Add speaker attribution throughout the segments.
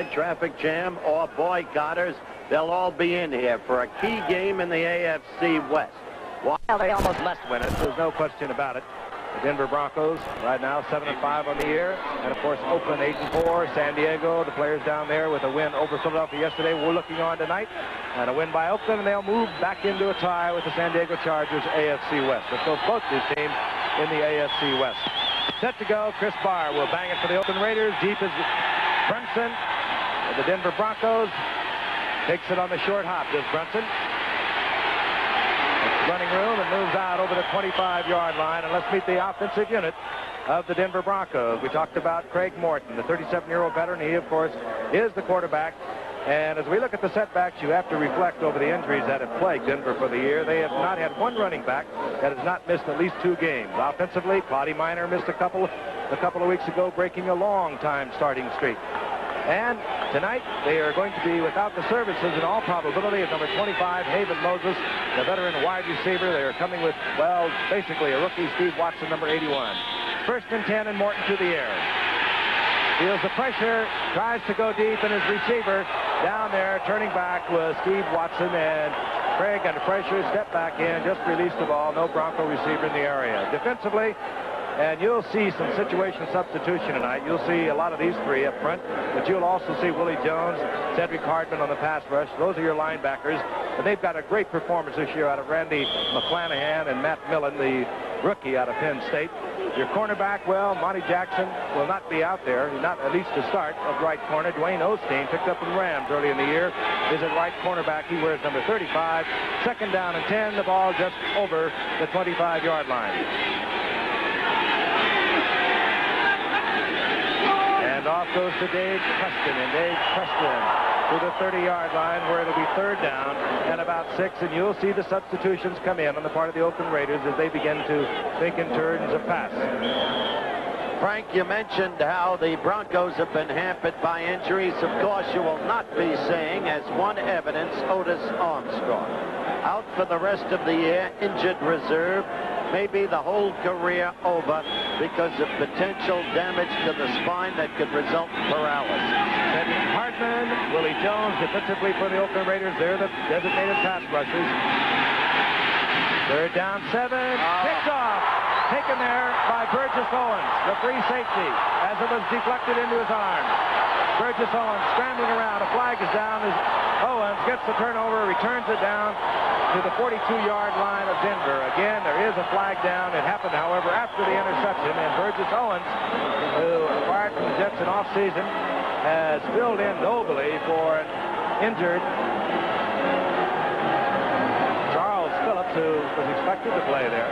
Speaker 1: traffic jam or boycotters, they'll all be in here for a key game in the AFC West.
Speaker 2: Well, they almost must win it. There's no question about it. The Denver Broncos right now 7-5 on the year, and of course Oakland 8-4. San Diego, the players down there with a win over Philadelphia yesterday. We're looking on tonight, and a win by Oakland, and they'll move back into a tie with the San Diego Chargers AFC West. So both these teams in the AFC West. Set to go. Chris Barr will bang it for the Oakland Raiders. Deep is Brunson. The Denver Broncos takes it on the short hop. Does Brunson? Running room and moves out over the 25-yard line. And let's meet the offensive unit of the Denver Broncos. We talked about Craig Morton, the 37-year-old veteran. He, of course, is the quarterback. And as we look at the setbacks, you have to reflect over the injuries that have plagued Denver for the year. They have not had one running back that has not missed at least 2 games. Offensively, Claudia Minor missed a couple of weeks ago, breaking a long-time starting streak. And tonight, they are going to be without the services in all probability of number 25, Haven Moses, the veteran wide receiver. They are coming with, well, basically a rookie, Steve Watson, number 81. 1st and 10, and Morton to the air. Feels the pressure, tries to go deep, and his receiver down there turning back was Steve Watson, and Craig under pressure, stepped back in, just released the ball. No Bronco receiver in the area. Defensively, and you'll see some situation substitution tonight. You'll see a lot of these 3 up front, but you'll also see Willie Jones, Cedric Hardman on the pass rush. Those are your linebackers, and they've got a great performance this year out of Randy McClanahan and Matt Millen, the rookie out of Penn State. Your cornerback, well, Monty Jackson will not be out there, not at least to start, of right corner. Dwayne Osteen, picked up from Rams early in the year, is at right cornerback. He wears number 35. 2nd down and 10, the ball just over the 25-yard line. And off goes to Dave Preston, and Dave Preston to the 30-yard line, where it'll be 3rd down and about 6, and you'll see the substitutions come in on the part of the Oakland Raiders as they begin to think in terms of pass.
Speaker 1: Frank, you mentioned how the Broncos have been hampered by injuries. Of course, you will not be saying, as one evidence, Otis Armstrong. Out for the rest of the year, injured reserve, maybe the whole career over because of potential damage to the spine that could result in paralysis.
Speaker 2: Cedric Hardman, Willie Jones, defensively for the Oakland Raiders. They're the designated pass rushers. 3rd down, 7. Picked off. Taken there by Burgess Owens, the free safety, as it was deflected into his arm. Burgess Owens scrambling around. A flag is down as Owens gets the turnover, returns it down to the 42-yard line of Denver. Again, there is a flag down. It happened, however, after the interception, and Burgess Owens, who acquired from the Jets in offseason, has filled in nobly for an injured Charles Phillips, who was expected to play there.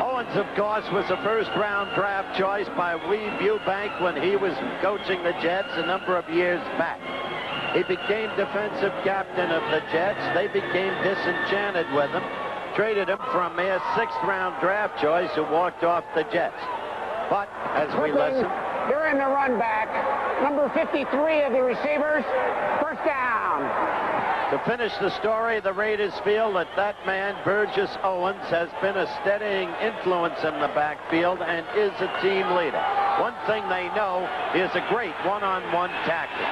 Speaker 1: Owens, of course, was a 1st-round draft choice by Weave Eubank when he was coaching the Jets a number of years back. He became defensive captain of the Jets. They became disenchanted with him, traded him for a mere 6th-round draft choice who walked off the Jets. But as we listen,
Speaker 3: here in the run back, number 53 of the receivers, 1st down.
Speaker 1: To finish the story, the Raiders feel that that man, Burgess Owens, has been a steadying influence in the backfield and is a team leader. One thing they know is a great one-on-one tackler.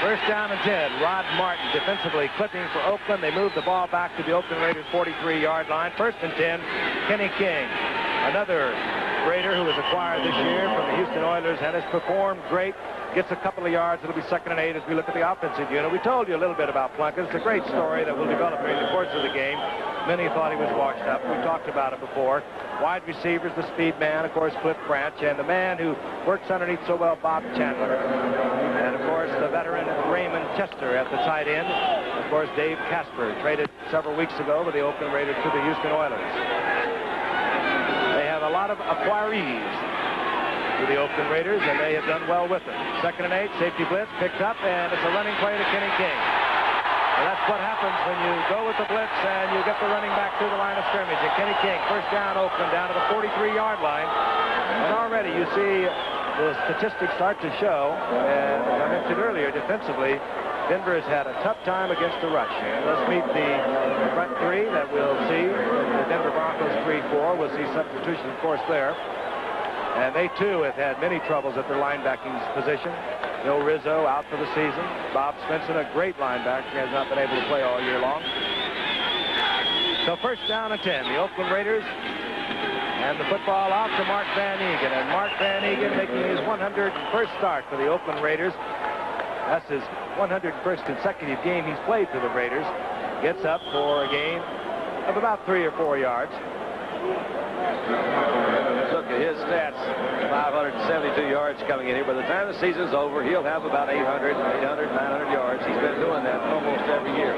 Speaker 2: 1st down and 10. Rod Martin defensively clipping for Oakland. They move the ball back to the Oakland Raiders 43-yard line. 1st and 10. Kenny King, another Raider who was acquired this year from the Houston Oilers and has performed great. Gets a couple of yards. It'll be 2nd and 8 as we look at the offensive unit. We told you a little bit about Plunkett. It's a great story that will develop during the course of the game. Many thought he was washed up. We talked about it before. Wide receivers, the speed man, of course, Cliff Branch, and the man who works underneath so well, Bob Chandler. And, of course, the veteran Raymond Chester at the tight end. Of course, Dave Casper, traded several weeks ago with the Oakland Raiders to the Houston Oilers. They have a lot of acquirees to the Oakland Raiders, and they have done well with them. 2nd and 8, safety blitz, picked up, and it's a running play to Kenny King. Well, that's what happens when you go with the blitz and you get the running back through the line of scrimmage. And Kenny King, 1st down, Oakland, down to the 43-yard line. And already you see the statistics start to show, and as I mentioned earlier, defensively, Denver has had a tough time against the rush. And let's meet the front 3 that we'll see. The Denver Broncos 3-4. We'll see substitutions, of course, there. And they, too, have had many troubles at their linebacking position. Bill Rizzo out for the season. Bob Svensson, a great linebacker, has not been able to play all year long. So first down and 10. The Oakland Raiders. And the football out to Mark Van Eegen. And Mark Van Eegen making his 101st start for the Oakland Raiders. That's his 101st consecutive game he's played for the Raiders. Gets up for a gain of about 3 or 4 yards.
Speaker 4: Look at his stats. 572 yards coming in here. By the time the season's over, he'll have about 800, 900 yards. He's been doing that almost every year.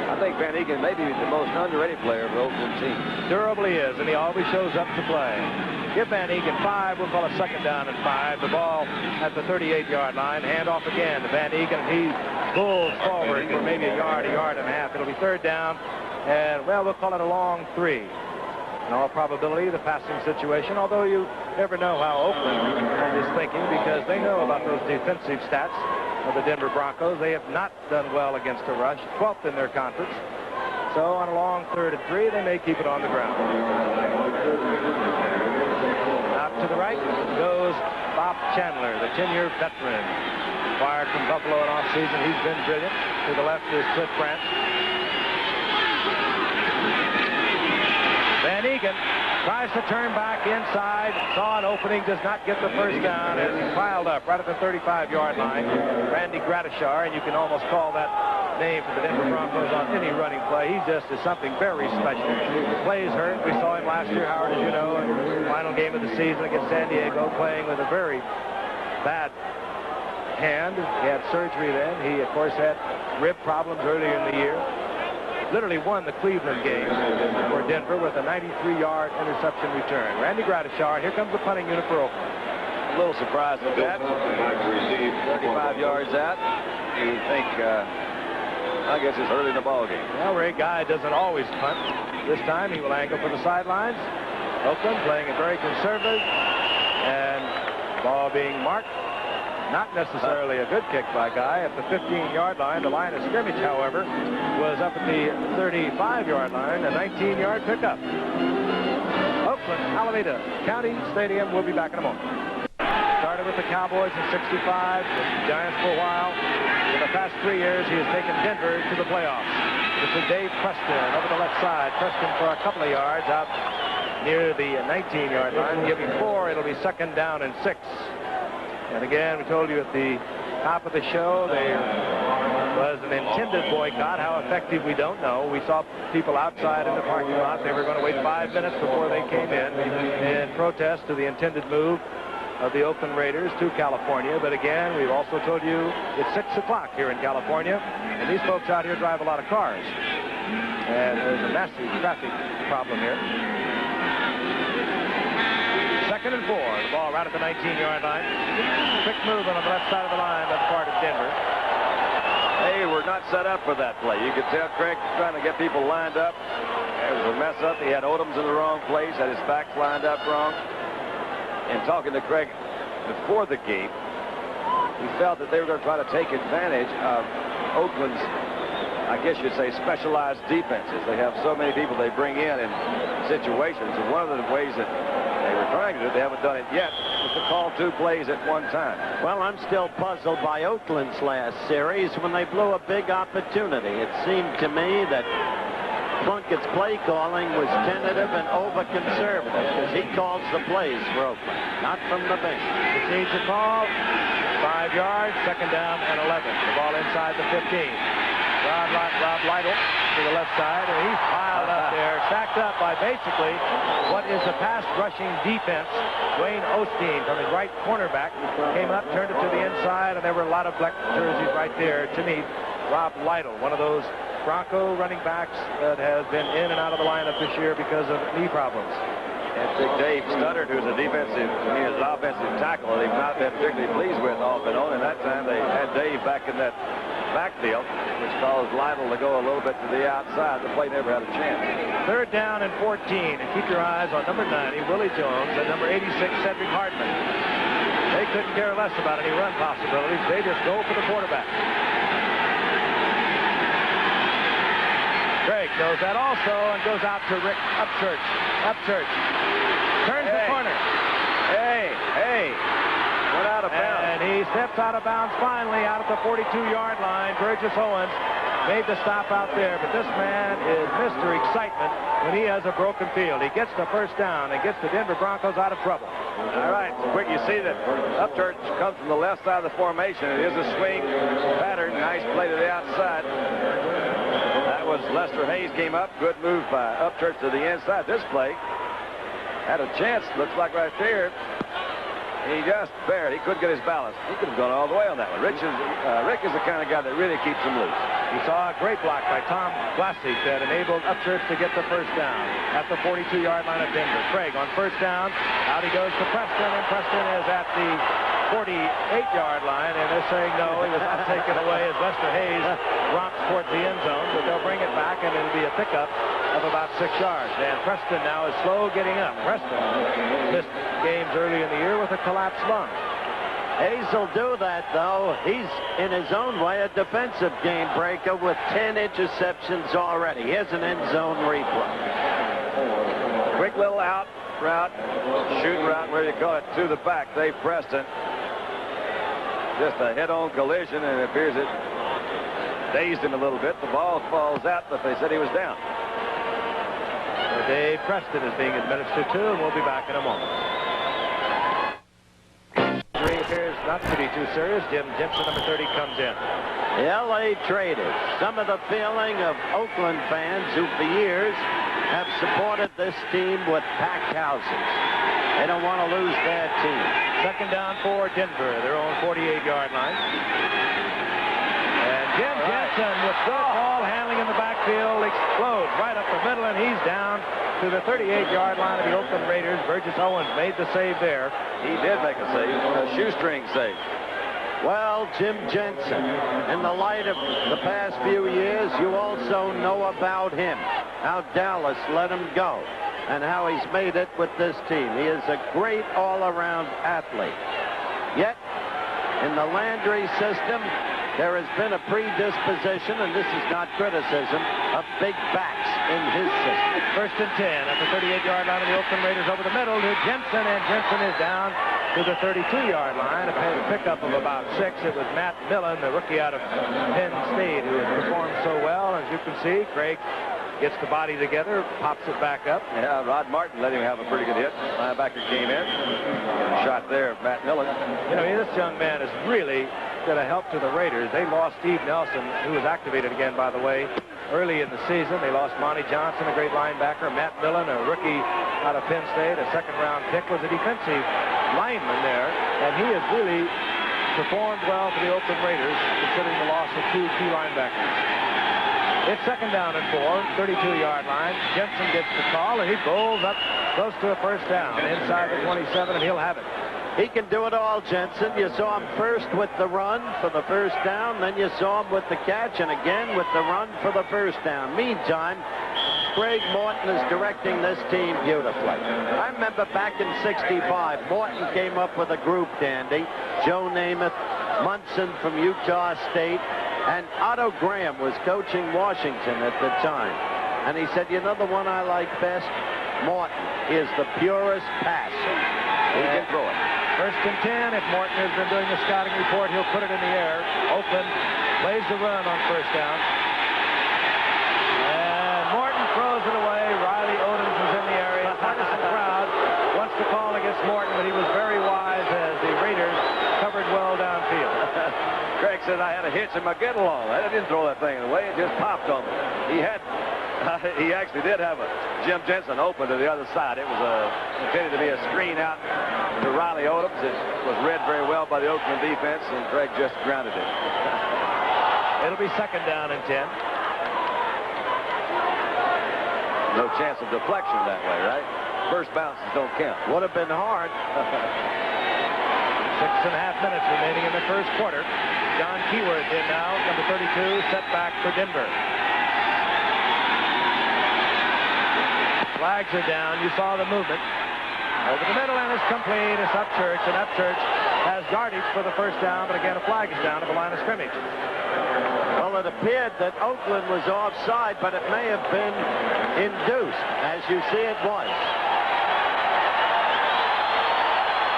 Speaker 4: I think Van Eegen may be the most underrated player of the Oakland team.
Speaker 2: Durably is, and he always shows up to play. Give Van Eegen 5. We'll call a second down and 5. The ball at the 38-yard line. Hand off again to Van Eegen. He pulls forward for maybe a yard and a half. It'll be third down, and, well, we'll call it a long 3. In all probability, the passing situation, although you never know how Oakland is thinking because they know about those defensive stats of the Denver Broncos. They have not done well against the rush, 12th in their conference. So on a long 3rd and 3, they may keep it on the ground. Out to the right goes Bob Chandler, the 10-year veteran. Acquired from Buffalo in offseason. He's been brilliant. To the left is Cliff Branch. Van Eegen tries to turn back inside, saw an opening, does not get the first down, and he's piled up right at the 35-yard line. Randy Gratishar, and you can almost call that name for the Denver Broncos on any running play. He just is something very special. Plays hurt. We saw him last year, Howard, as you know, in the final game of the season against San Diego, playing with a very bad hand. He had surgery then. He, of course, had rib problems earlier in the year. Literally won the Cleveland game for Denver with a 93-yard interception return. Randy Gratishar, here comes the punting unit for Oakland.
Speaker 4: A little surprised at that. 35 yards out. You think, I guess it's early in the ball game.
Speaker 2: Well, Ray Guy doesn't always punt. This time he will angle for the sidelines. Oakland playing it very conservative. And ball being marked. Not necessarily a good kick by Guy at the 15-yard line. The line of scrimmage, however, was up at the 35-yard line, a 19-yard pickup. Oakland, Alameda County Stadium. We'll be back in a moment. Started with the Cowboys in '65, with the Giants for a while. In the past 3 years, he has taken Denver to the playoffs. This is Dave Preston over the left side. Preston for a couple of yards out near the 19-yard line. Give him 4. It'll be second down and 6. And again, we told you at the top of the show, there was an intended boycott. How effective, we don't know. We saw people outside in the parking lot. They were going to wait 5 minutes before they came in protest to the intended move of the Oakland Raiders to California. But again, we've also told you it's 6 o'clock here in California, and these folks out here drive a lot of cars. And there's a massive traffic problem here. Second and 4. The ball right at the 19-yard line. Quick movement on the left side of the line on the part of Denver.
Speaker 4: They were not set up for that play. You could tell Craig trying to get people lined up. It was a mess up. He had Odoms in the wrong place, had his backs lined up wrong. And talking to Craig before the game, he felt that they were going to try to take advantage of Oakland's, I guess you'd say, specialized defenses. They have so many people they bring in situations. And one of the ways that they were trying to do, they haven't done it yet, was to call 2 plays at one time.
Speaker 1: Well, I'm still puzzled by Oakland's last series when they blew a big opportunity. It seemed to me that Plunkett's play calling was tentative and over-conservative because he calls the plays for Oakland, not from the bench.
Speaker 2: It needs a call. 5 yards, second down and 11. The ball inside the 15. Rob Lytle to the left side, and he's piled up there, stacked up by basically what is the pass rushing defense. Dwayne Osteen from his right cornerback came up, turned it to the inside, and there were a lot of black jerseys right there to meet Rob Lytle, one of those Bronco running backs that has been in and out of the lineup this year because of knee problems.
Speaker 4: And Big Dave Studdard, who's an offensive tackle, they've not been particularly pleased with off and on. And that time they had Dave back in that backfield, which caused Lytle to go a little bit to the outside. The play never had a chance.
Speaker 2: Third down and 14. And keep your eyes on number 90, Willie Jones, and number 86, Cedric Hardman. They couldn't care less about any run possibilities. They just go for the quarterback. Craig knows that also and goes out to Rick Upchurch. Turns the corner.
Speaker 4: Hey. Went out of bounds.
Speaker 2: And he steps out of bounds finally out at the 42-yard line. Burgess Owens made the stop out there, but this man is Mr. Excitement when he has a broken field. He gets the first down and gets the Denver Broncos out of trouble.
Speaker 4: All right, quick, you see that Upchurch comes from the left side of the formation. It is a swing pattern. Nice play to the outside. That was Lester Hayes came up. Good move by Upchurch to the inside. This play had a chance, looks like right there. He just barely. He couldn't get his balance. He could have gone all the way on that one. Rick is the kind of guy that really keeps him loose.
Speaker 2: You saw a great block by Tom Glassig that enabled Upchurch to get the first down at the 42-yard line of Denver. Craig on first down. Out he goes to Preston, and Preston is at the 48-yard line, and they're saying no, he was not taken away as Lester Hayes romps towards the end zone, but they'll bring it back, and it'll be a pickup of about 6 yards. And Preston now is slow getting up. Preston missed games early in the year with a collapsed lung.
Speaker 1: Hayes will do that, though. He's, in his own way, a defensive game breaker with 10 interceptions already. Here's an end zone replay.
Speaker 4: Quick little out route, shoot route, where you call it, to the back. Dave Preston. Just a head-on collision, and it appears it dazed him a little bit. The ball falls out, but they said he was down.
Speaker 2: So Dave Preston is being administered to, and we'll be back in a moment. Injury appears not to be too serious. Jim Jensen, number 30, comes in.
Speaker 1: The L.A. Traders, some of the feeling of Oakland fans who for years have supported this team with packed houses. They don't want to lose their team.
Speaker 2: Second down for Denver, their own 48-yard line. And Jim Jensen with good ball handling in the backfield explodes right up the middle, and he's down to the 38-yard line of the Oakland Raiders. Burgess Owens made the save there.
Speaker 4: He did make a save, a shoestring save.
Speaker 1: Well, Jim Jensen, in the light of the past few years, you also know about him, how Dallas let him go, and how he's made it with this team. He is a great all-around athlete. Yet, in the Landry system, there has been a predisposition, and this is not criticism, of big backs in his system.
Speaker 2: First and 10 at the 38-yard line of the Oakland Raiders over the middle to Jensen, and Jensen is down to the 32-yard line. A pickup of about 6. It was Matt Millen, the rookie out of Penn State, who has performed so well. As you can see, Craig gets the body together, pops it back up.
Speaker 4: Yeah, Rod Martin let him have a pretty good hit. Linebacker came in. Shot there of Matt Millen.
Speaker 2: You know, this young man is really going to help to the Raiders. They lost Steve Nelson, who was activated again, by the way, early in the season. They lost Monty Johnson, a great linebacker. Matt Millen, a rookie out of Penn State, a second-round pick, was a defensive lineman there, and he has really performed well for the Oakland Raiders, considering the loss of 2 key linebackers. It's second down and 4, 32-yard line. Jensen gets the call, and he bowls up close to a first down inside the 27, and he'll have it.
Speaker 1: He can do it all, Jensen. You saw him first with the run for the first down, then you saw him with the catch, and again with the run for the first down. Meantime, Craig Morton is directing this team beautifully. I remember back in '65, Morton came up with a group, Dandy. Joe Namath, Munson from Utah State, and Otto Graham was coaching Washington at the time. And he said, you know the one I like best? Morton is the purest passer. He can throw it.
Speaker 2: First and 10. If Morton has been doing the scouting report, he'll put it in the air. Oakland plays the run on first down. And Morton throws it away. Riley Odoms is in the area. Partisan crowd wants to call against Morton, but he was very wise as the Raiders covered well downfield.
Speaker 4: Craig said, I had a hitch in my get-along. I didn't throw that thing away. It just popped on me. He actually did have a Jim Jensen open to the other side. It was intended to be a screen out to Riley Odoms. It was read very well by the Oakland defense, and Craig just grounded it.
Speaker 2: It'll be second down and 10.
Speaker 4: No chance of deflection that way, right? First bounces don't count.
Speaker 1: Would have been hard.
Speaker 2: 6.5 minutes remaining in the first quarter. John Keyworth in now, number 32, set back for Denver. Flags are down. You saw the movement. Over the middle, and it's complete. It's Upchurch, and Upchurch has yardage for the first down, but again, a flag is down at the line of scrimmage.
Speaker 1: Well, it appeared that Oakland was offside, but it may have been induced. As you see, it was.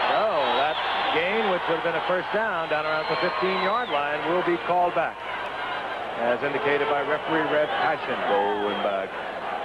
Speaker 2: So that gain would which would have been a first down down around the 15-yard line, will be called back, as indicated by referee Red Passion.
Speaker 4: Going back.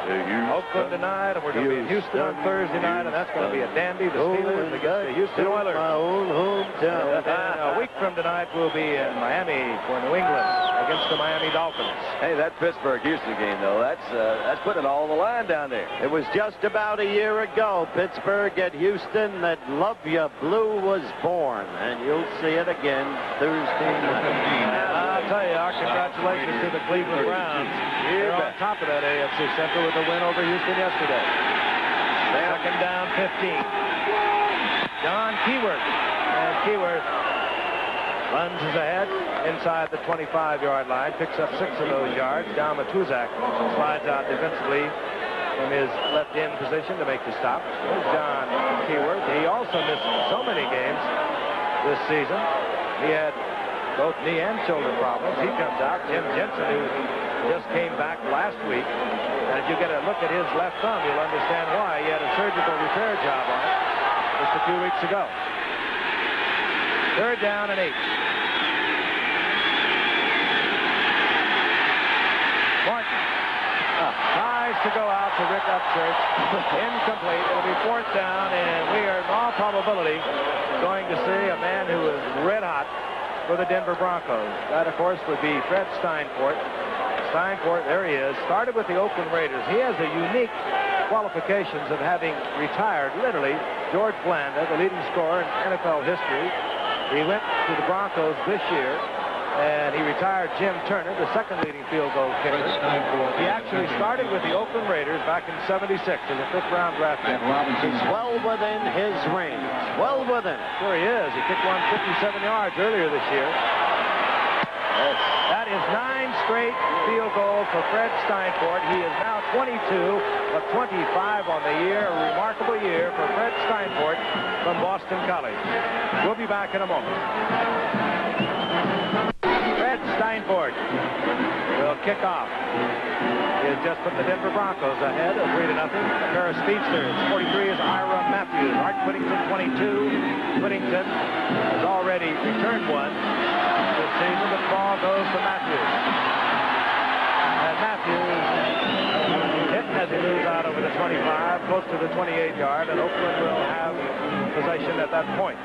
Speaker 2: Oakland tonight, and we're going to be in Houston on Thursday night, and that's going to be a dandy. The Steelers against the Houston Oilers.
Speaker 1: My own hometown.
Speaker 2: And a week from tonight, we'll be in Miami for New England against the Miami Dolphins.
Speaker 4: Hey, that Pittsburgh-Houston game, though, that's putting it all on the line down there.
Speaker 1: It was just about a year ago, Pittsburgh at Houston, that Love Ya Blue was born, and you'll see it again Thursday night.
Speaker 2: I'll tell you, our congratulations to the Cleveland Browns. They're on top of that AFC Central with a win over Houston yesterday. Second down, 15. John Keyworth. And Keyworth lunges ahead inside the 25-yard line, picks up 6 of those yards. Don Matuzak slides out defensively from his left end position to make the stop. There's John Keyworth. He also missed so many games this season. He had both knee and shoulder problems. He comes out. Jim Jensen, who just came back last week, and if you get a look at his left thumb, you'll understand why. He had a surgical repair job on it just a few weeks ago. Third down and 8. Martin tries to go out to Rick Upchurch. Incomplete. It'll be fourth down, and we are in all probability going to see a man who is red hot for the Denver Broncos. That, of course, would be Fred Steinfort. Steinfort, there he is, started with the Oakland Raiders. He has the unique qualifications of having retired, literally, George Blanda, the leading scorer in NFL history. He went to the Broncos this year, and he retired Jim Turner, the second leading field goal kicker. He actually started with the Oakland Raiders back in '76 as a 5th-round draft pick.
Speaker 1: He's well within his range. Well within it.
Speaker 2: Sure he is. He kicked one 57 yards earlier this year. That is 9 straight field goals for Fred Steinfort. He is now 22 of 25 on the year. A remarkable year for Fred Steinfort from Boston College. We'll be back in a moment. Fred Steinfort will kick off. He has just put the Denver Broncos ahead of 3-0. A pair of speedsters. 43 is Ira Matthews. Art Whittington, 22. Whittington has already returned one this season. The ball goes to Matthews. And Matthews hit as he moves out over the 25, close to the 28-yard, and Oakland will have possession at that point.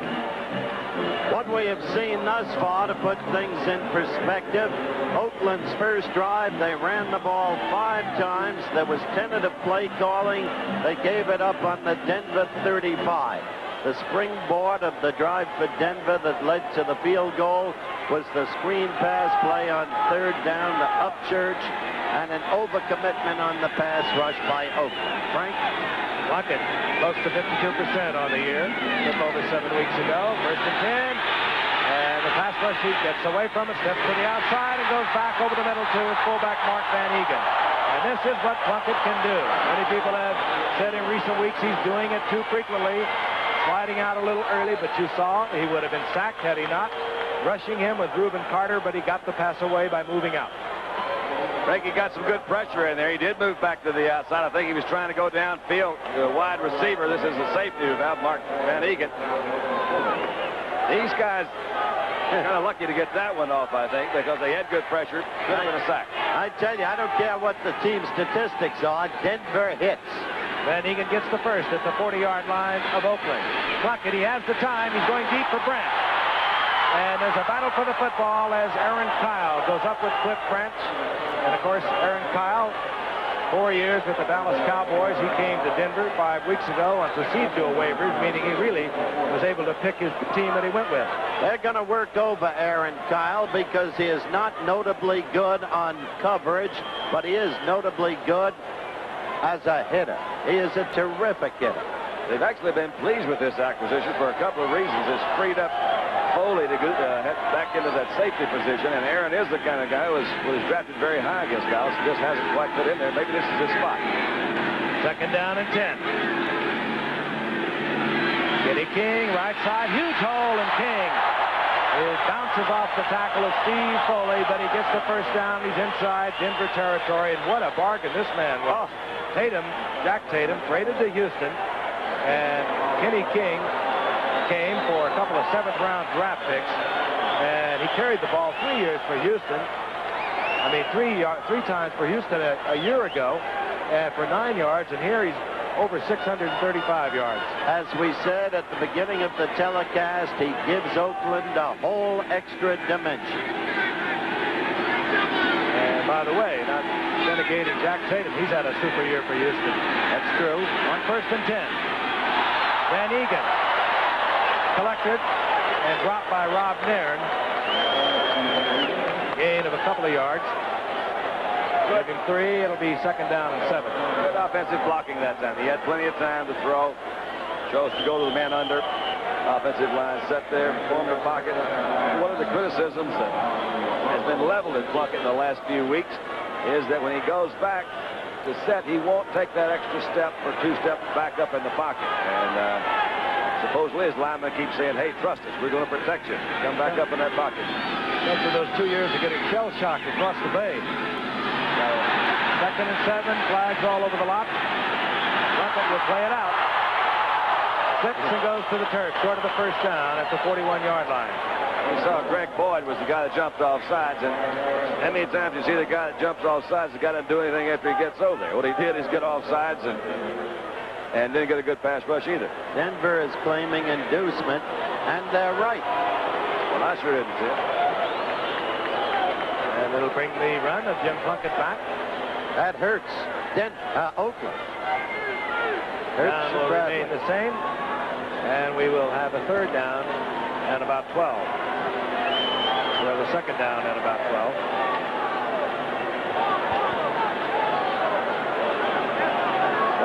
Speaker 1: What we have seen thus far, to put things in perspective, Oakland's first drive, they ran the ball 5 times. There was tentative play calling. They gave it up on the Denver 35. The springboard of the drive for Denver that led to the field goal was the screen pass play on 3rd down to Upchurch, and an overcommitment on the pass rush by Oakland. Frank?
Speaker 2: Plunkett, close to 52% on the year. Took over 7 weeks ago. 1st and 10. And the pass rush, he gets away from it, steps to the outside, and goes back over the middle to his fullback, Mark Van Egan. And this is what Plunkett can do. Many people have said in recent weeks he's doing it too frequently, sliding out a little early, but you saw he would have been sacked had he not. Rushing him with Reuben Carter, but he got the pass away by moving out.
Speaker 4: Frankie got some good pressure in there. He did move back to the outside. I think he was trying to go downfield to a wide receiver. This is the safety about Mark Van Egan. These guys are kind of lucky to get that one off, I think, because they had good pressure. Could have been a sack.
Speaker 1: I tell you, I don't care what the team statistics are. Denver hits.
Speaker 2: Van Egan gets the first at the 40-yard line of Oakland. Plunkett, he has the time. He's going deep for Branch. And there's a battle for the football as Aaron Kyle goes up with Cliff Branch. And, of course, Aaron Kyle, 4 years with the Dallas Cowboys. He came to Denver 5 weeks ago on procedural waivers, meaning he really was able to pick his team that he went with.
Speaker 1: They're going to work over Aaron Kyle because he is not notably good on coverage, but he is notably good as a hitter. He is a terrific hitter.
Speaker 4: They've actually been pleased with this acquisition for a couple of reasons. It's freed up Foley to get back into that safety position, and Aaron is the kind of guy who was drafted very high against Dallas. Just hasn't quite fit in there. Maybe this is his spot.
Speaker 2: Second down and 10. Kenny King, right side, huge hole, and King. It bounces off the tackle of Steve Foley, but he gets the first down. He's inside Denver territory, and what a bargain this man was. Tatum, Jack Tatum, traded to Houston, and Kenny King came for a couple of 7th-round draft picks, and he carried the ball 3 years for Houston. I mean, three times for Houston a year ago, for 9 yards, and here he's over 635 yards.
Speaker 1: As we said at the beginning of the telecast, he gives Oakland a whole extra dimension.
Speaker 2: And by the way, not denigrating Jack Tatum, he's had a super year for Houston.
Speaker 1: That's true.
Speaker 2: On 1st and 10. Van Egan collected and dropped by Rob Nairn. Gain of a couple of yards. Second 3, it'll be 2nd down and 7.
Speaker 4: Good offensive blocking that time. He had plenty of time to throw. Chose to go to the man under. Offensive line set there, formed a pocket. One of the criticisms that has been leveled at Plunkett in the last few weeks is that when he goes back to set, he won't take that extra step or 2 steps back up in the pocket. And supposedly his lineman keeps saying, hey, trust us, we're going to protect you. Come back up in that pocket.
Speaker 2: After those 2 years of getting shell-shocked across the bay. So, 2nd and 7, flags all over the lot. Plunkett will play it out. 6 and goes to the turf, short of the 1st down at the 41-yard line.
Speaker 4: We saw Greg Boyd was the guy that jumped off sides, and how many times you see the guy that jumps off sides, the guy doesn't do anything after he gets over there. What he did is get off sides and didn't get a good pass rush either.
Speaker 1: Denver is claiming inducement, and they're right.
Speaker 4: Well, I sure didn't see it.
Speaker 2: And it'll bring the run of Jim Plunkett back.
Speaker 1: That hurts Oakland.
Speaker 2: Down will remain the same, and we will have a 3rd down and about 12. We'll have a 2nd down and about 12.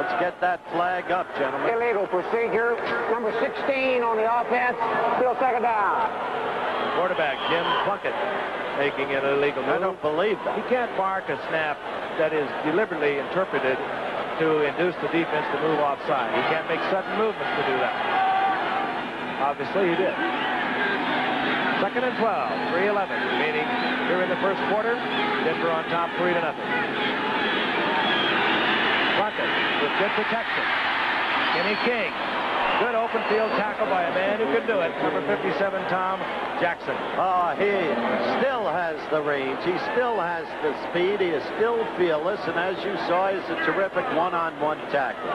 Speaker 1: Let's get that flag up, gentlemen.
Speaker 3: Illegal procedure. Number 16 on the offense. Still 2nd down.
Speaker 2: Quarterback Jim Plunkett making an illegal move.
Speaker 1: I don't believe that.
Speaker 2: He can't mark a snap that is deliberately interpreted to induce the defense to move offside. He can't make sudden movements to do that. Obviously, he did. 2nd and 12, 3:11 remaining here in the 1st quarter. Denver on top, 3-0. Plunkett with good protection. Kenny King. Good open field tackle by a man who can do it. Number 57, Tom Jackson.
Speaker 1: He still has the range. He still has the speed. He is still fearless. And as you saw, he's a terrific one-on-one tackler.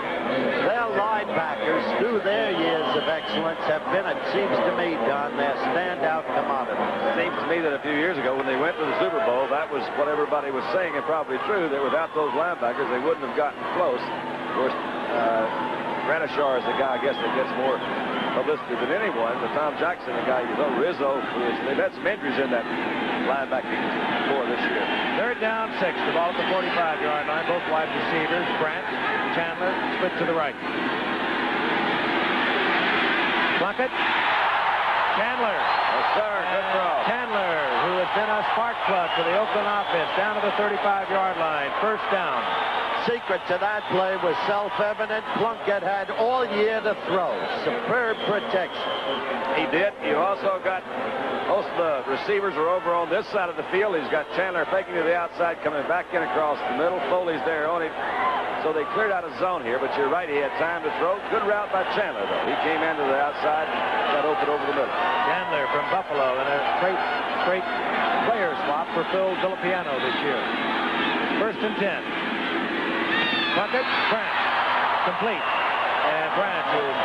Speaker 1: Their linebackers, through their years of excellence, have been, it seems to me, Don, their standout commodity.
Speaker 4: It seems to me that a few years ago when they went to the Super Bowl, that was what everybody was saying, and probably true, that without those linebackers, they wouldn't have gotten close. Of course, Granishar is the guy, I guess, that gets more publicity than anyone. But Tom Jackson, the guy, Rizzo, they've had some injuries in that linebacking core this year.
Speaker 2: 3rd down, 6. The ball at the 45-yard line. Both wide receivers, Grant, Chandler, split to the right. Plunkett. Chandler.
Speaker 4: Yes, sir. Good throw.
Speaker 2: Chandler, who has been a spark plug for the Oakland offense, down to the 35-yard line. 1st down.
Speaker 1: Secret to that play was self-evident. Plunkett had all year to throw. Superb protection.
Speaker 4: He did. You also got most of the receivers are over on this side of the field. He's got Chandler faking to the outside, coming back in across the middle. Foley's there on him. So they cleared out a zone here, but you're right. He had time to throw. Good route by Chandler, though. He came into the outside, got open over the middle.
Speaker 2: Chandler from Buffalo in a straight player swap for Phil Villapiano this year. 1st and 10. Plunkett, Branch, complete. And Branch is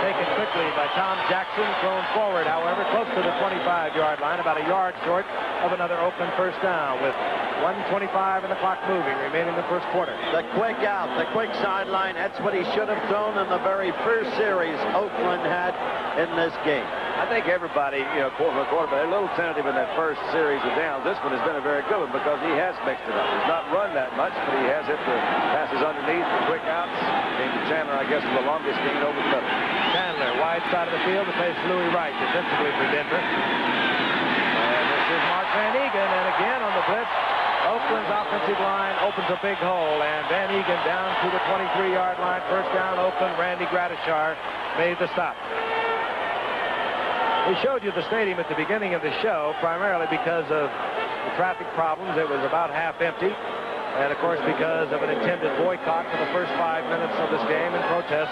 Speaker 2: taken quickly by Tom Jackson, thrown forward, however, close to the 25-yard line, about a yard short of another Oakland 1st down with 1:25 and the clock moving, remaining the 1st quarter.
Speaker 1: The quick out, the quick sideline, that's what he should have thrown in the very first series Oakland had in this game.
Speaker 4: I think everybody, from a quarterback, a little tentative in that first series of downs. This one has been a very good one because he has mixed it up. He's not run that much, but he has hit the passes underneath, the quick outs. Came to Chandler, I guess, with the longest gain over the middle.
Speaker 2: Chandler, wide side of the field to face Louis Wright defensively for Denver. And this is Mark Van Egan, and again on the blitz, Oakland's offensive line opens a big hole, and Van Egan down to the 23-yard line. 1st down, Oakland. Randy Gradishar made the stop. We showed you the stadium at the beginning of the show, primarily because of the traffic problems. It was about half empty. And, of course, because of an intended boycott for the first 5 minutes of this game in protest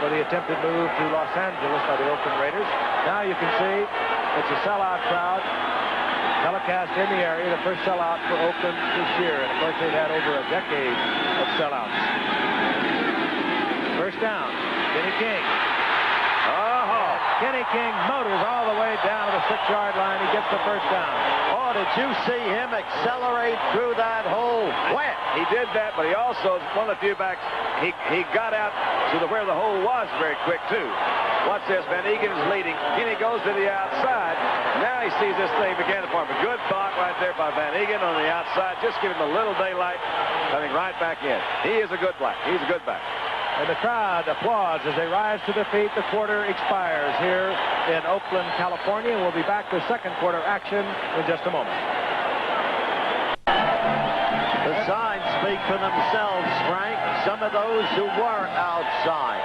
Speaker 2: for the attempted move to Los Angeles by the Oakland Raiders. Now you can see it's a sellout crowd. Telecast in the area, the first sellout for Oakland this year. And of course, they've had over a decade of sellouts. First down, Kenny King. Oh, Kenny King motors all the way down to the 6-yard line. He gets the first down.
Speaker 1: Oh, did you see him accelerate through that hole? Wet.
Speaker 4: He did that, but he also, one of the few backs, he got out to where the hole was very quick, too. Watch this. Van Egan is leading. Kenny goes to the outside. Now he sees this thing begin to form. A good block right there by Van Egan on the outside. Just give him a little daylight. Coming right back in. He is a good back. He's a good back.
Speaker 2: And the crowd applauds as they rise to their feet. The quarter expires here in Oakland, California. We'll be back with second quarter action in just a moment.
Speaker 1: The signs speak for themselves, Frank. Some of those who were outside.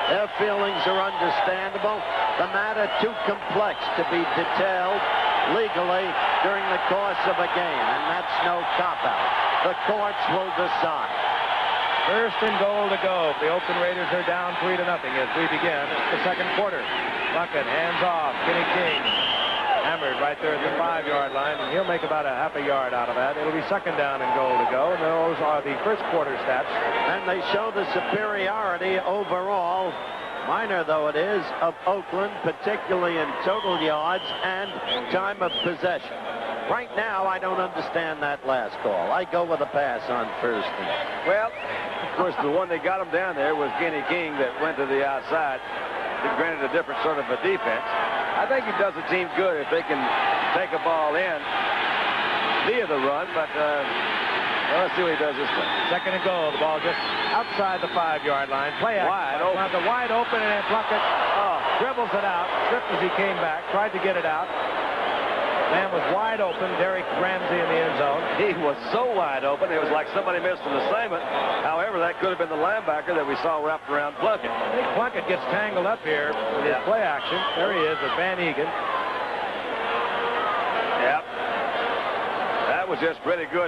Speaker 1: Their feelings are understandable. The matter too complex to be detailed legally during the course of a game, and that's no cop-out. The courts will decide.
Speaker 2: First and goal to go. The Oakland Raiders are down 3-0 as we begin the second quarter. Plunkett hands off. Kenny King hammered right there at the 5-yard line, and he'll make about a half a yard out of that. It'll be second down and goal to go, and those are the first quarter stats.
Speaker 1: And they show the superiority overall, minor though it is, of Oakland, particularly in total yards and time of possession. Right now, I don't understand that last call. I go with a pass on first.
Speaker 4: Well, of course, the one that got him down there was Kenny King that went to the outside. Granted, a different sort of a defense. I think it does the team good if they can take a ball in via the run, but well, let's see what he does this time.
Speaker 2: Second and goal. The ball just outside the 5-yard line. Play action.
Speaker 4: Wide open.
Speaker 2: The wide open, and Plunkett dribbles it out. Tripped as he came back. Tried to get it out. Man was wide open. Derek Ramsey in the end zone.
Speaker 4: He was so wide open, it was like somebody missed an assignment. However, that could have been the linebacker that we saw wrapped around Plunkett.
Speaker 2: I think Plunkett gets tangled up here with his play action. There he is with Van Egan.
Speaker 4: Yep. That was just pretty good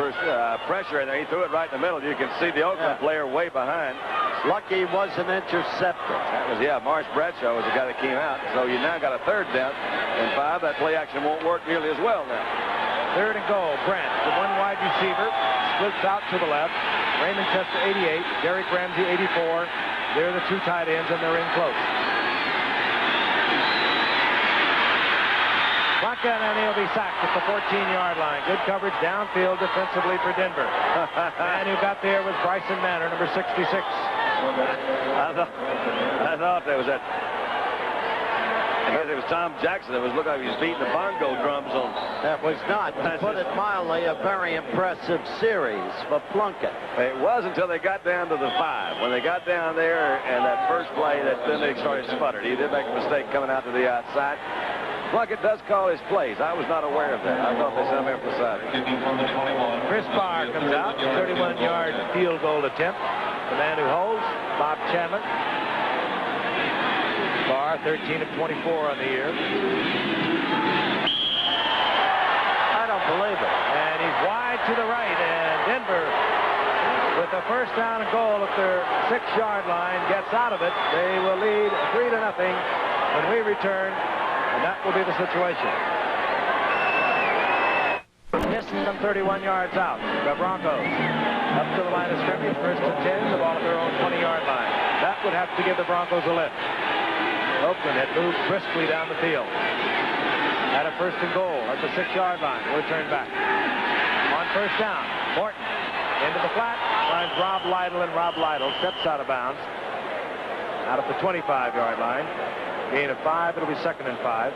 Speaker 4: first pressure in there. He threw it right in the middle. You can see the Oakland player way behind.
Speaker 1: Lucky wasn't intercepted.
Speaker 4: That was, Marsh Bradshaw was the guy that came out. So you now got a third down and 5. That play action won't work nearly as well now.
Speaker 2: Third and goal. Brent, the one wide receiver, splits out to the left. Raymond Chester, 88. Derek Ramsey, 84. They're the two tight ends, and they're in close. Plunkett, and he'll be sacked at the 14-yard line. Good coverage downfield defensively for Denver. And who got there was Bryson Manor, number 66.
Speaker 4: I thought there was that. I guess it was Tom Jackson that was looking like he was beating the bongo drums on.
Speaker 1: That was not, to put it mildly, a very impressive series for Plunkett.
Speaker 4: It was until they got down to the 5. When they got down there and that first play, then they started sputtering. He did make a mistake coming out to the outside. Plunkett does call his plays. I was not aware of that. I thought they sent him in for side.
Speaker 2: Chris Barr comes out, 31-yard field goal attempt. The man who holds, Bob Chapman. Barr, 13 of 24 on the year.
Speaker 1: I don't believe it.
Speaker 2: And he's wide to the right, and Denver, with the first down and goal at their 6-yard line, gets out of it. They will lead 3-0 when we return. And that will be the situation. Missing them 31 yards out. The Broncos up to the line of scrimmage, first and 10, the ball at their own 20-yard line. That would have to give the Broncos a lift. Oakland had moved briskly down the field. Had a first and goal at the 6-yard line. We'll turn back. On first down, Morton into the flat, finds Rob Lytle, and Rob Lytle steps out of bounds. Out at the 25-yard line. Gain of 5, it'll be second and 5.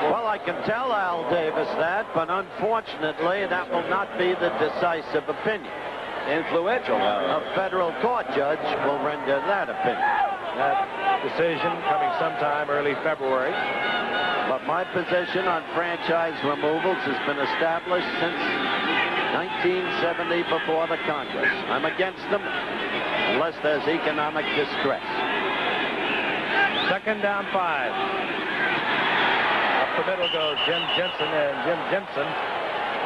Speaker 1: Well, I can tell Al Davis that, but unfortunately, that will not be the decisive opinion.
Speaker 4: Influential.
Speaker 1: A federal court judge will render that opinion.
Speaker 2: That decision coming sometime early February.
Speaker 1: But my position on franchise removals has been established since 1970 before the Congress. I'm against them unless there's economic distress.
Speaker 2: Second down 5. Up the middle goes Jim Jensen, and Jim Jensen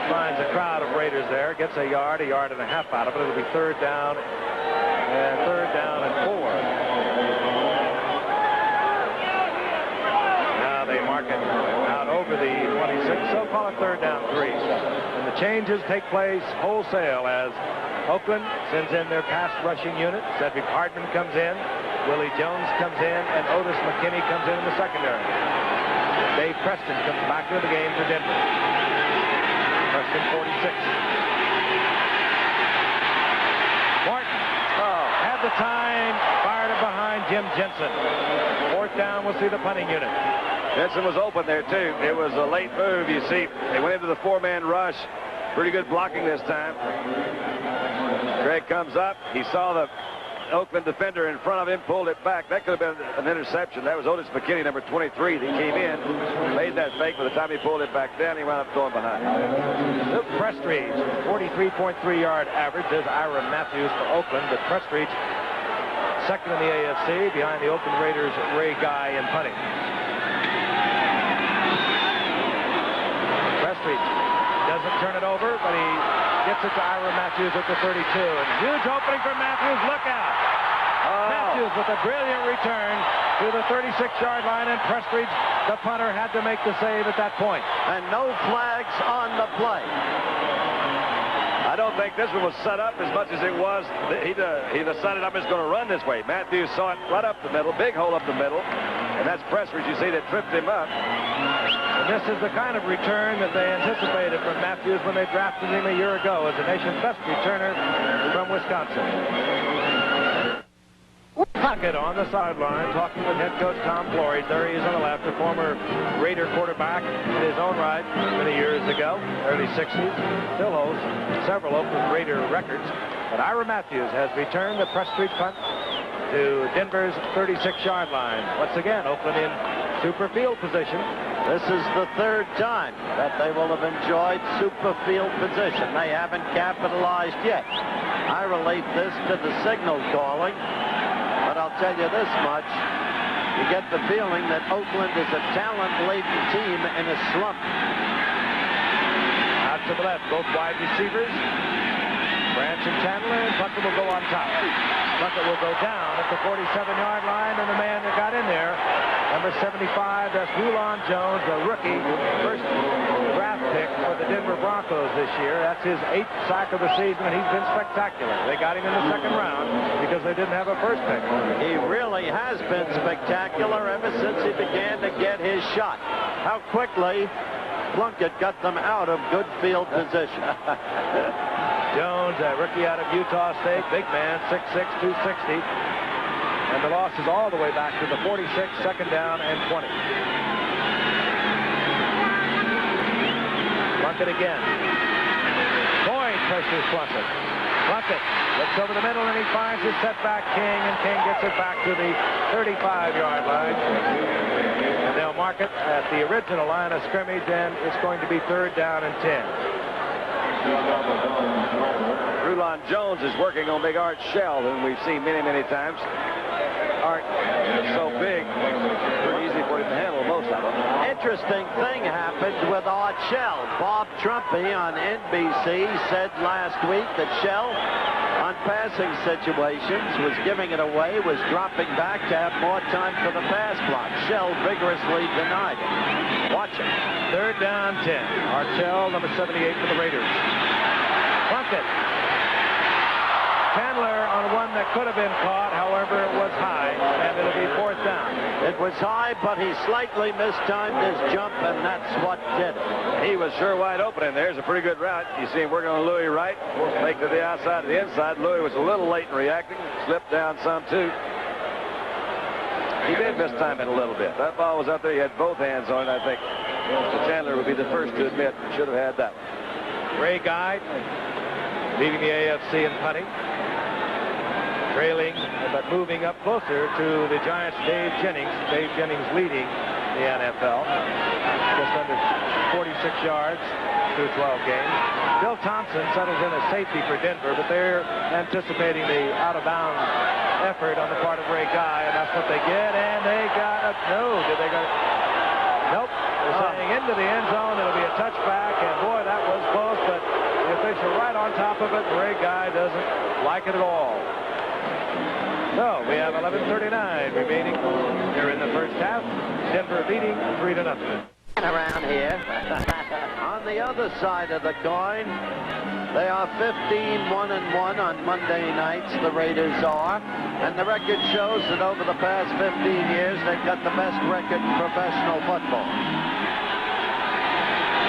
Speaker 2: finds a crowd of Raiders there, gets a yard and a half out of it. It'll be third down and third down and 4. Now they mark it out over the 26, so call it third down 3. And the changes take place wholesale as Oakland sends in their pass rushing unit. Cedric Hardman comes in, Willie Jones comes in, and Otis McKinney comes in the secondary. Dave Preston comes back into the game for Denver. Preston 46. Martin had the time, fired it behind Jim Jensen. Fourth down, we'll see the punting unit.
Speaker 4: Jensen was open there, too. It was a late move, you see. They went into the 4-man rush. Pretty good blocking this time. Craig comes up. He saw the Oakland defender in front of him, pulled it back. That could have been an interception. That was Otis McKinney, number 23. He came in, made that fake. By the time he pulled it back down, he wound up going behind.
Speaker 2: Luke Prestridge, 43.3-yard average. There's Ira Matthews for Oakland, but Prestridge second in the AFC behind the Oakland Raiders' Ray Guy in punting. Prestridge doesn't turn it over, but he gets it to Ira Matthews at the 32. And huge opening for Matthews. Look out. Matthews with a brilliant return to the 36-yard line, and Prestridge, the punter, had to make the save at that point.
Speaker 1: And no flags on the play.
Speaker 4: I don't think this one was set up as much as it was. He decided I'm just going to run this way. Matthews saw it right up the middle, big hole up the middle, and that's Prestridge, you see, that tripped him up.
Speaker 2: And this is the kind of return that they anticipated from Matthews when they drafted him a year ago as the nation's best returner from Wisconsin. Pocket on the sideline, talking with head coach Tom Flory. There he is on the left, a former Raider quarterback in his own right many years ago, early 60s. Still holds several Oakland Raider records. But Ira Matthews has returned the Prestridge punt to Denver's 36-yard line. Once again, Oakland in super field position.
Speaker 1: This is the third time that they will have enjoyed super field position. They haven't capitalized yet. I relate this to the signal calling. But I'll tell you this much, you get the feeling that Oakland is a talent-laden team in a slump.
Speaker 2: Out to the left, both wide receivers. Branch and Chandler, and Plunkett will go on top. Plunkett will go down at the 47-yard line, and the man that got in there, number 75, that's Rulon Jones, the rookie, first draft pick for the Denver Broncos this year. That's his 8th sack of the season, and he's been spectacular. They got him in the second round because they didn't have a first pick.
Speaker 1: He really has been spectacular ever since he began to get his shot. How quickly Plunkett got them out of good field position.
Speaker 2: Jones, a rookie out of Utah State, big man, 6'6", 260. And the loss is all the way back to the 46, second down and 20. Plunkett again. Boyd pressures Plunkett. Plunkett looks over the middle, and he finds his setback King, and King gets it back to the 35-yard line. And they'll mark it at the original line of scrimmage, and it's going to be third down and 10.
Speaker 4: Rulon Jones is working on big Art Shell, whom we've seen many, many times. Art is so big, pretty easy for him to handle most of them.
Speaker 1: Interesting thing happened with Art Shell. Bob Trumpy on NBC said last week that Shell, on passing situations, was giving it away, was dropping back to have more time for the pass block. Shell vigorously denied it. Watch it.
Speaker 2: Third down, 10. Art Shell, number 78 for the Raiders. Plunkett. Chandler on one that could have been caught, however, it was high, and it'll be fourth down.
Speaker 1: It was high, but he slightly mistimed his jump, and that's what did it.
Speaker 4: He was sure wide open in there. It's a pretty good route. You see him working on Louis right, make to the outside to the inside. Louis was a little late in reacting, slipped down some too. He did mistime it a little bit. That ball was out there. He had both hands on it, I think. So Chandler would be the first to admit he should have had that one.
Speaker 2: Ray Guy leading the AFC in punting. Trailing, but moving up closer to the Giants' Dave Jennings. Dave Jennings leading the NFL. Just under 46 yards through 12 games. Bill Thompson settles in as safety for Denver, but they're anticipating the out-of-bounds effort on the part of Ray Guy, and that's what they get. And they got a did they go? Nope. They're saying into the end zone. It'll be a touchback, and boy, that was close, but the official right on top of it. Ray Guy doesn't like it at all. So we have 11:39 remaining here in the first half. Denver leading 3-0.
Speaker 1: Around here. On the other side of the coin, they are 15-1-1 on Monday nights, the Raiders are. And the record shows that over the past 15 years, they've got the best record in professional football.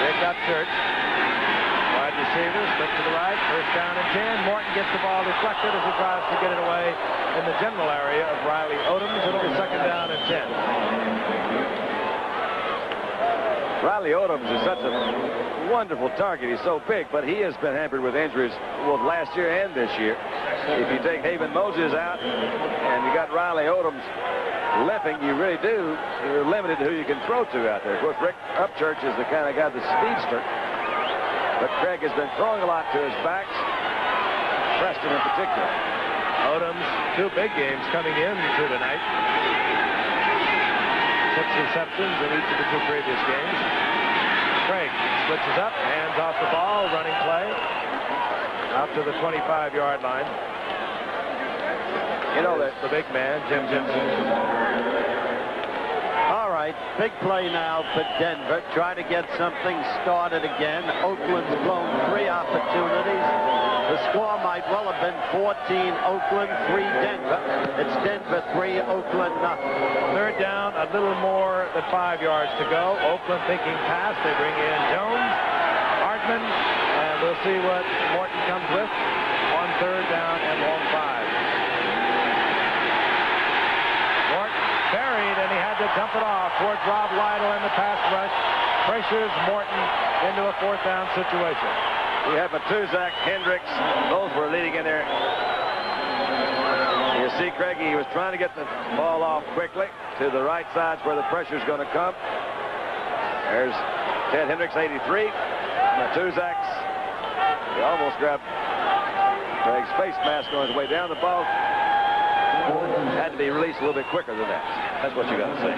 Speaker 2: They've got Church. Wide receiver, split to the right, first down and 10. Morton gets the ball deflected as he tries to get it away in the general area of Riley Odoms. It'll be second down and 10.
Speaker 4: Riley Odoms is such a wonderful target. He's so big, but he has been hampered with injuries both last year and this year. If you take Haven Moses out and you got Riley Odoms limping, you're limited to who you can throw to out there. Of course, Rick Upchurch is the kind of guy, the speedster. But Craig has been throwing a lot to his backs, Preston in particular.
Speaker 2: Odoms, 2 big games coming into tonight. 6 receptions in each of the 2 previous games. Craig switches up, hands off the ball, running play out to the 25-yard line.
Speaker 4: You know that
Speaker 2: the big man, Jim Jensen.
Speaker 1: All right, big play now for Denver. Try to get something started again. Oakland's blown 3 opportunities. The score might well have been 14 Oakland, 3 Denver. It's Denver 3, Oakland nothing.
Speaker 2: Third down, a little more than 5 yards to go. Oakland thinking pass. They bring in Jones, Hartman, and we'll see what Morton comes with on third down and long 5. Morton buried, and he had to dump it off towards Rob Lytle in the pass rush. Pressures Morton into a 4th down situation.
Speaker 4: you have Matuzak, Hendricks, those were leading in there. You see Craigie, he was trying to get the ball off quickly to the right side where the pressure's going to come. There's Ted Hendricks, 83. Matuzak's, he almost grabbed Craig's face mask on his way down. The ball had to be released a little bit quicker than that. That's what you got to say.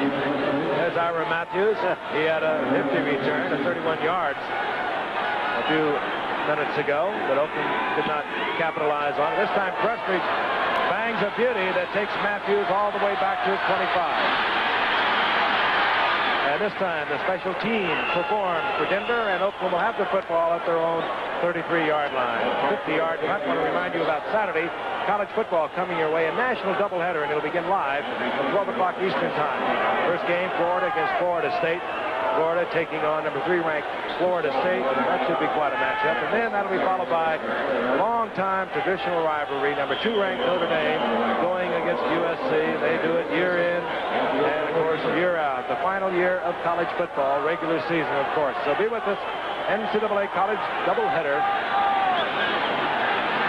Speaker 2: There's Ira Matthews. He had a nifty return of 31 yards a few minutes ago, but Oakland did not capitalize on it. This time, Prestridge bangs a beauty that takes Matthews all the way back to his 25. And this time, the special team performed for Denver, and Oakland will have the football at their own 33-yard line. 50-yard punt. I want to remind you about Saturday. College football coming your way, a national doubleheader, and it'll begin live at 12 o'clock Eastern time. First game, Florida against Florida State. Florida taking on number 3 ranked Florida State. That should be quite a matchup. And then that'll be followed by a long-time traditional rivalry, number 2 ranked Notre Dame going against USC. They do it year in and, of course, year out. The final year of college football, regular season, of course. So be with us. NCAA college doubleheader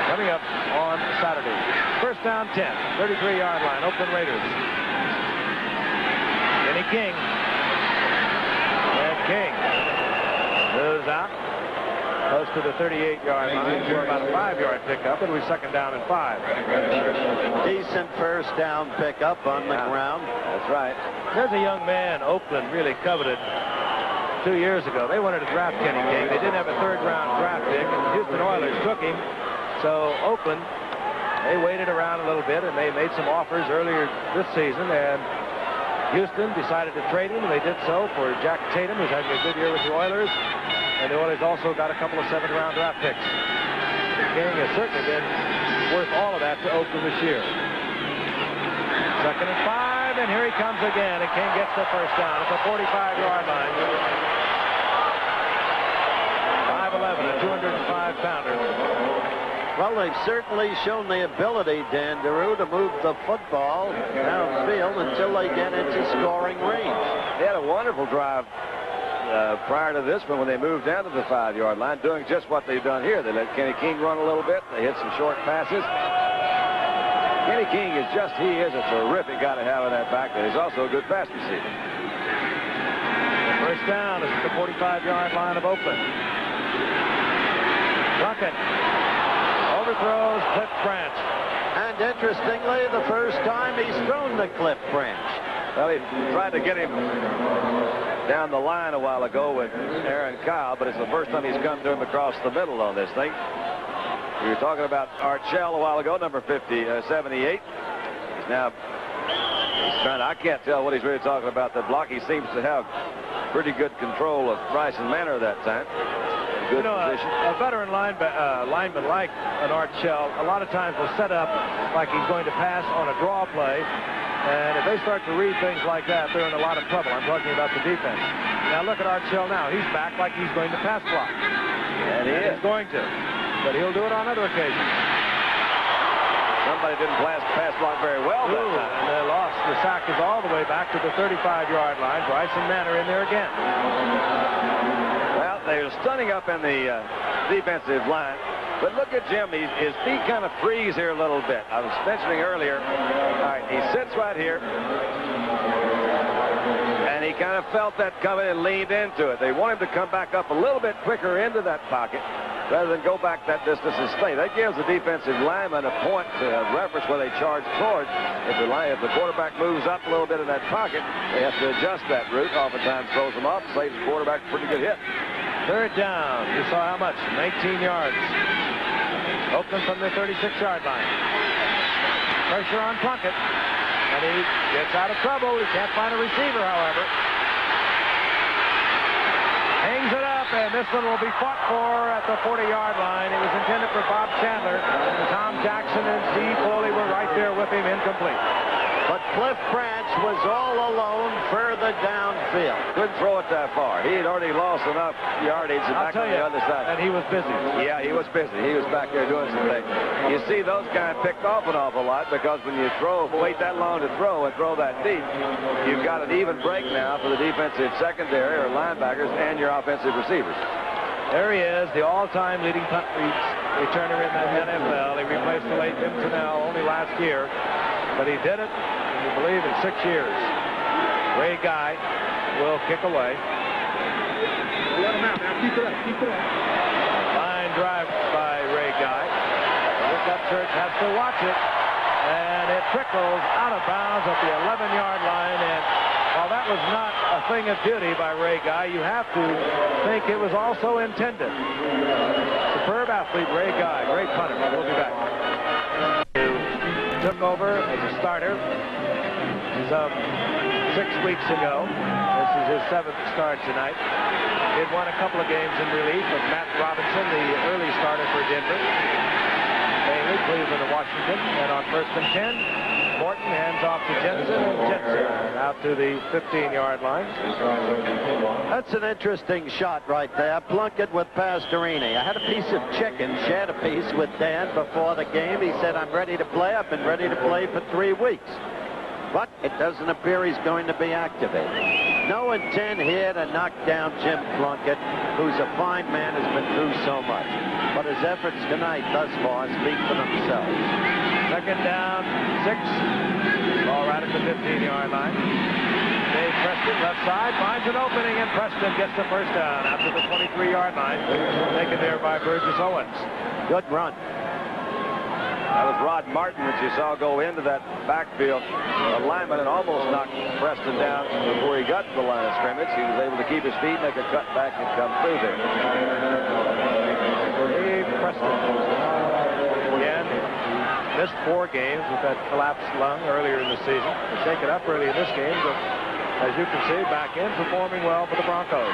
Speaker 2: coming up on Saturday. First down 10, 33-yard line, Oakland Raiders. Kenny King. And King moves out close to the 38-yard line for about a 5-yard pickup. It'll be second down and 5.
Speaker 1: Decent first down pickup on the ground.
Speaker 4: That's right.
Speaker 2: There's a young man Oakland really coveted 2 years ago. They wanted to draft Kenny King. They didn't have a third-round draft pick, and the Houston Oilers took him. So Oakland, they waited around a little bit, and they made some offers earlier this season, and Houston decided to trade him, and they did so for Jack Tatum, who's having a good year with the Oilers, and the Oilers also got a couple of 7th-round draft picks. King has certainly been worth all of that to Oakland this year. Second and 5, and here he comes again, and King gets the first down at the 45-yard line. 5'11", a 205-pounder.
Speaker 1: Well, they've certainly shown the ability, Dan DeRue, to move the football downfield until they get into scoring range.
Speaker 4: They had a wonderful drive prior to this one when they moved down to the 5-yard line, doing just what they've done here. They let Kenny King run a little bit. They hit some short passes. Kenny King is just, he is a terrific guy to have in that back there. He's also a good pass receiver.
Speaker 2: First down is at the 45-yard line of Oakland. Luckett overthrows Cliff Branch.
Speaker 1: And interestingly, the first time he's thrown to Cliff Branch.
Speaker 4: Well, he tried to get him down the line a while ago with Aaron Kyle, but it's the first time he's come to him across the middle on this thing. We were talking about Art Shell a while ago, number 78. Now, he's trying. I can't tell what he's really talking about. The block, he seems to have pretty good control of Bryson Manor that time. Good position.
Speaker 2: A veteran lineman like an Art Shell a lot of times will set up like he's going to pass on a draw play. And if they start to read things like that, they're in a lot of trouble. I'm talking about the defense. Now look at Art Shell now. He's back like he's going to pass block.
Speaker 4: And he is.
Speaker 2: He's going to. But he'll do it on other occasions.
Speaker 4: Somebody didn't pass block very well that time.
Speaker 2: And they lost. The sack is all the way back to the 35-yard line. Bryson Manor in there again.
Speaker 4: Well, they're stunning up in the defensive line. But look at Jim. His feet kind of freeze here a little bit. I was mentioning earlier. All right, he sits right here. And he kind of felt that coming and leaned into it. They want him to come back up a little bit quicker into that pocket rather than go back that distance and stay. That gives the defensive lineman a point to reference where they charge towards. If the quarterback moves up a little bit in that pocket, they have to adjust that route. Oftentimes throws them off, saves the quarterback a pretty good hit.
Speaker 2: Third down. You saw how much? 19 yards. Oakland from the 36-yard line. Pressure on Plunkett. And he gets out of trouble. He can't find a receiver, however. Hangs it up, and this one will be fought for at the 40-yard line. It was intended for Bob Chandler. Tom Jackson and Steve Foley were right there with him, incomplete.
Speaker 1: But Cliff Branch was all alone further downfield.
Speaker 4: Couldn't throw it that far. He had already lost enough yardage back on the other side.
Speaker 2: And he was busy.
Speaker 4: Yeah, he was busy. He was back there doing some things. You see those guys picked off an awful lot because when you wait that long to throw and throw that deep, you've got an even break now for the defensive secondary or linebackers and your offensive receivers.
Speaker 2: There he is, the all-time leading punt returner in the NFL. He replaced the late Jim Tunnell only last year. But he did it, you believe, in 6 years. Ray Guy will kick away.
Speaker 3: Let him out now. Keep it up. Keep it up.
Speaker 2: Fine drive by Ray Guy. Rick Upchurch has to watch it. And it trickles out of bounds at the 11-yard line. And while that was not a thing of beauty by Ray Guy, you have to think it was also intended. Superb athlete, Ray Guy. Great punter. We'll be back. Took over as a starter some 6 weeks ago. This is his 7th start tonight. He had won a couple of games in relief with Matt Robinson, the early starter for Denver. Bailey, Cleveland, and Washington. And on 1st and 10, Morton hands off to Jensen, and Jensen out to the 15-yard line.
Speaker 1: That's an interesting shot right there. Plunkett with Pastorini. I had a piece of chicken, shared a piece with Dan before the game. He said, I'm ready to play. I've been ready to play for 3 weeks. But it doesn't appear he's going to be activated. No intent here to knock down Jim Plunkett, who's a fine man, has been through so much. But his efforts tonight thus far speak for themselves.
Speaker 2: Second down, 6. Ball right at the 15-yard line. Dave Preston, left side, finds an opening, and Preston gets the first down after the 23-yard line. Taken there by Burgess Owens.
Speaker 1: Good run.
Speaker 4: That was Rod Martin that you saw go into that backfield alignment and almost knocked Preston down before he got to the line of scrimmage. He was able to keep his feet, make a cut back, and come through there.
Speaker 2: Dave Preston. Again, missed 4 games with that collapsed lung earlier in the season. They take it up early in this game, but as you can see, back in, performing well for the Broncos.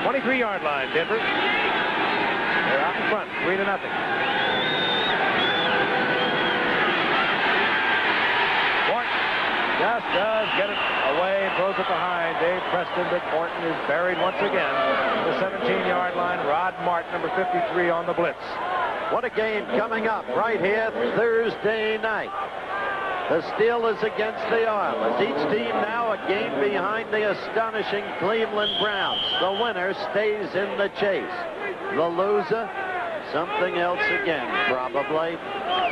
Speaker 2: 23-yard line, Denver. They're out in front, 3-0. Just does get it away and throws it behind Dave Preston, but Morton is buried once again. The 17-yard line, Rod Martin, number 53 on the blitz.
Speaker 1: What a game coming up right here Thursday night. The Steelers against the Oilers. Each team now a game behind the astonishing Cleveland Browns. The winner stays in the chase. The loser, something else again, probably.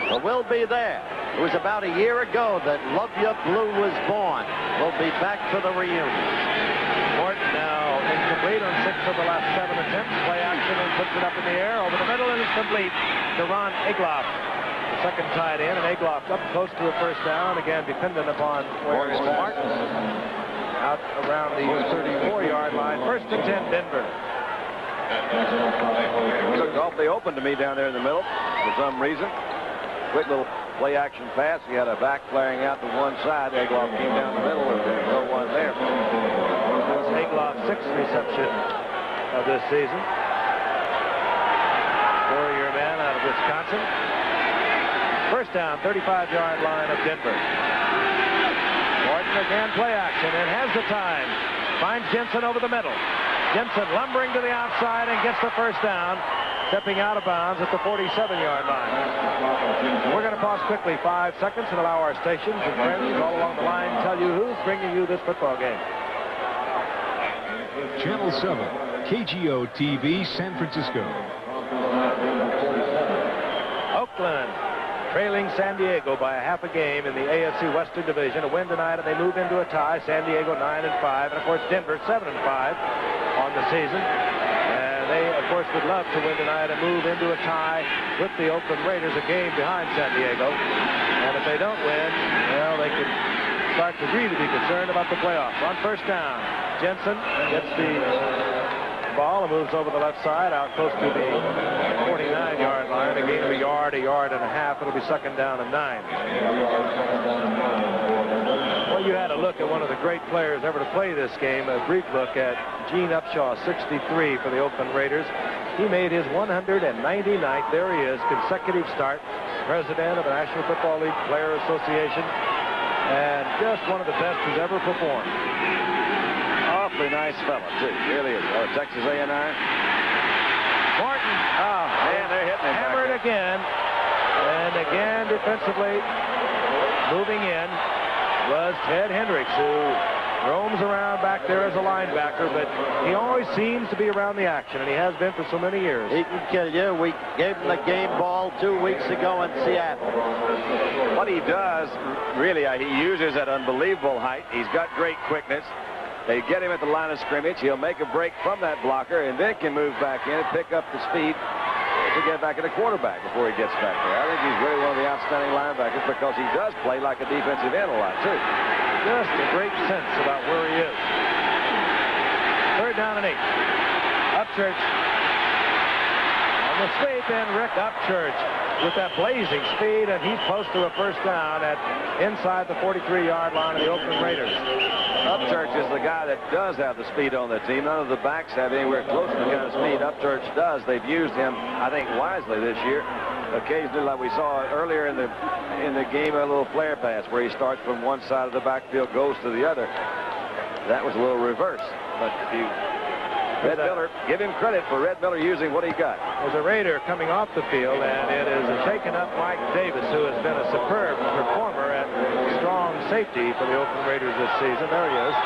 Speaker 1: But we'll be there. It was about a year ago that Love Your Blue was born. We'll be back for the reunion.
Speaker 2: Morton now incomplete on 6 of the last 7 attempts. Play action and puts it up in the air over the middle, and it's complete to Ron Egloff. The second tight end, and Egloff up close to a first down. Again, dependent upon where it's Martin. Out around the 34-yard line. 1st and 10, Denver.
Speaker 4: Looked awfully open to me down there in the middle for some reason. Quick little play action pass. He had a back flaring out to one side. Egloff came down the middle, and there's no one there.
Speaker 2: Egloff's 6th reception of this season. Four-year man out of Wisconsin. First down, 35-yard line of Denver. Morton again, play action, and has the time. Finds Jensen over the middle. Jensen lumbering to the outside and gets the first down, stepping out of bounds at the 47-yard line. We're going to pause quickly 5 seconds and allow our stations and friends all along the line to tell you who's bringing you this football game.
Speaker 5: Channel 7, KGO TV, San Francisco.
Speaker 2: Oakland trailing San Diego by a half a game in the AFC Western Division. A win tonight, and they move into a tie. San Diego 9-5, and of course Denver 7-5 on the season. And they, of course, would love to win tonight and move into a tie with the Oakland Raiders, a game behind San Diego. And if they don't win, well, they could start to really be concerned about the playoffs. On first down, Jensen gets the ball and moves over the left side out close to the 49-yard line. A gain of a yard and a half. It'll be second down and 9. Well, you had a look at one of the great players ever to play this game, a brief look at Gene Upshaw, 63 for the Oakland Raiders. He made his 199th, there he is, consecutive start, president of the National Football League Player Association, and just one of the best who's ever performed.
Speaker 4: Awfully nice fella, too. Really is. Texas A&M.
Speaker 2: Morton.
Speaker 4: Oh, man, they're hitting him.
Speaker 2: Hammered again. And again, defensively, moving in was Ted Hendricks, who roams around back there as a linebacker, but he always seems to be around the action, and he has been for so many years.
Speaker 1: He can kill you. We gave him the game ball 2 weeks ago in Seattle.
Speaker 4: What he does, really, he uses that unbelievable height. He's got great quickness. They get him at the line of scrimmage. He'll make a break from that blocker and then can move back in and pick up the speed to get back at the quarterback before he gets back there. I think he's really one of the outstanding linebackers because he does play like a defensive end a lot, too.
Speaker 2: Just a great sense about where he is. Third down and 8. Upchurch on the sweep, and Rick Upchurch with that blazing speed, and he's close to a first down at inside the 43-yard line of the Oakland Raiders.
Speaker 4: Upchurch is the guy that does have the speed on the team. None of the backs have anywhere close to the kind of speed Upchurch does. They've used him, I think, wisely this year. Occasionally, like we saw earlier in the game, a little flare pass where he starts from one side of the backfield, goes to the other. That was a little reverse. But Red Miller, give him credit for Red Miller using what he got.
Speaker 2: There's a Raider coming off the field, and it is a shaken up Mike Davis, who has been a superb performer at strong safety for the Oakland Raiders this season. There he is.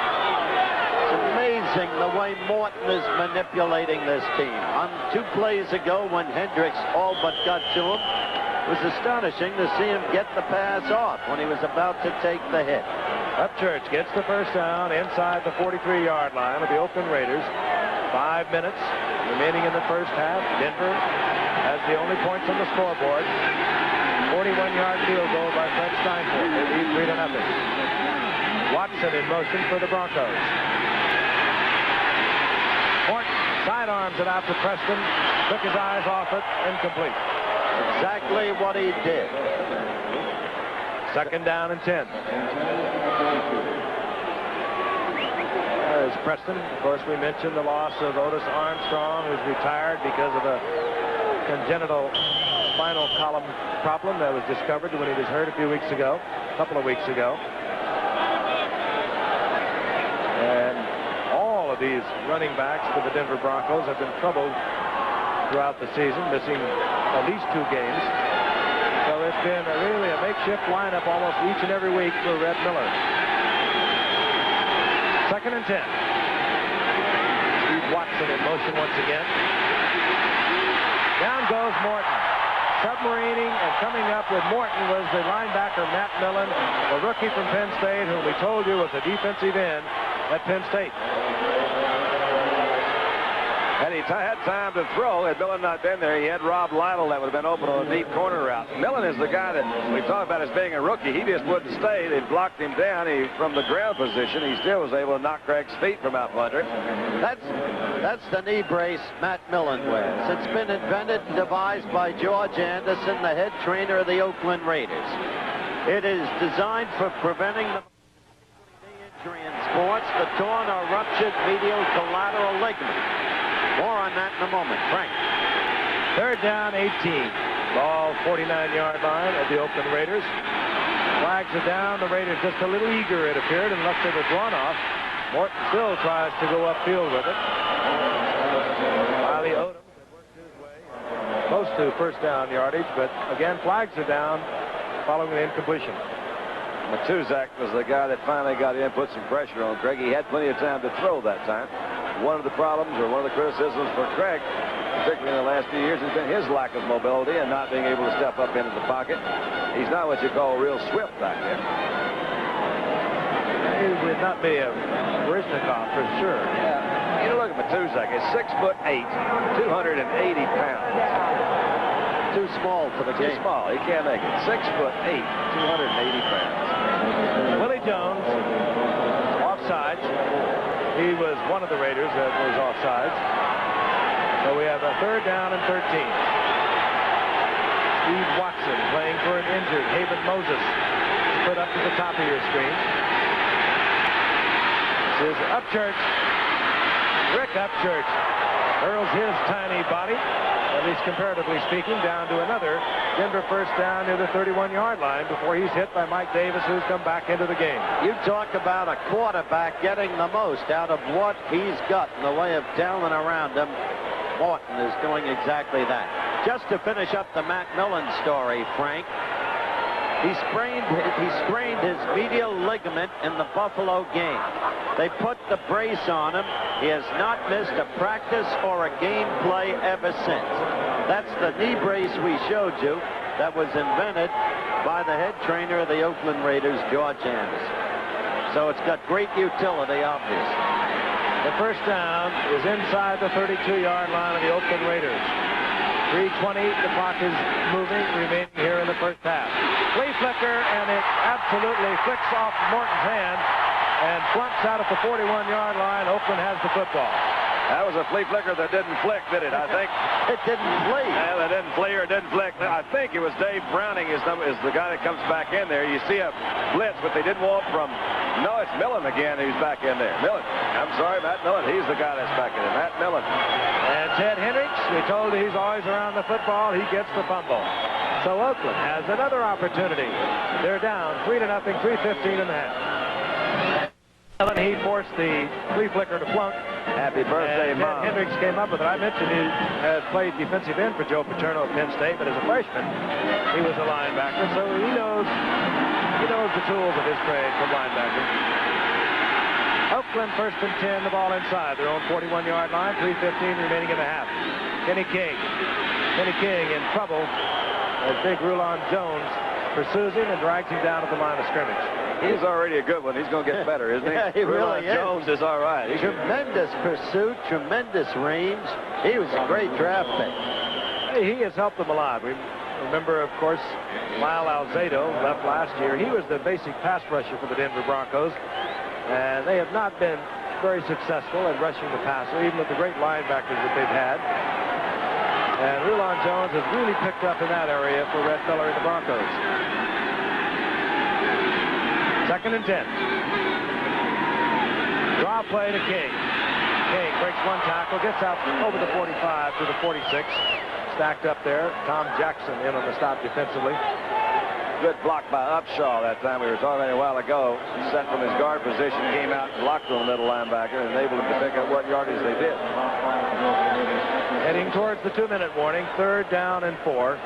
Speaker 1: It's amazing the way Morton is manipulating this team. On 2 plays ago when Hendricks all but got to him, it was astonishing to see him get the pass off when he was about to take the hit.
Speaker 2: Upchurch gets the first down inside the 43-yard line of the Oakland Raiders. 5 minutes remaining in the first half. Denver has the only points on the scoreboard. 41-yard field goal by Fred Steinfeld. They lead 3-0. Watson in motion for the Broncos. Morton sidearms it out to Preston. Took his eyes off it. Incomplete.
Speaker 1: Exactly what he did.
Speaker 2: Second down and 10. There's Preston. Of course, we mentioned the loss of Otis Armstrong, who's retired because of a congenital spinal column problem that was discovered when he was hurt a couple of weeks ago. And all of these running backs for the Denver Broncos have been troubled throughout the season, missing at least 2 games. So it's been really a makeshift lineup almost each and every week for Red Miller. Second and 10. Steve Watson in motion once again. Down goes Morton. Submarining and coming up with Morton was the linebacker Matt Millen, the rookie from Penn State, whom we told you was a defensive end at Penn State.
Speaker 4: Had he had time to throw, had Millen not been there, he had Rob Lytle that would have been open on a deep corner route. Millen is the guy that we talk about as being a rookie. He just wouldn't stay. They blocked him down. From the ground position, he still was able to knock Craig's feet from out from under him.
Speaker 1: That's the knee brace Matt Millen wears. It's been invented and devised by George Anderson, the head trainer of the Oakland Raiders. It is designed for preventing the injury in sports, the torn or ruptured medial collateral ligament. More on that in a moment. Frank.
Speaker 2: Third down, 18. Ball 49-yard line of the Oakland Raiders. Flags are down. The Raiders just a little eager, it appeared, unless they were drawn off. Morton still tries to go upfield with it. Wiley Odom worked his way close to first down yardage, but again, flags are down following the incompletion.
Speaker 4: Matuzak was the guy that finally got in, put some pressure on Craig. He had plenty of time to throw that time. One of the problems, or one of the criticisms for Craig, particularly in the last few years, has been his lack of mobility and not being able to step up into the pocket. He's not what you call real swift back there.
Speaker 2: He would not be a Baryshnikov for sure.
Speaker 4: Yeah. You look at Matuzak. He's 6'8", 280 pounds.
Speaker 1: Too small for the game.
Speaker 4: Too small. He can't make it. 6'8", 280 pounds.
Speaker 2: Willie Jones, offsides. He was one of the Raiders that was offsides. So we have a third down and 13. Steve Watson playing for an injured Haven Moses. Put up to the top of your screen. This is Upchurch. Rick Upchurch hurls his tiny body, at least comparatively speaking, down to another Denver first down near the 31-yard line before he's hit by Mike Davis, who's come back into the game.
Speaker 1: You talk about a quarterback getting the most out of what he's got in the way of talent around him. Morton is doing exactly that. Just to finish up the Matt Millen story, Frank, he sprained his medial ligament in the Buffalo game. They put the brace on him. He has not missed a practice or a game play ever since. That's the knee brace we showed you that was invented by the head trainer of the Oakland Raiders, George Anderson. So it's got great utility, obviously.
Speaker 2: The first down is inside the 32-yard line of the Oakland Raiders. 3:20, the clock is moving, remaining here in the first half. Flea flicker, and it absolutely flicks off Morton's hand and flunks out at the 41-yard line. Oakland has the football.
Speaker 4: That was a flea flicker that didn't flick, did it? I think
Speaker 1: it didn't flee.
Speaker 4: Yeah, that didn't flee or didn't flick. I think it was Dave Browning is the guy that comes back in there. You see a blitz, but they didn't want from. No, it's Millen again who's back in there. Millen. I'm sorry, Matt Millen. He's the guy that's back in there. Matt Millen.
Speaker 2: And Ted Hendricks, we told you he's always around the football. He gets the fumble. So Oakland has another opportunity. They're down 3-0, 3:15 in the half. He forced the flea flicker to flunk.
Speaker 4: Happy birthday,
Speaker 2: and
Speaker 4: Mom.
Speaker 2: Ted Hendricks came up with it. I mentioned he has played defensive end for Joe Paterno at Penn State, but as a freshman, he was a linebacker, so he knows the tools of his trade from linebacker. Oakland first and 10, the ball inside their own 41-yard line, 3:15 remaining in the half. Kenny King in trouble as big Rulon Jones pursues him and drags him down at the line of scrimmage.
Speaker 4: He's already a good one. He's going to get better, isn't he?
Speaker 1: Yeah, he really is.
Speaker 4: Jones is all right.
Speaker 1: Tremendous pursuit, tremendous range. He was a great draft pick.
Speaker 2: He has helped them a lot. We remember, of course, Lyle Alzado left last year. He was the basic pass rusher for the Denver Broncos, and they have not been very successful in rushing the passer, even with the great linebackers that they've had. And Rulon Jones has really picked up in that area for Red Miller and the Broncos. Second and 10. Draw play to King. King breaks one tackle, gets out over the 45 to the 46. Stacked up there. Tom Jackson in on the stop defensively.
Speaker 4: Good block by Upshaw that time. We were talking about it a while ago. Set from his guard position, came out and blocked on the middle linebacker and enabled him to pick up what yardage they did.
Speaker 2: Heading towards the 2-minute warning. Third down and 4.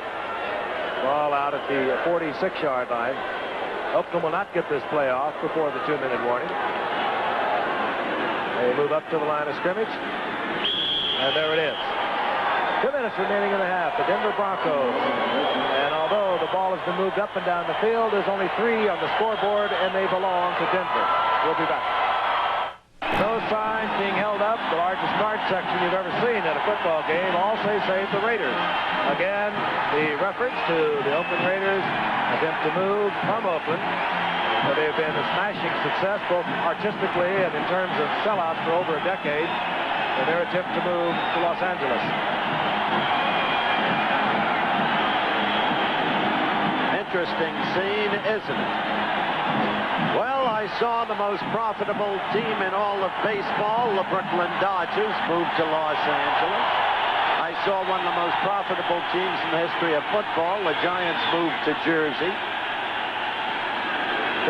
Speaker 2: Ball out at the 46-yard line. Oakland will not get this play off before the 2-minute warning. They move up to the line of scrimmage. And there it is. 2 minutes remaining in the half. The Denver Broncos. And although the ball has been moved up and down the field, there's only 3 on the scoreboard, and they belong to Denver. We'll be back. No signs being held up. The largest guard section you've ever seen at a football game. All say save the Raiders. Again, the reference to the Oakland Raiders attempt to move from Oakland. So they've been a smashing success, both artistically and in terms of sellouts for over a decade. In their attempt to move to Los Angeles.
Speaker 1: Interesting scene, isn't it? Well, I saw the most profitable team in all of baseball, the Brooklyn Dodgers, move to Los Angeles. I saw one of the most profitable teams in the history of football, the Giants, move to Jersey.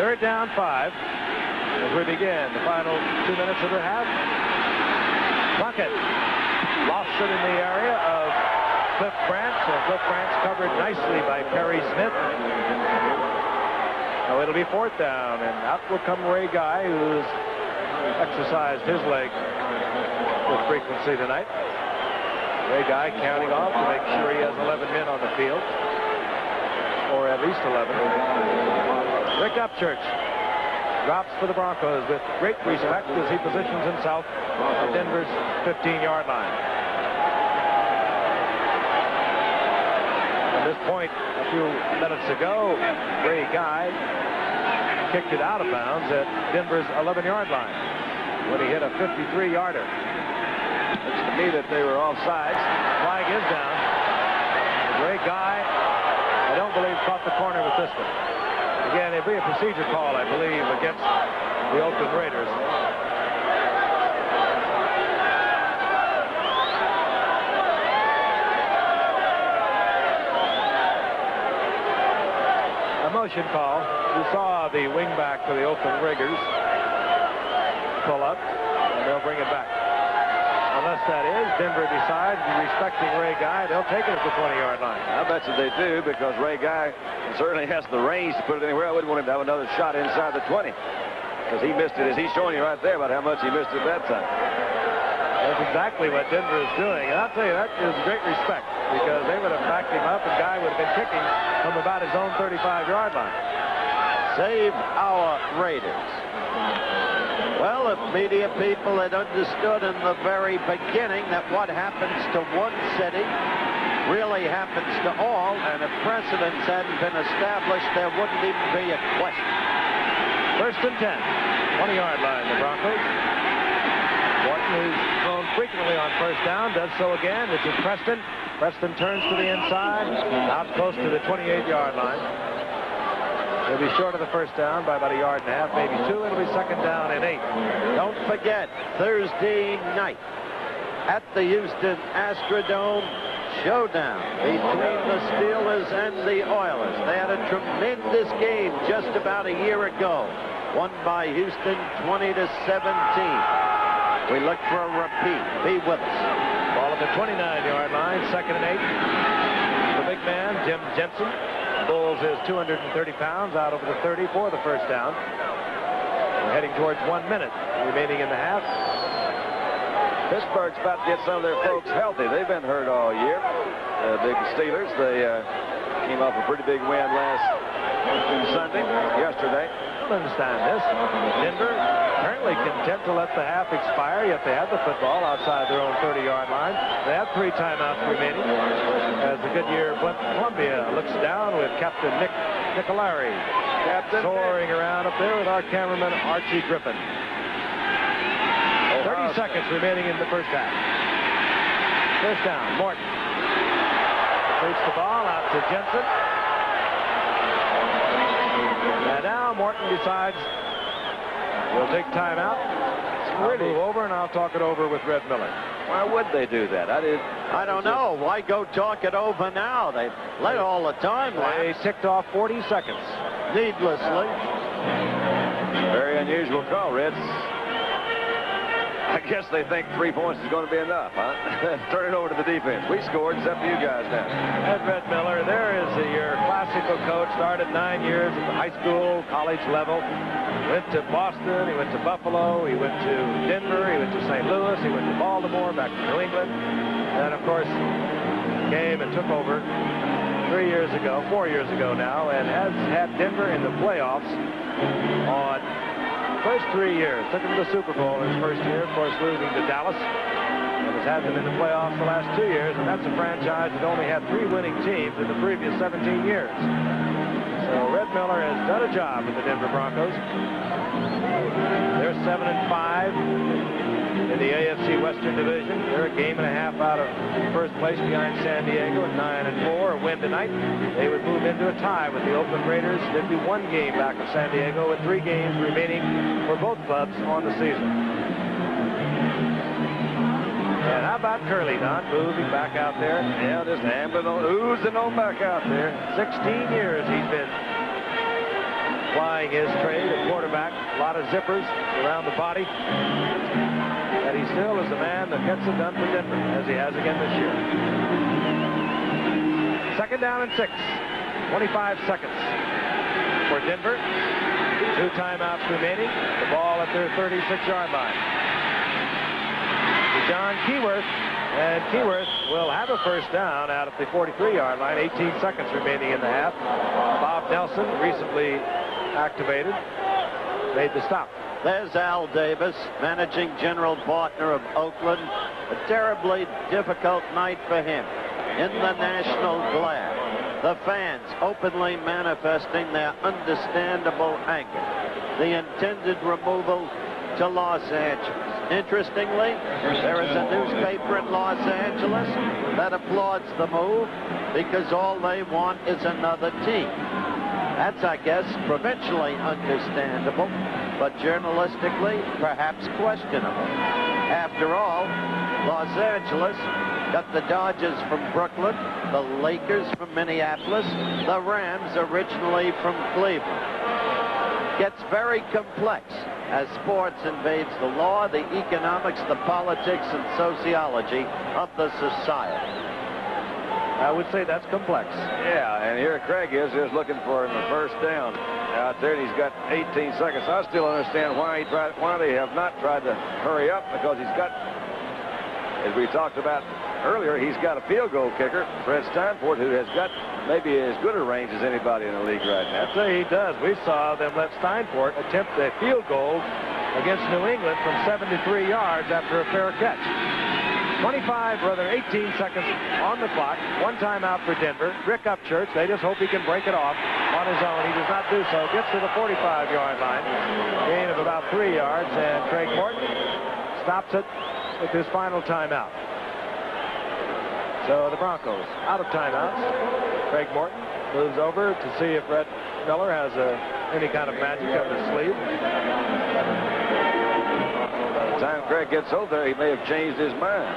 Speaker 2: Third down, 5. As we begin the final 2 minutes of the half. Bucket lost it in the area of Cliff Branch. Cliff Branch covered nicely by Perry Smith. So it'll be 4th down, and out will come Ray Guy, who's exercised his leg with frequency tonight. Ray Guy counting off to make sure he has 11 men on the field, or at least 11. Rick Upchurch drops for the Broncos with great respect as he positions himself at Denver's 15-yard line. At this point, a few minutes ago, Ray Guy kicked it out of bounds at Denver's 11-yard line when he hit a 53-yarder. Looks to me that they were offsides. Flag is down. Ray Guy, I don't believe, caught the corner with this one. Again, it'd be a procedure call, I believe, against the Oakland Raiders. A motion call. We saw the wingback for the Oakland Raiders pull up, and they'll bring it back. Unless that is, Denver decides, respecting Ray Guy, they'll take it at the 20-yard line.
Speaker 4: I bet you they do, because Ray Guy certainly has the range to put it anywhere. I wouldn't want him to have another shot inside the 20, because he missed it, as he's showing you right there about how much he missed it that time.
Speaker 2: That's exactly what Denver is doing, and I'll tell you, that is great respect, because they would have backed him up, and Guy would have been kicking from about his own 35-yard line.
Speaker 1: Save our Raiders. Well, if media people had understood in the very beginning that what happens to one city really happens to all, and if precedents hadn't been established, there wouldn't even be a question.
Speaker 2: 1st and 10, 20-yard line, the Broncos. Morton, who's thrown frequently on 1st down, does so again. This is Preston. Preston turns to the inside, out close to the 28-yard line. He'll be short of the 1st down by about a yard and a half, maybe 2. It'll be 2nd down and 8.
Speaker 1: Don't forget, Thursday night at the Houston Astrodome, showdown between the Steelers and the Oilers. They had a tremendous game just about a year ago, won by Houston 20-17. We look for a repeat. Be with us.
Speaker 2: Ball at the 29-yard line, 2nd and 8. The big man, Jim Jensen, Bulls is 230 pounds, out over the 30 for the 1st down. We're heading towards 1 minute remaining in the half.
Speaker 4: Pittsburgh's about to get some of their folks healthy. They've been hurt all year. Big Steelers, they came off a pretty big win yesterday.
Speaker 2: I don't understand this. Denver apparently content to let the half expire, yet they have the football outside their own 30-yard line. They have 3 timeouts remaining as the Goodyear Columbia looks down with Captain Nick Nicolari soaring around up there with our cameraman Archie Griffin. 30 seconds remaining in the 1st half. 1st down, Morton shoots the ball out to Jensen. And now Morton decides he'll take timeout. I'll move over and I'll talk it over with Red Miller.
Speaker 4: Why would they do that?
Speaker 1: I don't know. Why go talk it over now? They let all the time lapse.
Speaker 2: They ticked off 40 seconds.
Speaker 1: Needlessly.
Speaker 4: Very unusual call, Reds. I guess they think 3 points is going to be enough, huh? Turn it over to the defense. We scored. It's up to you guys now.
Speaker 2: Ed Red Miller, there is your classical coach. Started 9 years at the high school, college level. Went to Boston. He went to Buffalo. He went to Denver. He went to St. Louis. He went to Baltimore, back to New England. And, of course, came and took over 4 years ago now, and has had Denver in the playoffs on first 3 years. Took him to the Super Bowl in his first year, of course, losing to Dallas. And has had them in the playoffs the last 2 years, and that's a franchise that only had 3 winning teams in the previous 17 years. So Red Miller has done a job with the Denver Broncos. They're 7-5 in the AFC Western Division. They're a game and a half out of first place behind San Diego at 9-4. A win tonight, they would move into a tie with the Oakland Raiders. They'd be 1 game back of San Diego with 3 games remaining for both clubs on the season. And how about Curly, Don, moving back out there?
Speaker 4: Yeah, just ambling on, oozing on back out there.
Speaker 2: 16 years he's been plying his trade at quarterback. A lot of zippers around the body. And he still is the man that gets it done for Denver, as he has again this year. 2nd down and 6. 25 seconds for Denver. 2 timeouts remaining. The ball at their 36-yard line. John Keyworth, and Keyworth will have a first down out of the 43-yard line. 18 seconds remaining in the half. Bob Nelson, recently activated, made the stop.
Speaker 1: There's Al Davis, managing general partner of Oakland. A terribly difficult night for him in the national glare. The fans openly manifesting their understandable anger. The intended removal to Los Angeles. Interestingly, there is a newspaper in Los Angeles that applauds the move because all they want is another team. That's, I guess, provincially understandable, but journalistically, perhaps questionable. After all, Los Angeles got the Dodgers from Brooklyn, the Lakers from Minneapolis, the Rams originally from Cleveland. Gets very complex as sports invades the law, the economics, the politics, and sociology of the society.
Speaker 2: I would say that's complex.
Speaker 4: Yeah, and here Craig is just looking for him a first down out there, and he's got 18 seconds. I still understand why they have not tried to hurry up, because he's got, as we talked about earlier, he's got a field goal kicker, Fred Steinfort, who has got maybe as good a range as anybody in the league right now.
Speaker 2: I'd say he does. We saw them let Steinfort attempt a field goal against New England from 73 yards after a fair catch. 18 seconds on the clock. 1 timeout for Denver. Rick Upchurch, they just hope he can break it off on his own. He does not do so. Gets to the 45-yard line. Gain of about 3 yards, and Craig Morton stops it with his final timeout. So the Broncos out of timeouts. Craig Morton moves over to see if Red Miller has any kind of magic up his sleeve.
Speaker 4: By the time Craig gets over there, he may have changed his mind.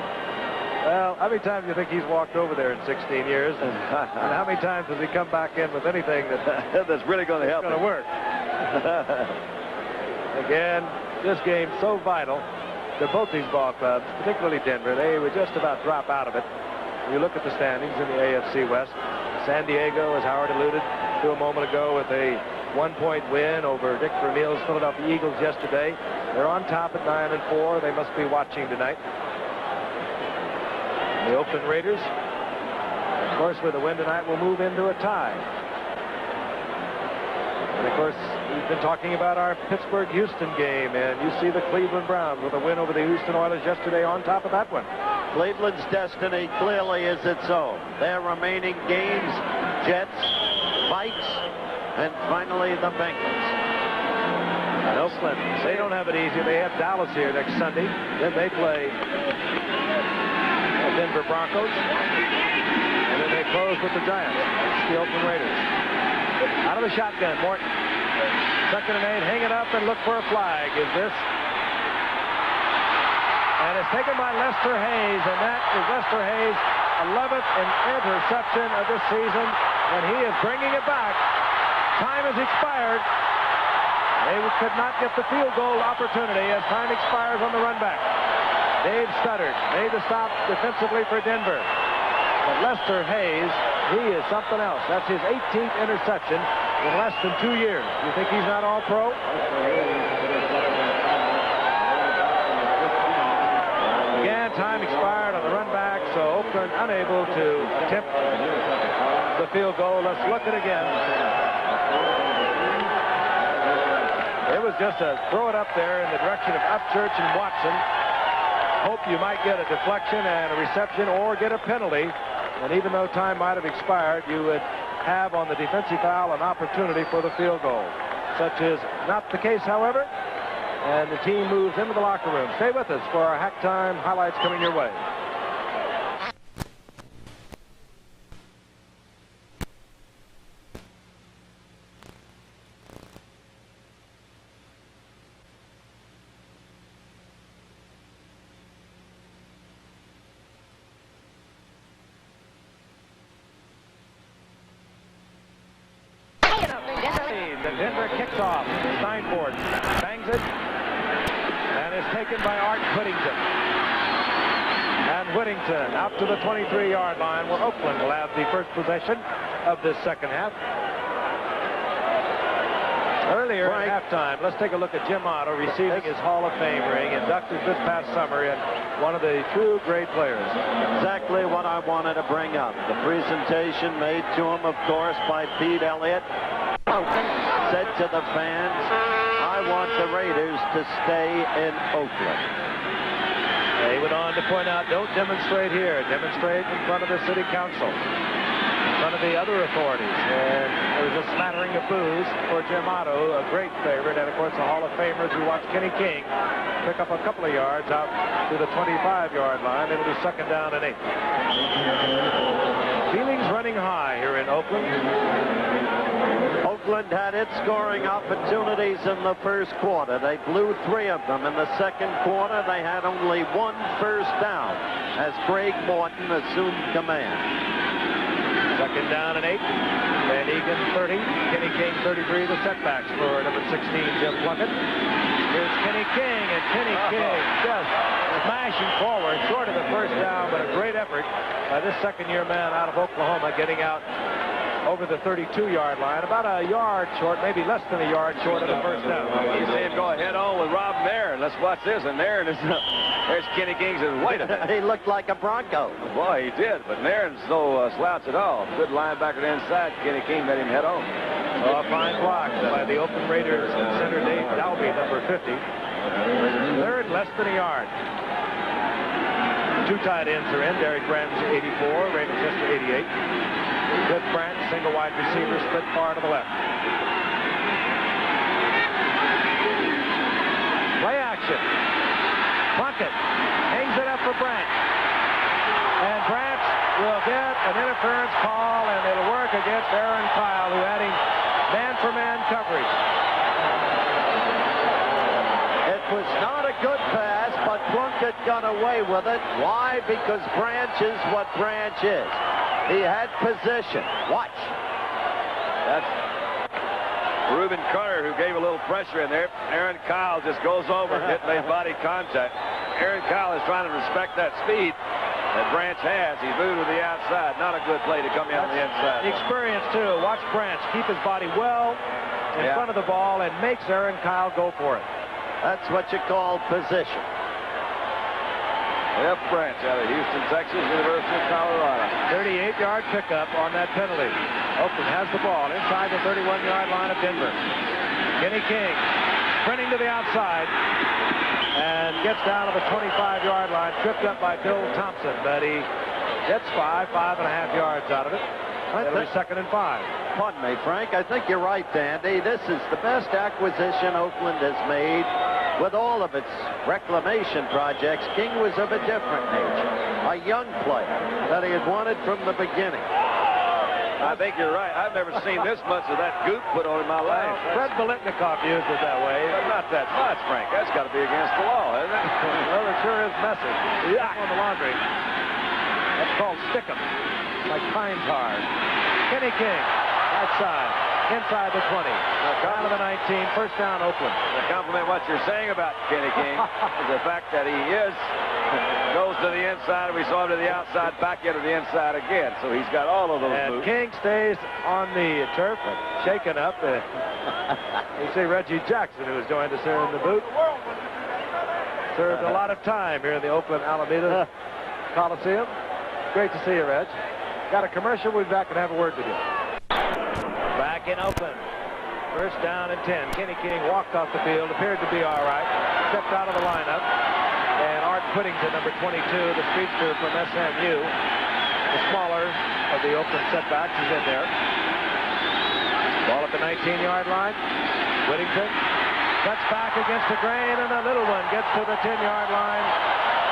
Speaker 2: Well, how many times do you think he's walked over there in 16 years? And how many times does he come back in with anything
Speaker 4: that's really going to help?
Speaker 2: Going to work. Again, this game's so vital to both these ball clubs, particularly Denver. They would just about drop out of it. You look at the standings in the AFC West. San Diego, as Howard alluded to a moment ago, with a 1-point win over Dick Vermeil's Philadelphia Eagles yesterday. They're on top at 9-4. They must be watching tonight. The Oakland Raiders, of course, with a win tonight, will move into a tie. And of course, we've been talking about our Pittsburgh-Houston game, and you see the Cleveland Browns with a win over the Houston Oilers yesterday on top of that one.
Speaker 1: Cleveland's destiny clearly is its own. Their remaining games, Jets, Vikes, and finally the Bengals.
Speaker 2: And Oakland, they don't have it easy. They have Dallas here next Sunday. Then they play the Denver Broncos. And then they close with the Giants. That's the Oakland Raiders. Out of the shotgun, Morton. 2nd and 8, hang it up and look for a flag. Is this? And it's taken by Lester Hayes, and that is Lester Hayes' 11th interception of this season, and he is bringing it back. Time has expired. They could not get the field goal opportunity as time expires on the run back. Dave Studdard made the stop defensively for Denver. But Lester Hayes, he is something else. That's his 18th interception in less than 2 years. You think he's not all pro? Again, time expired on the run back, so Oakland unable to attempt the field goal. Let's look at it again. It was just a throw it up there in the direction of Upchurch and Watson. Hope you might get a deflection and a reception or get a penalty. And even though time might have expired, you would have on the defensive foul an opportunity for the field goal. Such is not the case, however. And the team moves into the locker room. Stay with us for our halftime highlights coming your way. Denver kicks off. Steinford bangs it and is taken by Art Whittington. And Whittington out to the 23-yard line where Oakland will have the first possession of this second half. Earlier at halftime, let's take a look at Jim Otto receiving his Hall of Fame ring, inducted this past summer, and one of the true great players.
Speaker 1: Exactly what I wanted to bring up. The presentation made to him, of course, by Pete Elliott. Said to the fans, I want the Raiders to stay in Oakland.
Speaker 2: He went on to point out, don't demonstrate here. Demonstrate in front of the city council, in front of the other authorities. And there was a smattering of boos for Jim Otto, a great favorite. And, of course, the Hall of Famers who watched Kenny King pick up a couple of yards out to the 25-yard line. It'll be second down and 8. Feelings running high here in Oakland.
Speaker 1: Oakland had its scoring opportunities in the first quarter. They blew 3 of them. In the second quarter, they had only 1 first down as Craig Morton assumed command.
Speaker 2: Second down and 8. Van Egan 30. Kenny King 33. The setbacks for number 16, Jim Plunkett. Here's Kenny King, and Kenny King just smashing forward, short of the first down, but a great effort by this second-year man out of Oklahoma, getting out over the 32-yard line, about a yard short, maybe less than a yard short of the first down.
Speaker 4: You see him go head on with Rob Nairn. Let's watch this. And Nairn is, there's Kenny King. Says, wait a minute.
Speaker 1: He looked like a Bronco.
Speaker 4: Boy, he did. But Nairn's no slouch at all. Good linebacker to inside. Kenny King made him head on.
Speaker 2: A fine block by the Oakland Raiders center Dave Dalby, number 50. Third, less than a yard. 2 tight ends are in. Derek Branch, 84. Raymond Chester, 88. Good Branch, single wide receiver, split far to the left. Play action. Plunkett hangs it up for Branch. And Branch will get an interference call, and it'll work against Aaron Kyle, who had him man-for-man coverage.
Speaker 1: It was not a good pass, but Plunkett got away with it. Why? Because Branch is what Branch is. He had position. Watch.
Speaker 4: That's Reuben Carter, who gave a little pressure in there. Aaron Kyle just goes over and made body contact. Aaron Kyle is trying to respect that speed that Branch has. He's moved to the outside. Not a good play to come in on the inside.
Speaker 2: The experience, too. Watch Branch keep his body well in front of the ball and makes Aaron Kyle go for it.
Speaker 1: That's what you call position.
Speaker 4: F. Branch out of Houston, Texas, University of Colorado.
Speaker 2: 38-yard pickup on that penalty. Oakland has the ball inside the 31-yard line of Denver. Kenny King sprinting to the outside and gets down to the 25-yard line, tripped up by Bill Thompson, but he gets 5.5 yards out of it. It'll be second and 5.
Speaker 1: Pardon me, Frank. I think you're right, Dandy. This is the best acquisition Oakland has made. With all of its reclamation projects, King was of a different nature. A young player that he had wanted from the beginning.
Speaker 4: I think you're right. I've never seen this much of that goop put on in my life.
Speaker 2: Fred Biletnikoff used it that way.
Speaker 4: But not that much, Frank. That's got to be against the law, isn't it?
Speaker 2: Well, it sure is messy. Yeah. On the laundry. That's called stickum. Like pine tar. Kenny King, outside. Inside the 20. Down to the 19. First down, Oakland.
Speaker 4: To compliment what you're saying about Kenny King is the fact that he goes to the inside. We saw him to the outside, back into the inside again. So he's got all of those moves.
Speaker 2: King stays on the turf, shaken up. You see Reggie Jackson, who has joined us here in the booth. Served a lot of time here in the Oakland Alameda Coliseum. Great to see you, Reg. Got a commercial. We'll be back and have a word with you. Back in Oakland. First down and 10. Kenny King walked off the field, appeared to be all right, stepped out of the lineup, and Art Whittington, number 22, the speedster from SMU, the smaller of the Oakland setbacks, is in there. Ball at the 19-yard line. Whittington cuts back against the grain, and the little one gets to the 10-yard line.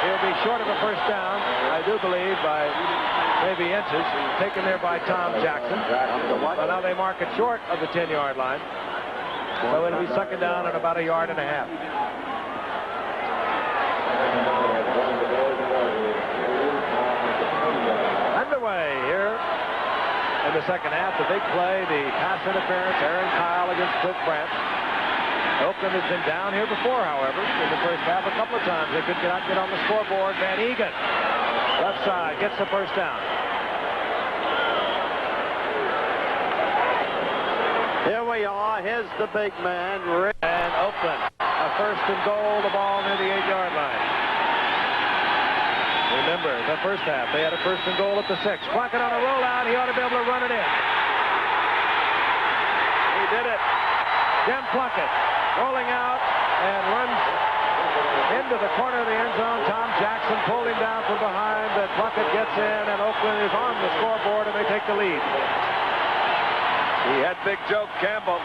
Speaker 2: He'll be short of a first down, I do believe, by maybe inches, taken there by Tom Jackson. But now they mark it short of the 10-yard line. So it'll be second down at about 1.5 yards. Underway here in the second half. The big play, the pass interference, Aaron Kyle against Cliff Brandt. Oakland has been down here before, however, in the first half a couple of times. They could not get on the scoreboard. Van Egan, left side, gets the first down.
Speaker 1: Here we are. Here's the big man.
Speaker 2: And Oakland, a first and goal, the ball near the 8-yard line. Remember, the first half, they had a first and goal at the 6. Plunkett on a rollout. He ought to be able to run it in. He did it. Jim Plunkett rolling out and runs into the corner of the end zone. Tom Jackson pulled him down from behind, but Plunkett gets in, and Oakland is on the scoreboard, and they take the lead.
Speaker 4: He had Big Joe Campbell.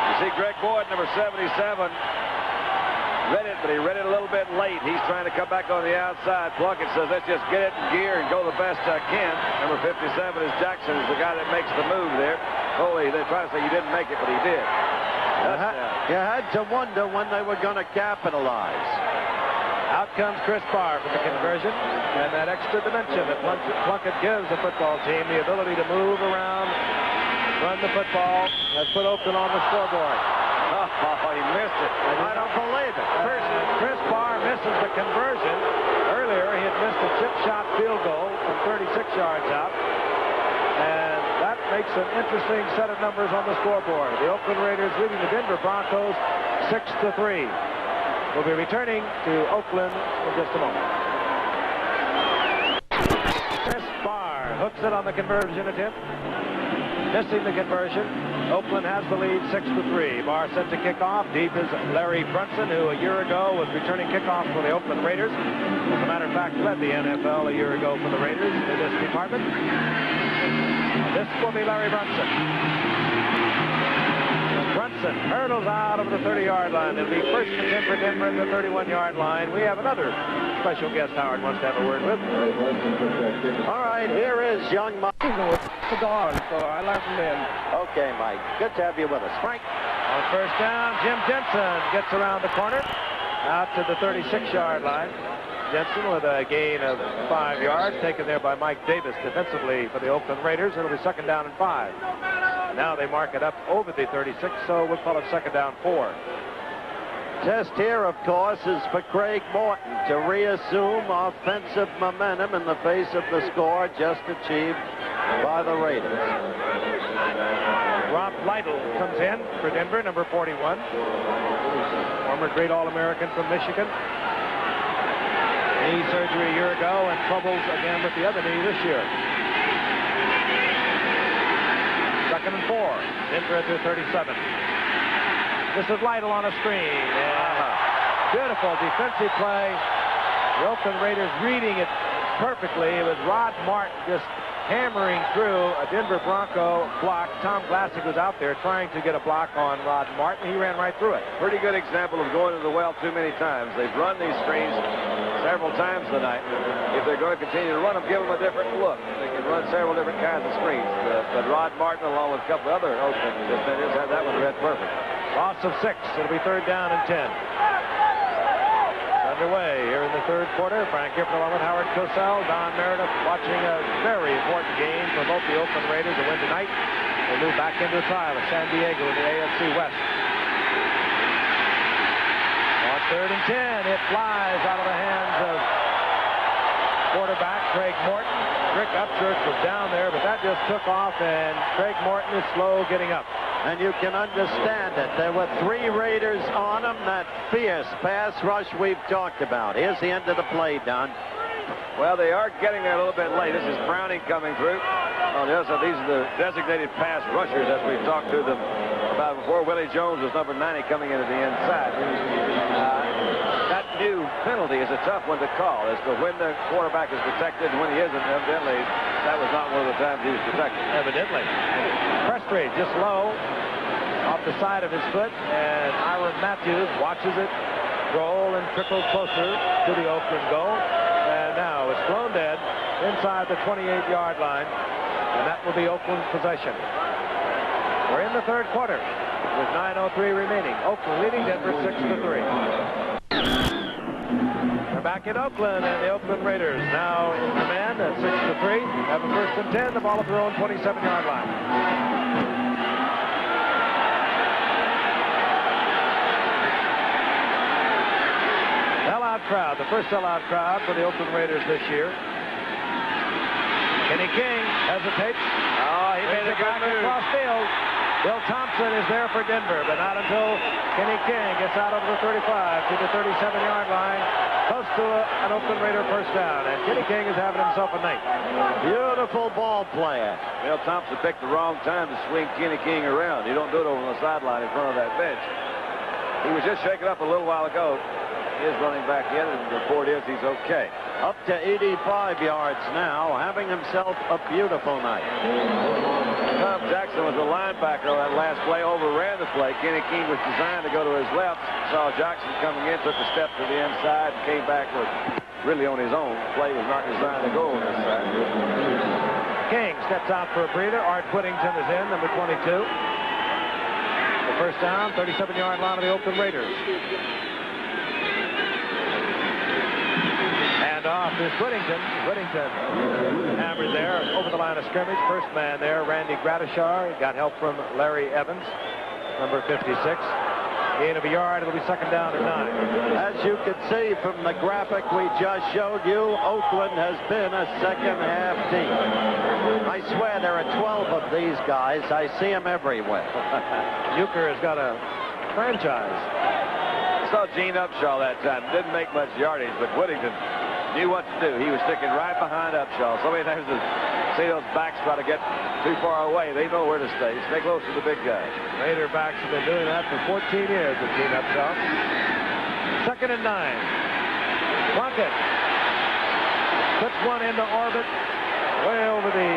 Speaker 4: You see Greg Boyd, number 77, read it, but he read it a little bit late. He's trying to come back on the outside. Plunkett says, let's just get it in gear and go the best I can. Number 57 is Jackson, is the guy that makes the move there. Oh, they try to say he didn't make it, but he did.
Speaker 1: You had to wonder when they were going to capitalize.
Speaker 2: Out comes Chris Barr for the conversion, and that extra dimension that Plunkett gives the football team, the ability to move around, run the football, has put Oakland on the scoreboard.
Speaker 4: Oh, he missed it.
Speaker 1: I don't believe it.
Speaker 2: First, Chris Barr misses the conversion. Earlier, he had missed a chip shot field goal from 36 yards out, and that makes an interesting set of numbers on the scoreboard. The Oakland Raiders leading the Denver Broncos 6-3. We'll be returning to Oakland in just a moment. Chris Barr hooks it on the conversion attempt. Missing the conversion. Oakland has the lead 6-3. Barr set to kick off. Deep is Larry Brunson, who a year ago was returning kickoff for the Oakland Raiders. As a matter of fact, led the NFL a year ago for the Raiders in this department. This will be Larry Brunson. Brunson hurdles out over the 30-yard line. It'll be first and 10 for Denver at the 31-yard line. We have another special guest Howard wants to have a word with.
Speaker 1: All right, here is young Mike.
Speaker 3: Cigars, so I learned from them.
Speaker 1: Okay, Mike. Good to have you with us. Frank.
Speaker 2: On first down, Jim Jensen gets around the corner out to the 36-yard line. Jensen with a gain of 5 yards, taken there by Mike Davis defensively for the Oakland Raiders. It'll be second down and 5. Now they mark it up over the 36, so we'll call it second down 4.
Speaker 1: Test here, of course, is for Craig Morton to reassume offensive momentum in the face of the score just achieved by the Raiders.
Speaker 2: Rob Lytle comes in for Denver, number 41. Former great All-American from Michigan. Knee surgery a year ago and troubles again with the other knee this year. Second and 4. Denver at their 37. This is Lytle on a screen. Beautiful defensive play. The Oakland Raiders reading it perfectly. It was Rod Martin just hammering through a Denver Bronco block. Tom Glassick was out there trying to get a block on Rod Martin. He ran right through it.
Speaker 4: Pretty good example of going to the well too many times. They've run these screens several times tonight. If they're going to continue to run them, give them a different look. They can run several different kinds of screens. But Rod Martin, along with a couple other Oakland defenders, had that one read perfect.
Speaker 2: Loss of 6. It'll be third down and 10. Underway here in the third quarter. Frank Gifford along with Howard Cosell, Don Meredith watching a very important game for both the Oakland Raiders to win tonight. They move back into a tie with San Diego in the AFC West. On third and 10, it flies out of the hands of quarterback Craig Morton. Rick Upchurch was down there, but that just took off, and Craig Morton is slow getting up.
Speaker 1: And you can understand it. There were 3 Raiders on him. That fierce pass rush we've talked about. Here's the end of the play, Don.
Speaker 4: Well, they are getting there a little bit late. This is Browning coming through. On the other side, these are the designated pass rushers, as we've talked to them about before. Willie Jones was number 90 coming into the inside. That new penalty is a tough one to call as to when the quarterback is protected and when he isn't. Evidently, that was not one of the times he was protected.
Speaker 2: Evidently. Press rate just low off the side of his foot, and Ira Matthews watches it roll and trickle closer to the Oakland goal. And now it's thrown dead inside the 28-yard line, and that will be Oakland's possession. We're in the third quarter with 9:03 remaining. Oakland leading Denver 6-3. We're back in Oakland, and the Oakland Raiders now in command at 6-3. Have a 1st and 10, the ball at their own 27-yard line. Sellout crowd, the first sellout crowd for the Oakland Raiders this year. Kenny King hesitates.
Speaker 4: Oh, he made a good move.
Speaker 2: Across field. Bill Thompson is there for Denver, but not until Kenny King gets out over the 35 to the 37-yard line, close to an Oakland Raider first down. And Kenny King is having himself a night.
Speaker 1: Beautiful ball player.
Speaker 4: Bill Thompson picked the wrong time to swing Kenny King around. You don't do it over on the sideline in front of that bench. He was just shaken up a little while ago. He is running back in, and the report is he's okay.
Speaker 1: Up to 85 yards now, having himself a beautiful night.
Speaker 4: Tom Jackson was a linebacker on that last play, overran the play. Kenny King was designed to go to his left. Saw Jackson coming in, took a step to the inside, and came back with really on his own. The play was not designed to go on this side.
Speaker 2: King steps out for a breather. Art Whittington is in, number 22. The first down, 37-yard line of the Oakland Raiders. Off is Whittington. Whittington hammered there over the line of scrimmage. First man there, Randy Gradishar. Got help from Larry Evans, number 56. Gain of a yard. It'll be 2nd down and 9.
Speaker 1: As you can see from the graphic we just showed you, Oakland has been a second-half team. I swear there are 12 of these guys. I see them everywhere.
Speaker 2: Euchre has got a franchise.
Speaker 4: I saw Gene Upshaw that time. Didn't make much yardage, but Whittington knew what to do. He was sticking right behind Upshaw. So many times to see those backs try to get too far away. They know where to stay. Stay close to the big guys.
Speaker 2: Raider backs have been doing that for 14 years with Gene Upshaw. 2nd and 9. Plunkett puts one into orbit way over the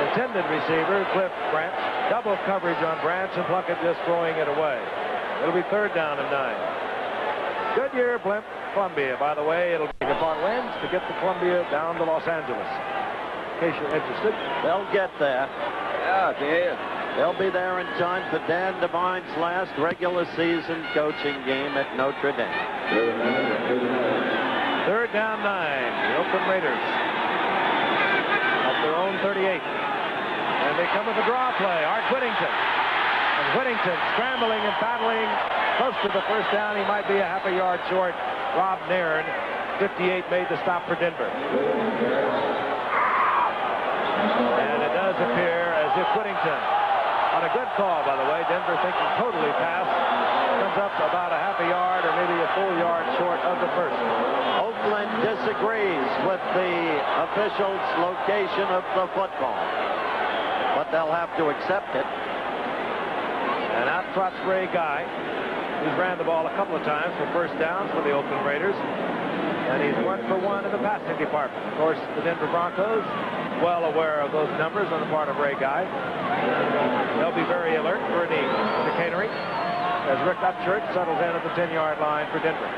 Speaker 2: intended receiver, Cliff Branch. Double coverage on Branch, and Plunkett just throwing it away. It'll be 3rd down and 9. Goodyear, Blimp, Columbia. By the way, it'll take upon Lens to get the Columbia down to Los Angeles. In case you're interested.
Speaker 1: They'll get there.
Speaker 4: Yeah, at the end.
Speaker 1: They'll be there in time for Dan Devine's last regular season coaching game at Notre Dame.
Speaker 2: 3rd down 9. The Oakland Raiders up their own 38. And they come with a draw play. Art Whittington. And Whittington scrambling and battling close to the first down. He might be a half a yard short. Rob Nairn, 58, made the stop for Denver. And it does appear as if Whittington, on a good call, by the way, Denver thinking totally pass, comes up about a half a yard or maybe a full yard short of the first.
Speaker 1: Oakland disagrees with the official's location of the football, but they'll have to accept it.
Speaker 2: And out trots Ray Guy. He's ran the ball a couple of times for first downs for the Oakland Raiders. And he's 1 for 1 in the passing department. Of course, the Denver Broncos, well aware of those numbers on the part of Ray Guy. They'll be very alert for any chicanery as Rick Upchurch settles in at the 10-yard line for Denver.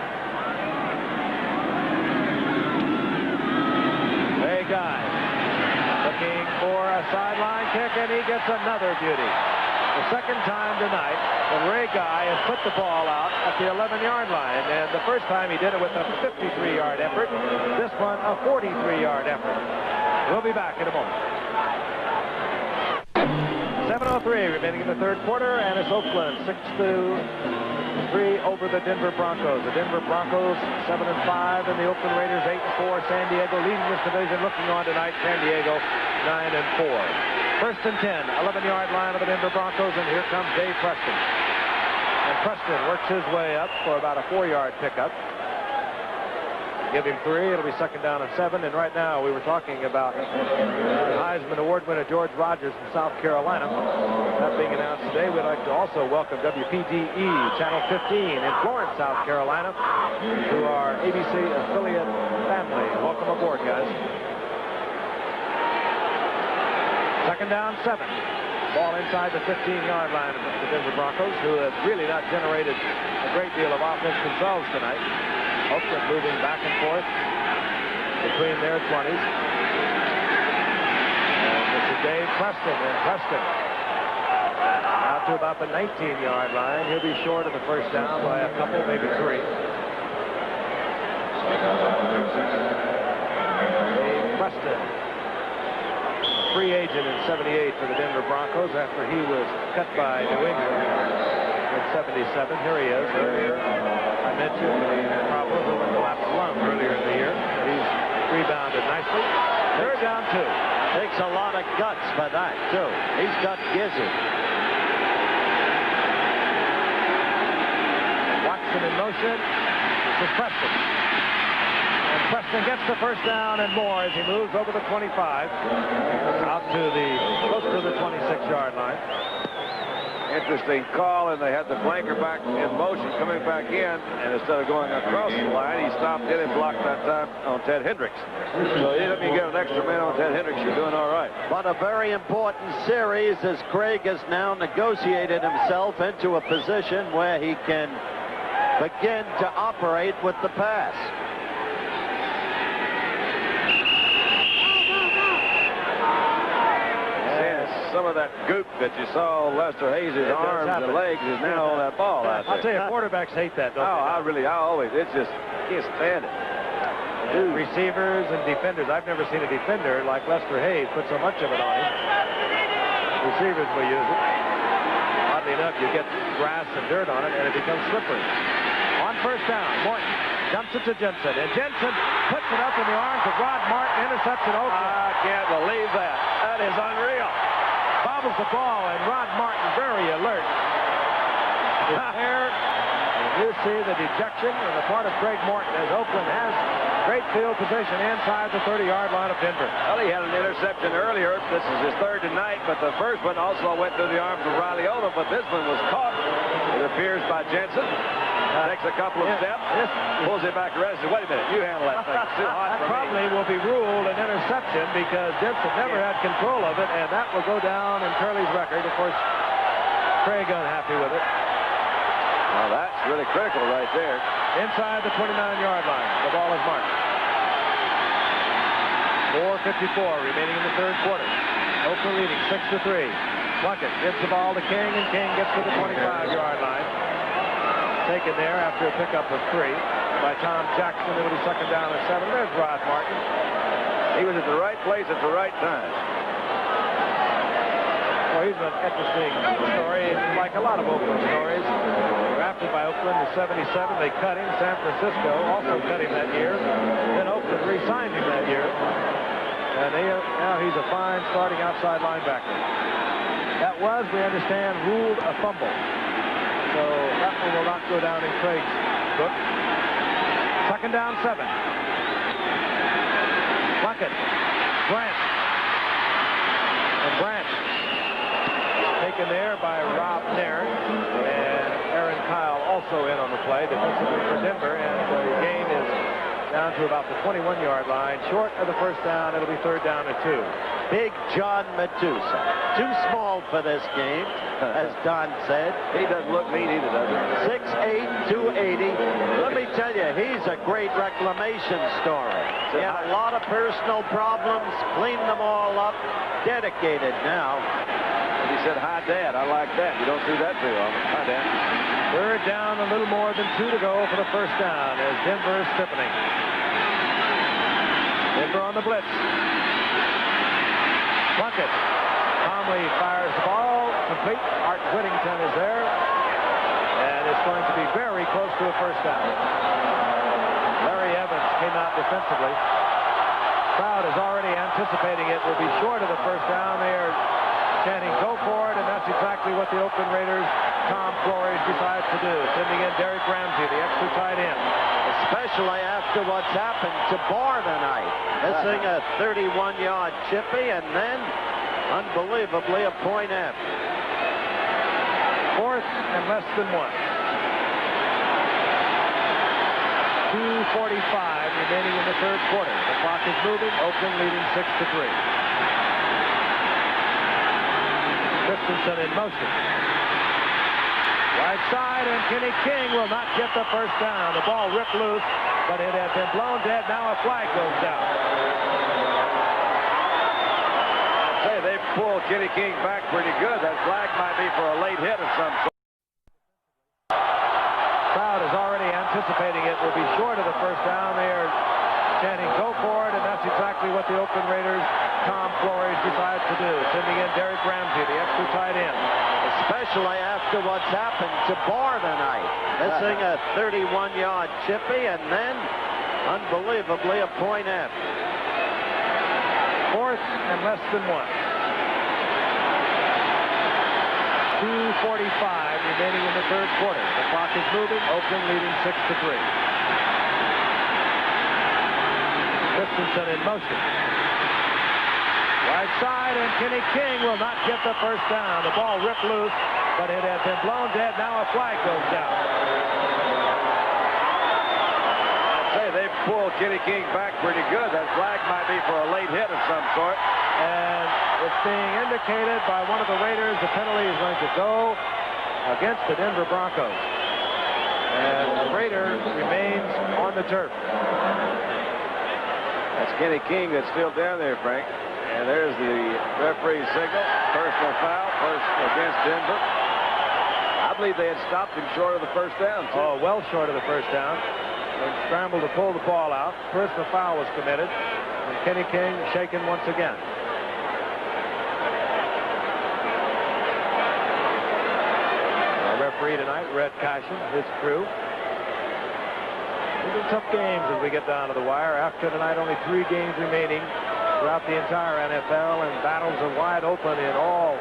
Speaker 2: Ray Guy looking for a sideline kick, and he gets another beauty. The second time tonight that Ray Guy has put the ball out at the 11-yard line. And the first time he did it with a 53-yard effort. This one a 43-yard effort. We'll be back in a moment. 7:03 remaining in the third quarter, and it's Oakland 6-3 over the Denver Broncos. The Denver Broncos 7-5, and the Oakland Raiders 8-4. San Diego leading this division. Looking on tonight, San Diego 9-4. 1st and 10, 11-yard line of the Denver Broncos, and here comes Dave Preston. And Preston works his way up for about a 4-yard pickup. Give him 3. It'll be second down and 7. And right now, we were talking about Heisman Award winner George Rogers from South Carolina. That being announced today, we'd like to also welcome WPDE Channel 15 in Florence, South Carolina, to our ABC affiliate family. Welcome aboard, guys. Second down, 7. Ball inside the 15-yard line of the Denver Broncos, who have really not generated a great deal of offense themselves tonight. Oakland moving back and forth between their 20s. And this is Dave Preston. And Preston out to about the 19-yard line. He'll be short of the first down by a couple, maybe 3. Dave Preston, a free agent in '78 for the Denver Broncos after he was cut by New England in '77. Here he is. I mentioned problems with a collapsed lung earlier in the year. He's rebounded nicely. Third down 2.
Speaker 1: Takes a lot of guts for that, too. He's got gizzard.
Speaker 2: Watson in motion. This is Preston. And Preston gets the first down and more as he moves over the 25. Out to the close to the 26-yard line.
Speaker 4: Interesting call, and they had the flanker back in motion coming back in, and instead of going across the line, he stopped in and blocked that time on Ted Hendricks. So even if you get an extra man on Ted Hendricks, you're doing all right.
Speaker 1: But a very important series as Craig has now negotiated himself into a position where he can begin to operate with the pass.
Speaker 4: Some of that goop that you saw Lester Hayes' arms and legs is now on that ball out there.
Speaker 2: I'll tell you, quarterbacks hate that, don't they?
Speaker 4: I always, it's just, can't stand it.
Speaker 2: Receivers and defenders. I've never seen a defender like Lester Hayes put so much of it on him. Receivers will use it. Oddly enough, you get grass and dirt on it, and it becomes slippery. On first down, Morton dumps it to Jensen, and Jensen puts it up in the arms of Rod Martin, interception Oakland.
Speaker 4: I can't believe that. That is unreal.
Speaker 2: Bobbles the ball, and Rod Martin very alert. There, and you see the dejection on the part of Craig Morton as Oakland has great field position inside the 30-yard line of Denver.
Speaker 4: Well, he had an interception earlier. This is his third tonight, but the first one also went through the arms of Riley Odom, but this one was caught, it appears, by Jensen. Takes a couple of steps, pulls it back around and says, wait a minute, you handle that thing. It's too hot for me.
Speaker 2: Probably will be ruled an interception because Jensen never had control of it, and that will go down in Curley's record. Of course, Craig unhappy with it.
Speaker 4: Well, that's really critical right there.
Speaker 2: Inside the 29-yard line, the ball is marked. 4:54 remaining in the third quarter. Oakland leading 6-3. Plunkett gives the ball to King, and King gets to the 25-yard line. Taken there after a pickup of 3 by Tom Jackson. It'll be second down and 7. There's Rod Martin.
Speaker 4: He was at the right place at the right time.
Speaker 2: Well, he's an interesting story, like a lot of Oakland stories. Drafted by Oakland in '77. They cut him. San Francisco also cut him that year. Then Oakland re-signed him that year. And now he's a fine starting outside linebacker. That was, we understand, ruled a fumble. So that one will not go down in Craig's book. Second down, 7. Plunkett. Branch. And Branch taken there by Rob Nairn. And Aaron Kyle also in on the play defensively for Denver. And the game is down to about the 21-yard line. Short of the first down. It'll be third down and 2.
Speaker 1: Big John Medusa. Too small for this game, as Don said.
Speaker 4: He doesn't look mean either, does he?
Speaker 1: 6'8", 280. Let me tell you, he's a great reclamation story. He had a lot of personal problems, cleaned them all up, dedicated now.
Speaker 4: And he said, hi, Dad. I like that. You don't see that too often. Hi, Dad.
Speaker 2: Third down, a little more than 2 to go for the first down as Denver is stiffening. Denver on the blitz. Plunkett calmly fires the ball, complete. Art Whittington is there, and it's going to be very close to a first down. Larry Evans came out defensively. Crowd is already anticipating it will be short of the first down. They are chanting, go for it, and that's exactly what the Oakland Raiders Tom Flores decides to do, sending in Derek Ramsey, the extra tight end.
Speaker 1: Especially after what's happened to Barr tonight. Missing a 31-yard chippy and then, unbelievably, a point after.
Speaker 2: 4th and less than 1. 2:45 remaining in the third quarter. The clock is moving. Oakland leading 6-3. Christensen in motion. Right side, and Kenny King will not get the first down. The ball ripped loose, but it had been blown dead. Now a flag goes down.
Speaker 4: I'd say they pulled Kenny King back pretty good. That flag might be for a late hit of some sort.
Speaker 2: Crowd is already anticipating it will be short of the first down. They are chanting, "Go for it," and that's exactly what the Oakland Raiders' Tom Flores decides to do, sending in Derek Ramsey, the extra tight end.
Speaker 1: Especially after what's happened to Barr tonight. Missing a 31-yard chippy and then, unbelievably, a point after.
Speaker 2: 4th and less than 1. 2:45 remaining in the third quarter. The clock is moving. Oakland leading 6-3. Christensen in motion. Right side, and Kenny King will not get the first down. The ball ripped loose, but it had been blown dead. Now a flag goes down.
Speaker 4: I'd say they pulled Kenny King back pretty good. That flag might be for a late hit of some sort.
Speaker 2: And it's being indicated by one of the Raiders. The penalty is going to go against the Denver Broncos. And the Raider remains on the turf.
Speaker 4: That's Kenny King that's still down there, Frank. And there's the referee's signal. Personal foul, first against Denver. I believe they had stopped him short of the first down, too.
Speaker 2: Oh, well short of the first down. And scrambled to pull the ball out. Personal foul was committed. And Kenny King shaken once again. Our referee tonight, Red Cashin, his crew. These are tough games as we get down to the wire. After tonight, only 3 games remaining throughout the entire NFL, and battles are wide open in all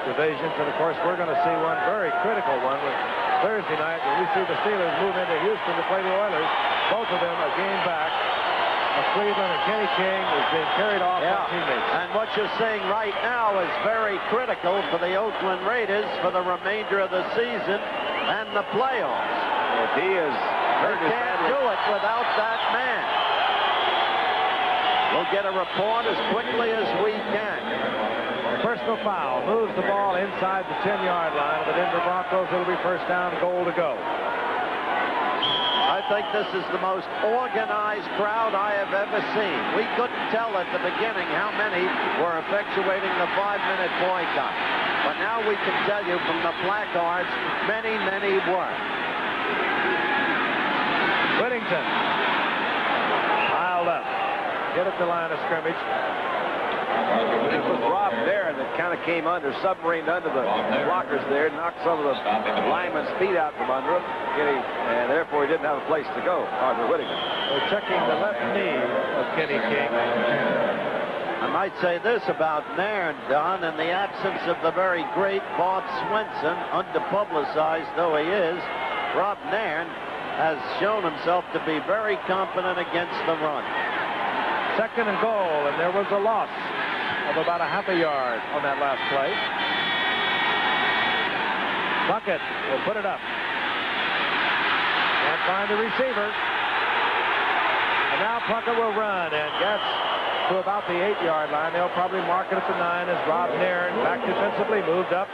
Speaker 2: divisions. And of course, we're going to see one very critical one with Thursday night when we see the Steelers move into Houston to play the Oilers. Both of them a game back of Cleveland, and Kenny King is being carried off by teammates.
Speaker 1: And what you're saying right now is very critical for the Oakland Raiders for the remainder of the season and the playoffs.
Speaker 4: If he is hurt,
Speaker 1: they can't do it without that man. We'll get a report as quickly as we can.
Speaker 2: Personal foul moves the ball inside the 10-yard line of the Denver Broncos. It'll be first down, goal to go.
Speaker 1: I think this is the most organized crowd I have ever seen. We couldn't tell at the beginning how many were effectuating the 5-minute boycott. But now we can tell you from the placards, many, many were.
Speaker 2: Whittington piled up. Get at the line of scrimmage.
Speaker 4: It was Rob Darren that kind of came under, submarined under the blockers there, knocked some of the linemen's feet out from under him, and therefore he didn't have a place to go, Arthur Whittington.
Speaker 2: They're checking the left knee of Kenny King.
Speaker 1: I might say this about Nairn, Don, in the absence of the very great Bob Swenson, underpublicized though he is, Rob Nairn has shown himself to be very competent against the run.
Speaker 2: 2nd and goal, and there was a loss of about a half a yard on that last play. Puckett will put it up. Can't find the receiver. And now Puckett will run and gets to about the 8-yard line. They'll probably mark it at the 9 as Rob Nairn, back defensively, moved up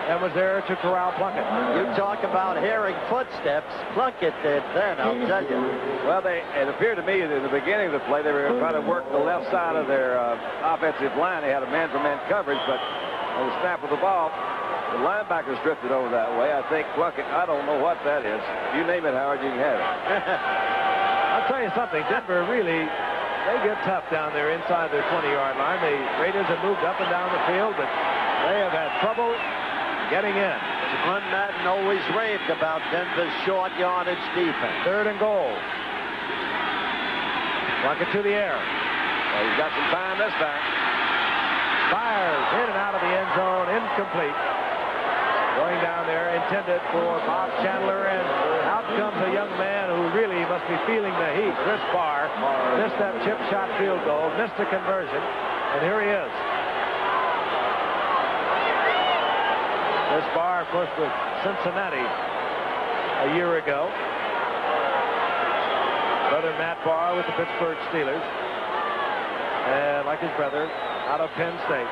Speaker 2: and was there to corral Plunkett.
Speaker 1: You talk about hearing footsteps. Plunkett did then, I'll tell you.
Speaker 4: Well, it appeared to me that in the beginning of the play, they were trying to work the left side of their offensive line. They had a man-for-man coverage, but on the snap of the ball, the linebackers drifted over that way. I think Plunkett, I don't know what that is. You name it, Howard, you can have it.
Speaker 2: I'll tell you something. Denver really, they get tough down there inside their 20-yard line. The Raiders have moved up and down the field, but they have had trouble getting in.
Speaker 1: Glenn Madden always raved about Denver's short yardage defense.
Speaker 2: 3rd and goal. Plunkett to the air.
Speaker 4: Well, he's got some time this time.
Speaker 2: Fires in and out of the end zone, incomplete. Going down there, intended for Bob Chandler, and out comes a young man who really must be feeling the heat. Chris Barr missed that chip shot field goal, missed the conversion, and here he is. Chris Barr, of course, with Cincinnati a year ago. Brother Matt Barr with the Pittsburgh Steelers. And like his brother, out of Penn State.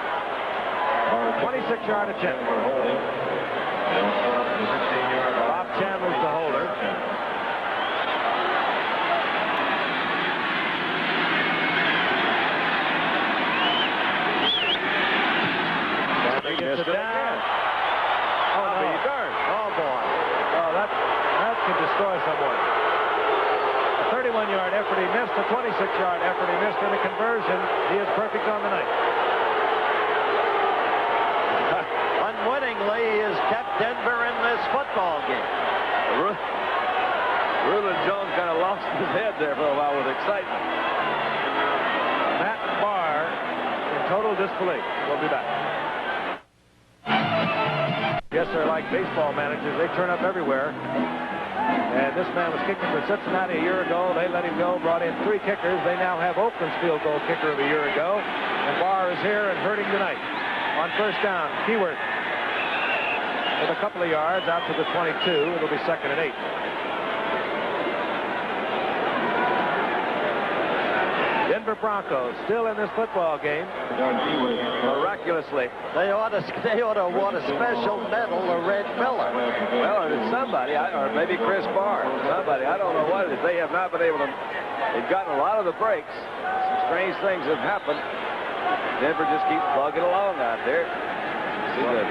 Speaker 2: 26-yard attempt. Bob Chandler's the holder. He gets it down. Oh, no. Oh, boy. Oh, that could destroy someone. A 31-yard effort he missed, a 26-yard effort he missed, and a conversion. He is perfect on the night.
Speaker 1: Unwittingly, he has kept Denver in this football game.
Speaker 4: Reuben Jones kind of lost his head there for a while with excitement.
Speaker 2: Matt Barr in total disbelief. We'll be back. Yes, they're like baseball managers. They turn up everywhere. And this man was kicking for Cincinnati a year ago. They let him go, brought in 3 kickers. They now have Oakland's field goal kicker of a year ago. And Barr is here and hurting tonight. On first down, Keyworth with a couple of yards out to the 22. It'll be 2nd and 8. Denver Broncos still in this football game.
Speaker 4: Miraculously.
Speaker 1: They ought to award a special medal to Red Miller.
Speaker 4: Well, it's somebody, or maybe Chris Barr. Somebody, I don't know what it is. They have not been able to. They've gotten a lot of the breaks. Some strange things have happened. Denver just keeps plugging along out there. See the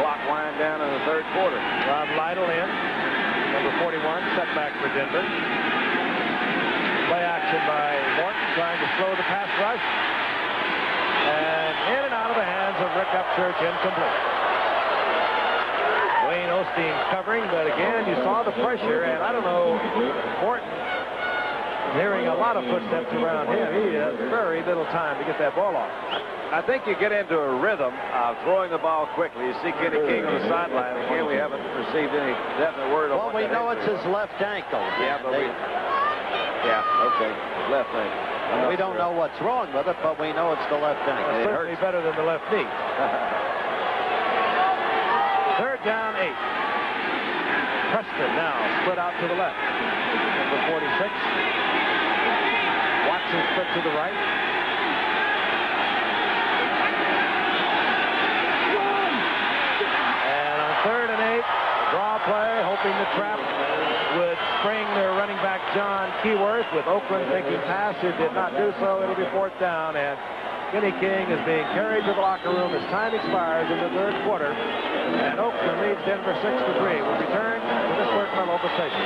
Speaker 4: clock wind down in the 3rd quarter.
Speaker 2: Rob Lytle in, number 41, setback for Denver. Play action by Morton, trying to slow the pass rush. And in and out of the hands of Rick Upchurch, incomplete. Wayne Osteen covering, but again, you saw the pressure, and I don't know, Morton hearing a lot of footsteps around him. He has very little time to get that ball off.
Speaker 4: I think you get into a rhythm of throwing the ball quickly. You see Kenny King on the sideline. Again, we haven't received any definite word on
Speaker 1: Well, we know it's his left ankle.
Speaker 4: Yeah, but okay. Left ankle.
Speaker 1: We don't know what's wrong with it, but we know it's the left ankle.
Speaker 2: It's certainly better than the left knee. 3rd down, 8. Preston now split out to the left. Number 46. Watson split to the right. And on 3rd and 8, draw play, hoping the trap would spring their running back John Keyworth. With Oakland thinking pass, it did not do so. It'll be 4th down, and Kenny King is being carried to the locker room as time expires in the 3rd quarter. And Oakland leads Denver 6-3. We'll return to this Workman local station.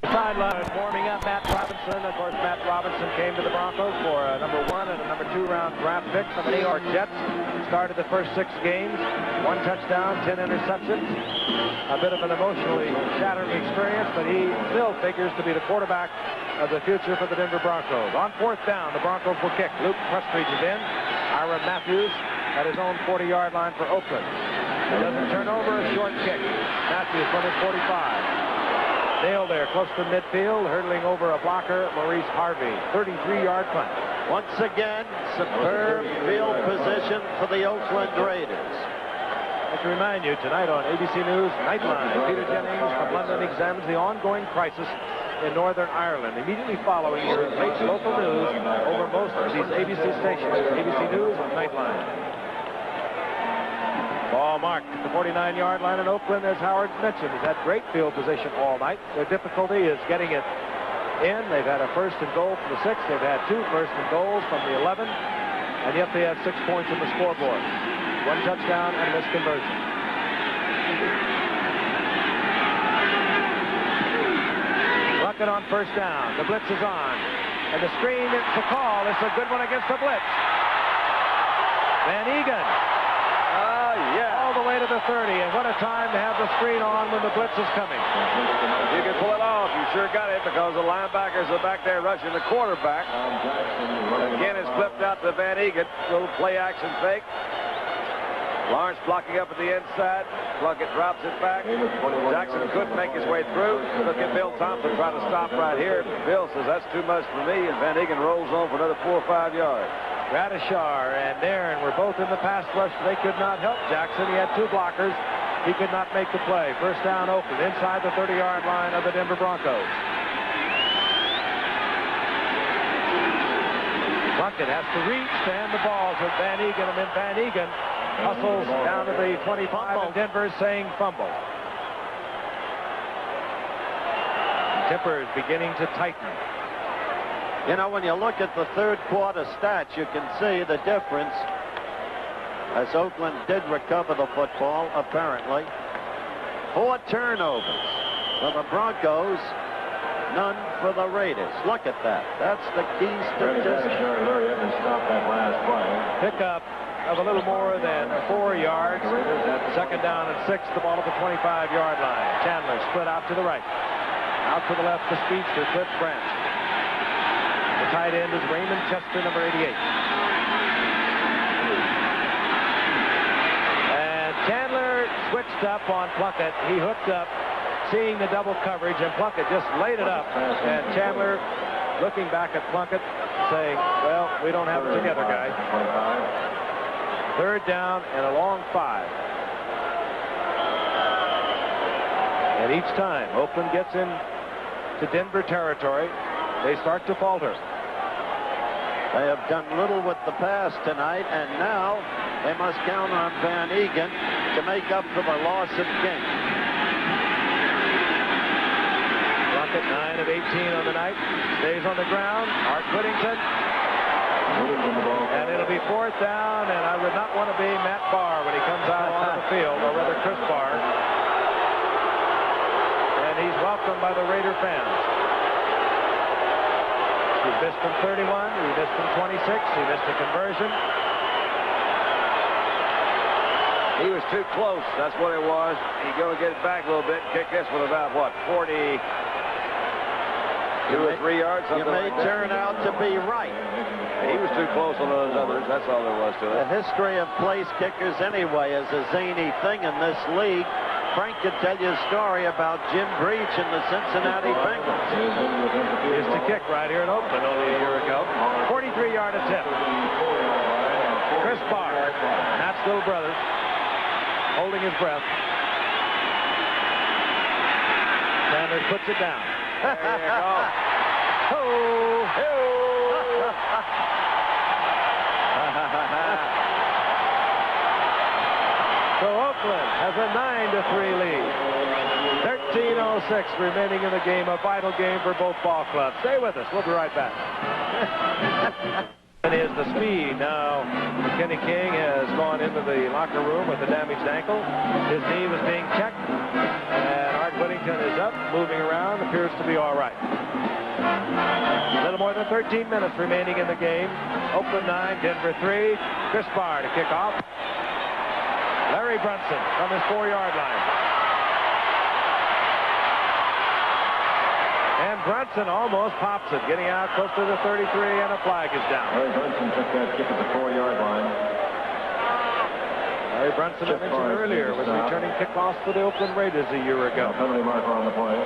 Speaker 2: Sideline warming up Matt Robinson. Of course, Matt Robinson came to the Broncos for a number 1 and a number 2 round draft pick from the New York Jets. Started the first 6 games, 1 touchdown, 10 interceptions. A bit of an emotionally shattering experience, but he still figures to be the quarterback of the future for the Denver Broncos. On 4th down, the Broncos will kick. Luke Prestridge is in. Ira Matthews at his own 40-yard line for Oakland. He doesn't turn over, a short kick. Matthews from his 45. Nailed there, close to midfield, hurdling over a blocker, Maurice Harvey. 33-yard punt.
Speaker 1: Once again, superb field position for the Oakland Raiders.
Speaker 2: I'd like to remind you, tonight on ABC News Nightline, Peter Jennings from London examines the ongoing crisis in Northern Ireland. Immediately following your late local news over most of these ABC stations. ABC News Nightline. Ball marked at the 49-yard line in Oakland, as Howard mentioned. Has had great field position all night. Their difficulty is getting it in. They've had a 1st and goal from the 6. They've had 2 first and goals from the 11. And yet they have 6 points on the scoreboard. 1 touchdown and a missed conversion. Ruckett on 1st down. The blitz is on. And the screen, it's a call. It's a good one against the blitz. Van Egan. All the way to the 30, and what a time to have the screen on when the blitz is coming.
Speaker 4: If you can pull it off, you sure got it, because the linebackers are back there rushing the quarterback. Again, it's flipped out to Van Egan. Little play action fake. Lawrence blocking up at the inside. Plunkett drops it back. Jackson couldn't make his way through. Look at Bill Thompson trying to stop right here. Bill says that's too much for me, and Van Egan rolls on for another 4 or 5 yards.
Speaker 2: Gradishar and Nairn were both in the pass rush. They could not help Jackson. He had 2 blockers. He could not make the play. First down, Oakland, inside the 30-yard line of the Denver Broncos. Plunkett has to reach to hand the ball to Van Egan, and then Van Egan hustles down to the 25, and Denver saying fumble. Tempers beginning to tighten.
Speaker 1: You know, when you look at the third quarter stats, you can see the difference as Oakland did recover the football, apparently. 4 turnovers for the Broncos, none for the Raiders. Look at that. That's the key statistic.
Speaker 2: Pickup of a little more than 4 yards. Second down and 6, the ball at the 25-yard line. Chandler split out to the right. Out to the left, the speedster, Cliff Branch. The tight end is Raymond Chester, number 88. And Chandler switched up on Plunkett. He hooked up, seeing the double coverage, and Plunkett just laid it up. And Chandler looking back at Plunkett, saying, well, we don't have it together, guy. Third down and a long 5. And each time Oakland gets into Denver territory, they start to falter.
Speaker 1: They have done little with the pass tonight, and now they must count on Van Egan to make up for the loss of King.
Speaker 2: Plunkett 9 of 18 on the night. Stays on the ground. Art Whittington. And it'll be 4th down, and I would not want to be Matt Barr when he comes out on the field, or rather Chris Barr. And he's welcomed by the Raider fans. He missed from 31, he missed from 26, he missed a conversion.
Speaker 4: He was too close, that's what it was. He's going to get it back a little bit, kick this with about, what, 42 or 3 yards?
Speaker 1: You may turn out to be right.
Speaker 4: He was too close on those others. That's all there was to it.
Speaker 1: The history of place kickers anyway is a zany thing in this league. Frank could tell you a story about Jim Breach and the Cincinnati Bengals.
Speaker 2: He used to kick right here in Oakland only a year ago. 43-yard attempt. Chris Barr, Matt's little brother, holding his breath. Sanders puts it down.
Speaker 4: There you go.
Speaker 2: Ho! Ho! So Oakland has a 9-3 lead. 13:06 remaining in the game, a vital game for both ball clubs. Stay with us. We'll be right back. It is the speed. Now, Kenny King has gone into the locker room with a damaged ankle. His knee was being checked, and Art Whittington is up, moving around, appears to be all right. A little more than 13 minutes remaining in the game. Oakland 9, Denver 3. Chris Barr to kick off. Larry Brunson from his 4-yard line. And Brunson almost pops it, getting out close to the 33, and a flag is down.
Speaker 6: Larry Brunson took that kick at the 4-yard line.
Speaker 2: Larry Brunson, I mentioned earlier, was returning kickoffs for the Oakland Raiders a year ago.
Speaker 6: Penalty marker on the play.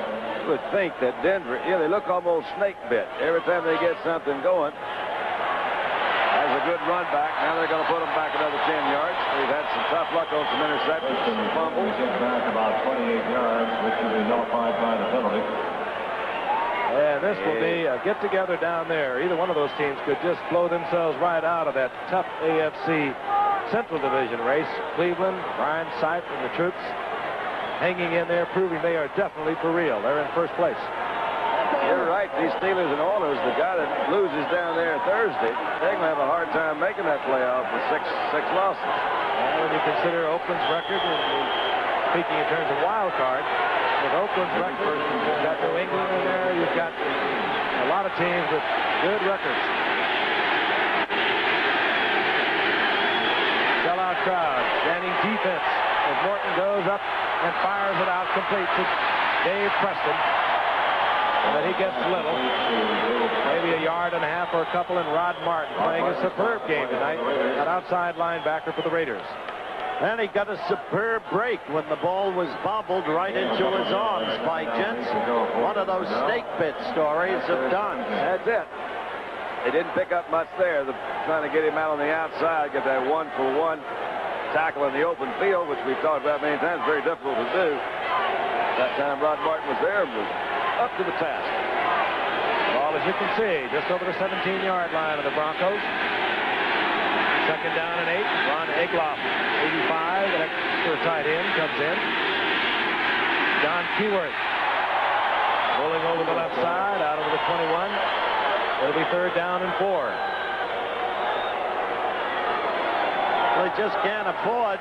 Speaker 4: You would think that Denver, they look almost snake bit every time they get something going. Has a good run back. Now they're going to put them back another 10 yards. They've had some tough luck on some interceptions, some fumbles.
Speaker 6: Gets back about 28 yards, which will be nullified by the penalty.
Speaker 2: And this will be a get-together down there. Either one of those teams could just blow themselves right out of that tough AFC Central Division race. Cleveland, Brian Sipe and the troops hanging in there, proving they are definitely for real. They're in first place.
Speaker 4: You're right. These Steelers and Oilers, the guy that loses down there Thursday, they're going to have a hard time making that playoff with six losses.
Speaker 2: And when you consider Oakland's record, and speaking in terms of wild card, with Oakland's record, you've got New England in there, you've got a lot of teams with good records. Sellout crowd, standing defense as Morton goes up and fires it out complete to Dave Preston. But he gets little, maybe a yard and a half or a couple, and Rod Martin playing a superb game tonight, an outside linebacker for the Raiders.
Speaker 1: And he got a superb break when the ball was bobbled right into his arms by Jensen. One of those snake bit stories of Don.
Speaker 4: That's it. They didn't pick up much there. Trying to get him out on the outside, get that 1-for-1 tackle in the open field, which we've talked about many times, very difficult to do. That time Rod Martin was there and was up to the task.
Speaker 2: Ball, as you can see, just over the 17-yard line of the Broncos. Second down and 8. Ron Egloff, 85, an extra tight end, comes in. John Keyworth rolling over the left side, out over the 21. It'll be third down and 4.
Speaker 1: They just can't afford,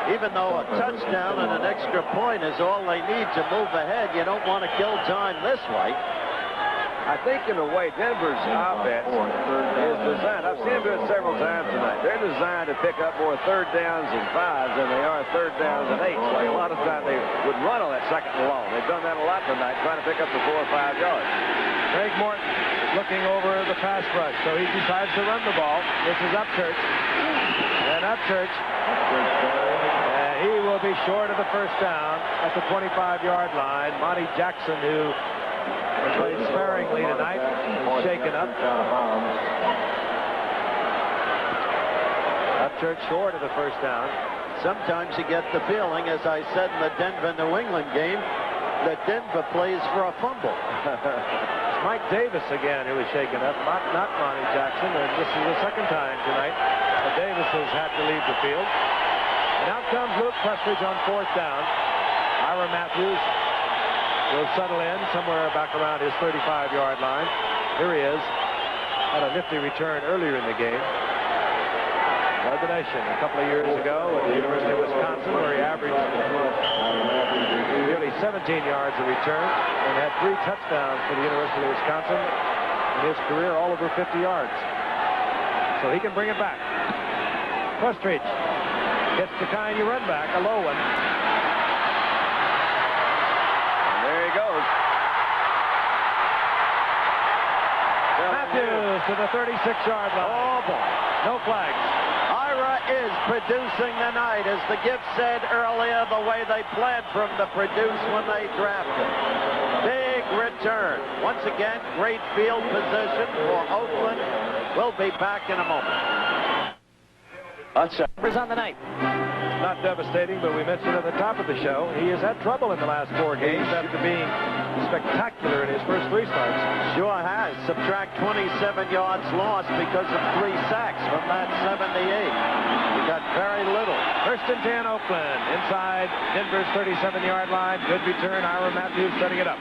Speaker 1: even though a touchdown and an extra point is all they need to move ahead. You don't want to kill time this way.
Speaker 4: I think in a way Denver's offense is designed. I've seen them do it several times tonight. They're designed to pick up more third downs and 5s than they are third downs and 8s. Like a lot of times they would run on that second and long. They've done that a lot tonight, trying to pick up the 4 or 5 yards.
Speaker 2: Craig Morton looking over the pass rush, so he decides to run the ball. This is Upchurch. And Upchurch, he will be short of the first down at the 25-yard line. Monty Jackson, who played sparingly tonight, is shaken up. Upchurch short of the first down.
Speaker 1: Sometimes you get the feeling, as I said in the Denver-New England game, that Denver plays for a fumble.
Speaker 2: It's Mike Davis again who is shaken up, not Monty Jackson, and this is the second time tonight that Davis has had to leave the field. And out comes Luke Prestridge on fourth down. Ira Matthews will settle in somewhere back around his 35-yard line. Here he is. Had a nifty return earlier in the game. Led the nation a couple of years ago at the University of Wisconsin, where he averaged nearly 17 yards a return and had 3 touchdowns for the University of Wisconsin in his career, all over 50 yards. So he can bring it back. Prestridge gets the kind you run back, a low one.
Speaker 4: And there he goes.
Speaker 2: Matthews to the 36-yard line.
Speaker 1: Oh, boy.
Speaker 2: No flags.
Speaker 1: Ira is producing tonight, as the gift said earlier, the way they planned for him to produce when they drafted. Big return. Once again, great field position for Oakland. We'll be back in a moment.
Speaker 2: Numbers on the night. Not devastating, but we mentioned at the top of the show, he has had trouble in the last 4 games after being spectacular in his first 3 starts.
Speaker 1: Sure has. Subtract 27 yards lost because of 3 sacks from that 78. He got very little.
Speaker 2: First and 10, Oakland. Inside Denver's 37-yard line. Good return. Ira Matthews setting it up.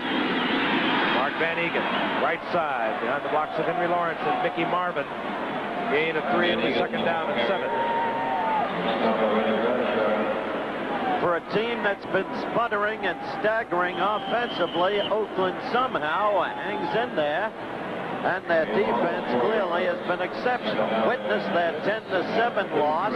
Speaker 2: Mark Van Egan, right side, behind the blocks of Henry Lawrence and Mickey Marvin. Gain of 3 in the second down and 7.
Speaker 1: For a team that's been sputtering and staggering offensively, Oakland somehow hangs in there, and their defense clearly has been exceptional. Witness that 10-7 loss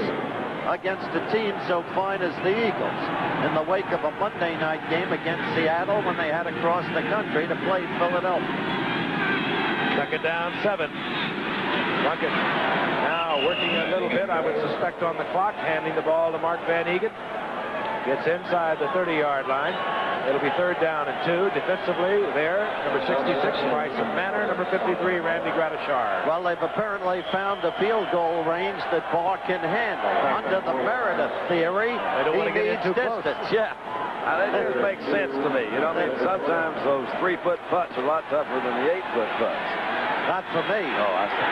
Speaker 1: against a team so fine as the Eagles in the wake of a Monday night game against Seattle when they had to cross the country to play Philadelphia.
Speaker 2: Second down, 7. Plunkett now working a little bit, I would suspect, on the clock, handing the ball to Mark Van Egan. Gets inside the 30-yard line. It'll be third down and 2. Defensively there, number 66, Bryson Manor, number 53, Randy Gratishar.
Speaker 1: Well, they've apparently found a field goal range that Barr can handle. Under the Meredith theory,
Speaker 2: they don't want to get in too
Speaker 1: distance.
Speaker 2: Close.
Speaker 1: Yeah.
Speaker 4: Now, that just makes sense to me. You know, I mean, sometimes those 3-foot putts are a lot tougher than the 8-foot putts.
Speaker 1: Not for me.
Speaker 4: Oh, I see.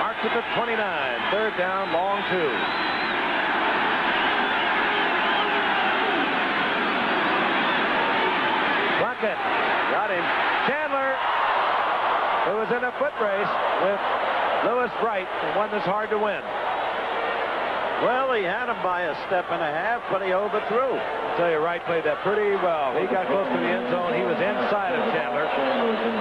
Speaker 2: Marked at the 29. Third down, long 2. Got him. Chandler, who was in a foot race with Lewis Bright, and one that's hard to win.
Speaker 1: Well, he had him by a step and a half, but he overthrew.
Speaker 2: I'll tell you, Wright played that pretty well. He got close to the end zone. He was inside of Chandler,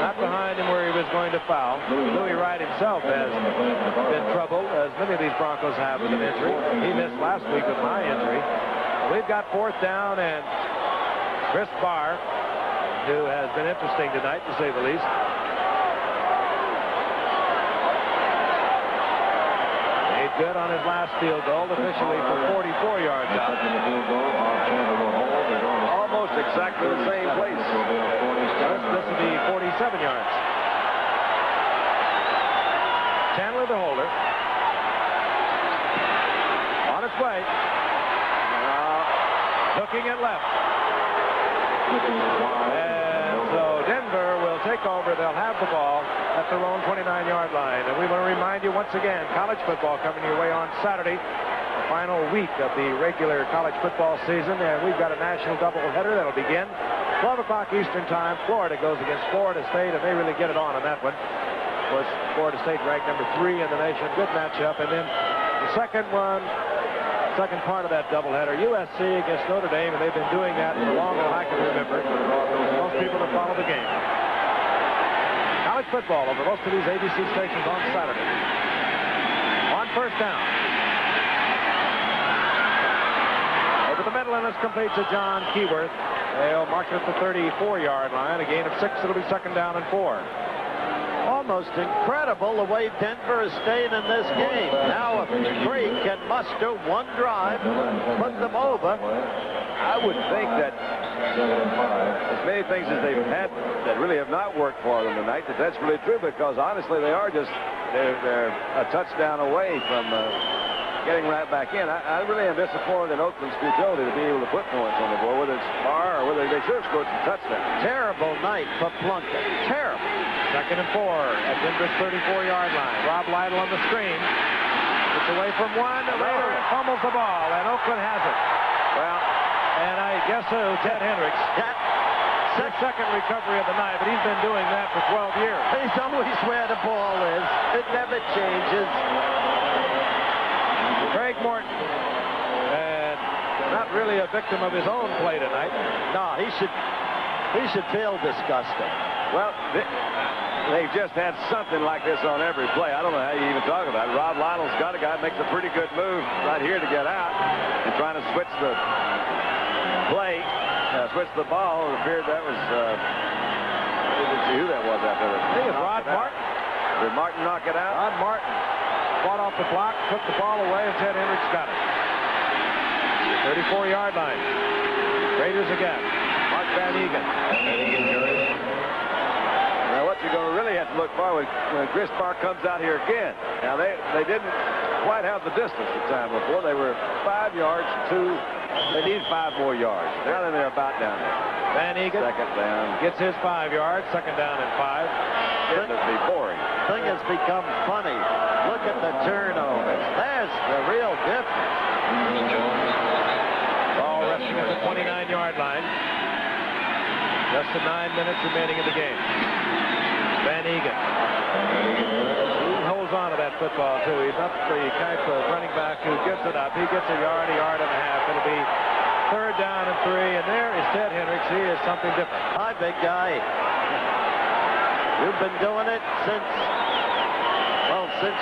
Speaker 2: not behind him where he was going to foul. Louis Wright himself has been troubled, as many of these Broncos have with an injury. He missed last week with my injury. We've got fourth down, and Chris Barr, who has been interesting tonight, to say the least. good on his last field goal, officially for 44 yards out.
Speaker 4: Almost exactly the same place.
Speaker 2: This will be 47 yards. Chandler, the holder. On its way. Looking at left. And so Denver will take over. They'll have the ball at their own 29-yard line. And we want to remind you once again, college football coming your way on Saturday, the final week of the regular college football season. And we've got a national doubleheader that'll begin 12 o'clock Eastern time. Florida goes against Florida State, and they really get it on that one. Of course, Florida State ranked number 3 in the nation. Good matchup. And then the second part of that doubleheader, USC against Notre Dame, and they've been doing that for longer than I can remember. Most people that follow the game. College football over most of these ABC stations on Saturday. On first down. Over the middle, and it's complete to John Keyworth. They'll mark it at the 34-yard line. A gain of 6. It'll be second down and 4.
Speaker 1: Almost incredible the way Denver is staying in this game. Now if Craig can muster one drive, put them over.
Speaker 4: I would think that as many things as they've had that really have not worked for them tonight, that's really true, because honestly they're a touchdown away from getting right back in. I really am disappointed in Oakland's futility to be able to put points on the board, whether it's far or whether they should have scored some touchdowns.
Speaker 1: Terrible night for Plunkett. Terrible.
Speaker 2: Second and 4 at Denver's 34-yard line. Rob Lytle on the screen. It's away from one. Later it fumbles the ball, and Oakland has it. Well, and I guess who? Ted Hendricks. His second recovery of the night, but he's been doing that for 12 years.
Speaker 1: He's always where the ball is. It never changes.
Speaker 2: Craig Morton, and not really a victim of his own play tonight.
Speaker 1: No, he should feel disgusted.
Speaker 4: Well, they've just had something like this on every play. I don't know how you even talk about it. Rob Lytle's got a guy who makes a pretty good move right here to get out and trying to switch the play, switch the ball. It appeared that was, let's see who that was out there.
Speaker 2: I think it's Rod Martin.
Speaker 4: Did Martin knock it out?
Speaker 2: Rod Martin fought off the block, took the ball away, and Ted Hendricks got it. 34-yard line. Raiders again. Mark Van Egan.
Speaker 4: Now what you're going to really have to look for when Chris Park comes out here again. Now they didn't quite have the distance the time before. They were 5 yards to, they need 5 more yards. Now then they're about down there.
Speaker 2: Van Egan
Speaker 4: second down.
Speaker 2: Gets his 5 yards, second down and 5.
Speaker 4: Getting to be boring.
Speaker 1: Thing has become funny. Look at the turnovers. There's the real difference.
Speaker 2: Ball resting at the 29-yard line. Just 9 minutes remaining in the game. Van Egan. He holds on to that football, too. He's not the type of running back who gives it up. He gets a yard and a half. It'll be third down and 3. And there is Ted Hendricks. He is something different.
Speaker 1: Hi, big guy. You've been doing it since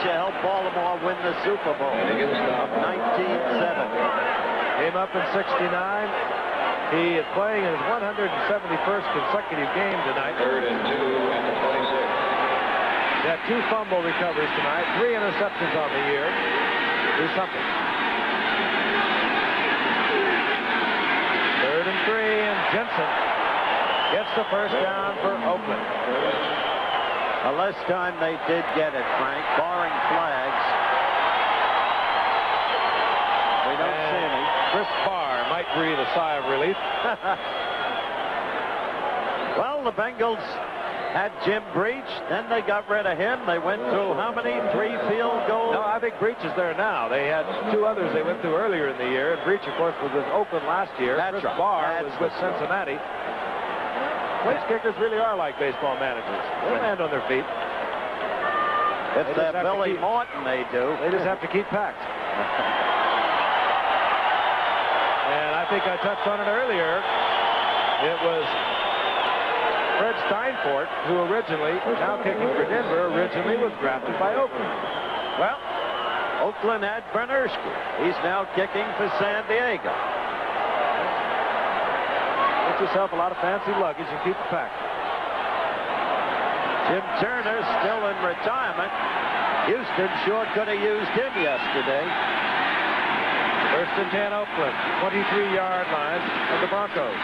Speaker 1: you helped Baltimore win the Super Bowl of 1970.
Speaker 2: Came up in 69. He is playing in his 171st consecutive game tonight.
Speaker 6: Third and 2 and the 26.
Speaker 2: He had 2 fumble recoveries tonight, 3 interceptions on the year. Do something. Third and 3, and Jensen gets the first down for Oakland.
Speaker 1: Well, last time they did get it, Frank, barring flags. We don't see any.
Speaker 2: Chris Barr might breathe a sigh of relief.
Speaker 1: Well, the Bengals had Jim Breach, then they got rid of him. They went through how many? 3 field goals?
Speaker 2: No, I think Breach is there now. They had 2 others they went through earlier in the year. And Breach, of course, was with Oakland last year.
Speaker 1: That's
Speaker 2: Chris
Speaker 1: right.
Speaker 2: Barr was with Cincinnati. Place kickers really are like baseball managers. They land on their feet.
Speaker 1: If they're Billy Morton, they do.
Speaker 2: They just have to keep packed. And I think I touched on it earlier. It was Fred Steinfort, who originally, now kicking for Denver, originally was drafted by Oakland.
Speaker 1: Well, Oakland had Bernersky. He's now kicking for San Diego.
Speaker 2: Get yourself a lot of fancy luggage and keep it packed.
Speaker 1: Jim Turner still in in retirement. Houston sure could have used him yesterday.
Speaker 2: First and 10 Oakland, 23-yard line of the Broncos.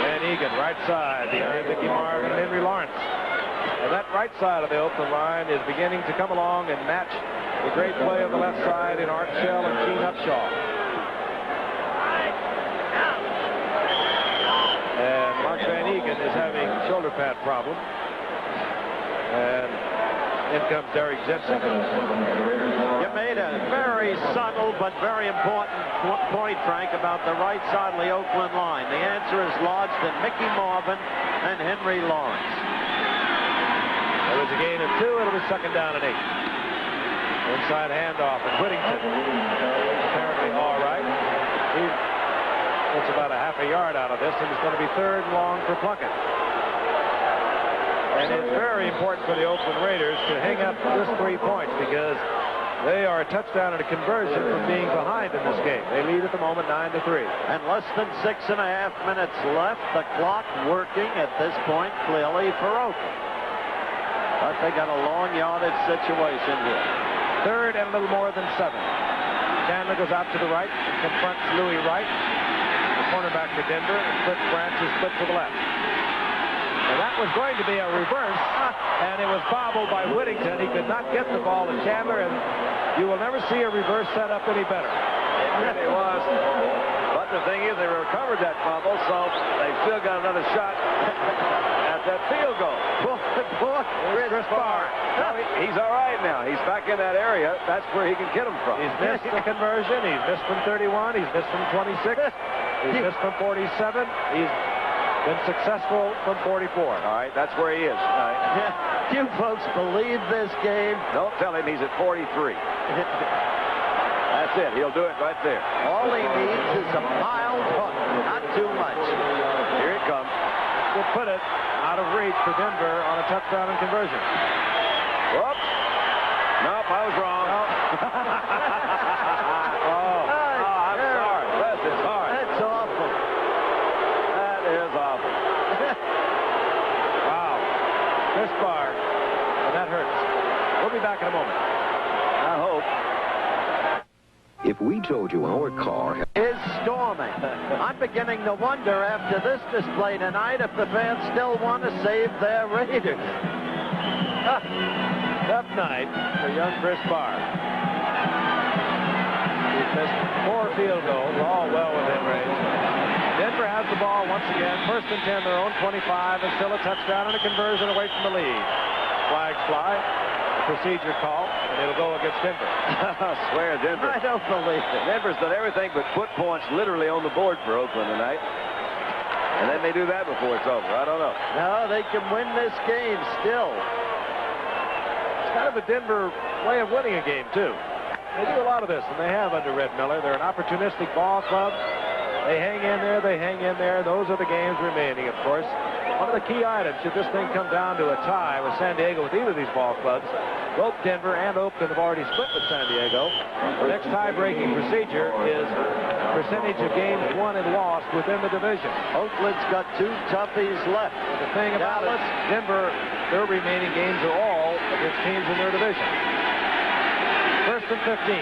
Speaker 2: Van Egan, right side, behind Mickey Marvin and Henry Lawrence. And that right side of the Oakland line is beginning to come along and match the great play of the left side in Art Shell and Gene Upshaw. And Mark Van Egan is having shoulder pad problem. And in comes Derek Jensen.
Speaker 1: You made a very subtle but very important point, Frank, about the right side of the Oakland line. The answer is lodged in Mickey Marvin and Henry Lawrence.
Speaker 2: There was a gain of 2. It'll be second down and 8. Inside handoff, and Whittington apparently all right. He gets about a half a yard out of this, and it's going to be third and long for Plunkett. And it's very important for the Oakland Raiders to hang up this 3 points, because they are a touchdown and a conversion from being behind in this game. They lead at the moment 9-3.
Speaker 1: And less than 6.5 minutes left. The clock working at this point clearly for Oakland. But they got a long yardage situation here.
Speaker 2: Third and a little more than 7. Chandler goes out to the right and confronts Louis Wright, the cornerback for Denver, and Cliff Branch is split to the left. And that was going to be a reverse, and it was bobbled by Whittington. He could not get the ball to Chandler, and you will never see a reverse set up any better.
Speaker 4: It really was. But the thing is, they recovered that fumble, so they've still got another shot at that field goal.
Speaker 1: Chris Barr.
Speaker 4: No, he's all right now. He's back in that area. That's where he can get them from.
Speaker 2: He's missed the conversion. He's missed from 31. He's missed from 26. He's missed from 47. He's been successful from 44.
Speaker 4: All right, that's where he is. All right.
Speaker 1: You folks believe this game?
Speaker 4: Don't tell him he's at 43. That's it. He'll do it right there.
Speaker 1: All he needs is a mild hook, not too much.
Speaker 4: Here it comes.
Speaker 2: Will put it out of reach for Denver on a touchdown and conversion.
Speaker 4: Whoops. Nope, I was wrong. I'm sorry. Bless his heart.
Speaker 1: That's awful.
Speaker 4: That is awful.
Speaker 2: Wow. Chris Barr. And that hurts. We'll be back in a moment.
Speaker 4: I hope.
Speaker 7: If we told you our car
Speaker 1: Is storming. I'm beginning to wonder after this display tonight if the fans still want to save their Raiders.
Speaker 2: Tough night for young Chris Barr. He's missed 4 field goals, all well within range. Denver has the ball once again. First and 10, their own 25, and still a touchdown and a conversion away from the lead. Flags fly. Procedure call, and it'll go against Denver.
Speaker 4: I swear, Denver.
Speaker 1: I don't believe it.
Speaker 4: Denver's done everything but put points literally on the board for Oakland tonight. And they may do that before it's over. I don't know.
Speaker 1: No, they can win this game still.
Speaker 2: It's kind of a Denver way of winning a game, too. They do a lot of this, and they have under Red Miller. They're an opportunistic ball club. They hang in there, they hang in there. Those are the games remaining, of course. One of the key items, should this thing come down to a tie with San Diego with either of these ball clubs, both Denver and Oakland have already split with San Diego. The next tie-breaking procedure is percentage of games won and lost within the division.
Speaker 1: Oakland's got 2 toughies left.
Speaker 2: The thing about it, Denver, their remaining games are all against teams in their division. First and 15.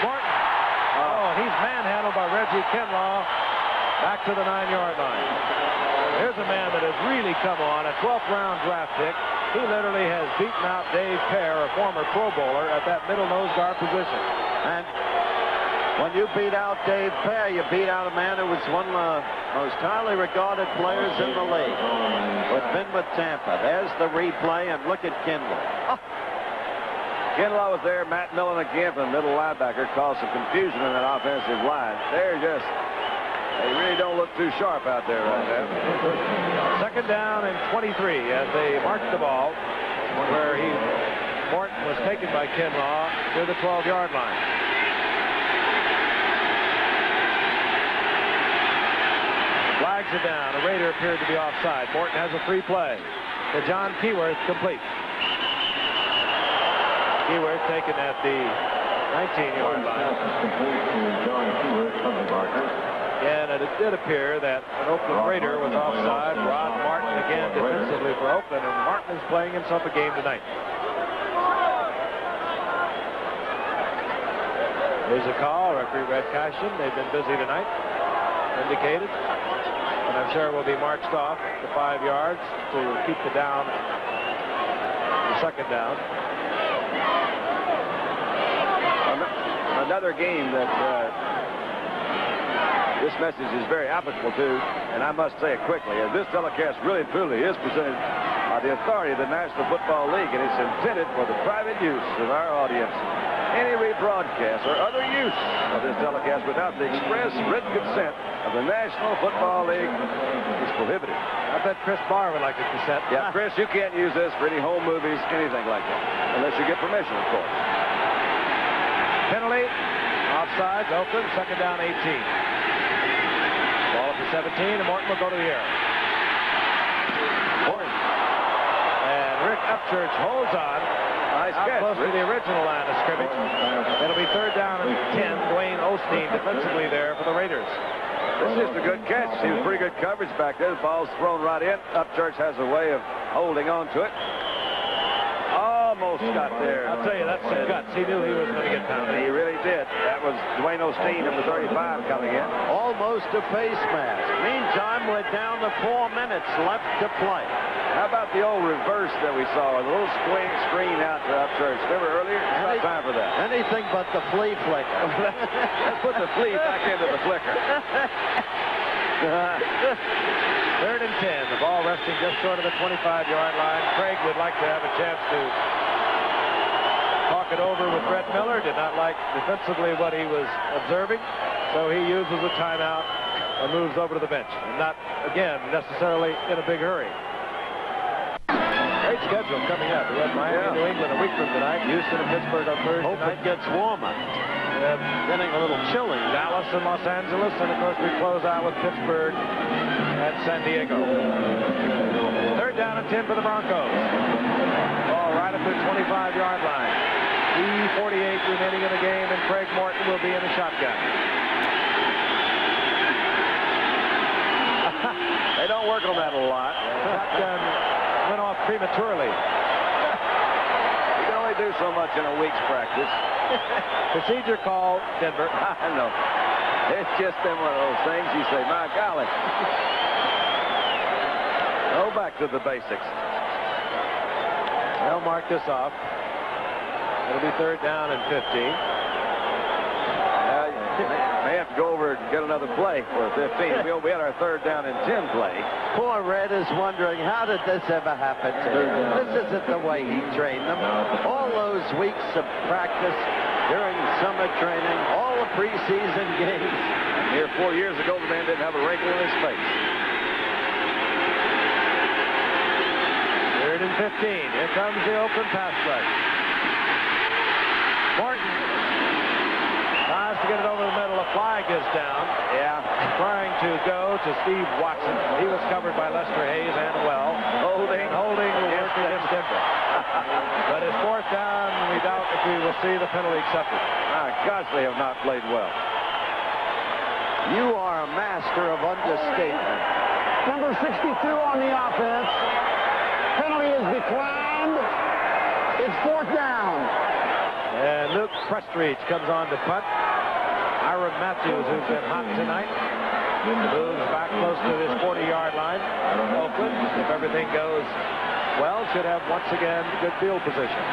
Speaker 2: Martin. Oh, he's manhandled by Reggie Kinlaw. Back to the 9-yard line. Here's a man that has really come on, a 12th round draft pick. He literally has beaten out Dave Pear, a former Pro Bowler, at that middle nose guard position.
Speaker 1: And when you beat out Dave Pear, you beat out a man who was one of the most highly regarded players in the league. Who's been with Tampa. There's the replay, and look at Kinlaw. Oh.
Speaker 4: Kinlaw was there. Matt Millen again from the middle linebacker caused some confusion in that offensive line. They really don't look too sharp out there right now.
Speaker 2: Second down and 23 as they march the ball where Morton was taken by Kinlaw to the 12-yard line. Flags are down. The Raider appeared to be offside. Morton has a free play to John Keyworth, complete. Keyworth taken at the 19-yard line. Again, and it did appear that an Oakland Raider was offside. Rod Martin again defensively for Oakland, and Martin is playing himself a game tonight. Here's a call. Referee red caution. They've been busy tonight, indicated. And I'm sure will be marched off to 5 yards to keep the down, the second down.
Speaker 4: Another game that this message is very applicable to, and I must say it quickly, as this telecast really truly is presented by the authority of the National Football League, and it's intended for the private use of our audience. Any rebroadcast or other use of this telecast without the express written consent of the National Football League is prohibited.
Speaker 2: I bet Chris Barr would like a consent.
Speaker 4: Yeah, Chris, you can't use this for any home movies, anything like that, unless you get permission, of course.
Speaker 2: Penalty, offside, Oakland, second down, 18. Ball up to 17, and Morton will go to the air. And Rick Upchurch holds on.
Speaker 4: Nice catch,
Speaker 2: close to the original line of scrimmage. It'll be third down and 10. Dwayne Osteen defensively there for the Raiders.
Speaker 4: This is just a good catch. He was pretty good coverage back there. The ball's thrown right in. Upchurch has a way of holding on to it. Almost got there.
Speaker 2: I'll tell you, that's some guts. He knew he was going to get pounded.
Speaker 4: He really did. That was Dwayne Osteen, number 35, coming in.
Speaker 1: Almost a face mask. Meantime, we're down to 4 minutes left to play.
Speaker 4: How about the old reverse that we saw? A little screen out to Upchurch. Remember earlier? It's not time for that.
Speaker 1: Anything but the flea flicker.
Speaker 4: Let's put the flea back into the flicker.
Speaker 2: Third and 10. The ball resting just short of the 25-yard line. Craig would like to have a chance to talk it over with Brett Miller. Did not like defensively what he was observing, so he uses a timeout and moves over to the bench. And not, again, necessarily in a big hurry. Great schedule coming up. We have Miami, New England a week from tonight. Houston and Pittsburgh on Thursday
Speaker 1: Hope
Speaker 2: night.
Speaker 1: it gets warmer. Getting a little chilly.
Speaker 2: Dallas and Los Angeles, and of course we close out with Pittsburgh and San Diego. Third down and 10 for the Broncos. Ball right up to the 25-yard line. 3:48 remaining in the game, and Craig Morton will be in the shotgun.
Speaker 4: They don't work on that a lot.
Speaker 2: Shotgun went off prematurely.
Speaker 4: You can only do so much in a week's practice.
Speaker 2: Procedure call, Denver.
Speaker 4: I know. It's just been one of those things you say, my golly. Go back to the basics.
Speaker 2: They'll mark this off. It'll be third down and 15.
Speaker 4: May have to go over and get another play for 15. We had our third down and 10 play.
Speaker 1: Poor Red is wondering, how did this ever happen to him? This isn't the way he trained them. All those weeks of practice during summer training, all the preseason games.
Speaker 4: Here 4 years ago, the man didn't have a wrinkle in his face.
Speaker 2: Third and 15. Here comes the open pass rush. Morton tries to get it over the middle. A flag is down.
Speaker 4: Yeah.
Speaker 2: Trying to go to Steve Watson. He was covered by Lester Hayes and well. Holding will work against Denver. But it's fourth down. We doubt if we will see the penalty accepted.
Speaker 4: My gosh, they have not played well.
Speaker 1: You are a master of understatement.
Speaker 3: Number 62 on the offense. Penalty is declined. It's fourth down.
Speaker 2: And Luke Prestridge comes on to punt. Ira Matthews, who's been hot tonight, moves back close to this 40-yard line. Oakland, if everything goes well, should have once again good field position.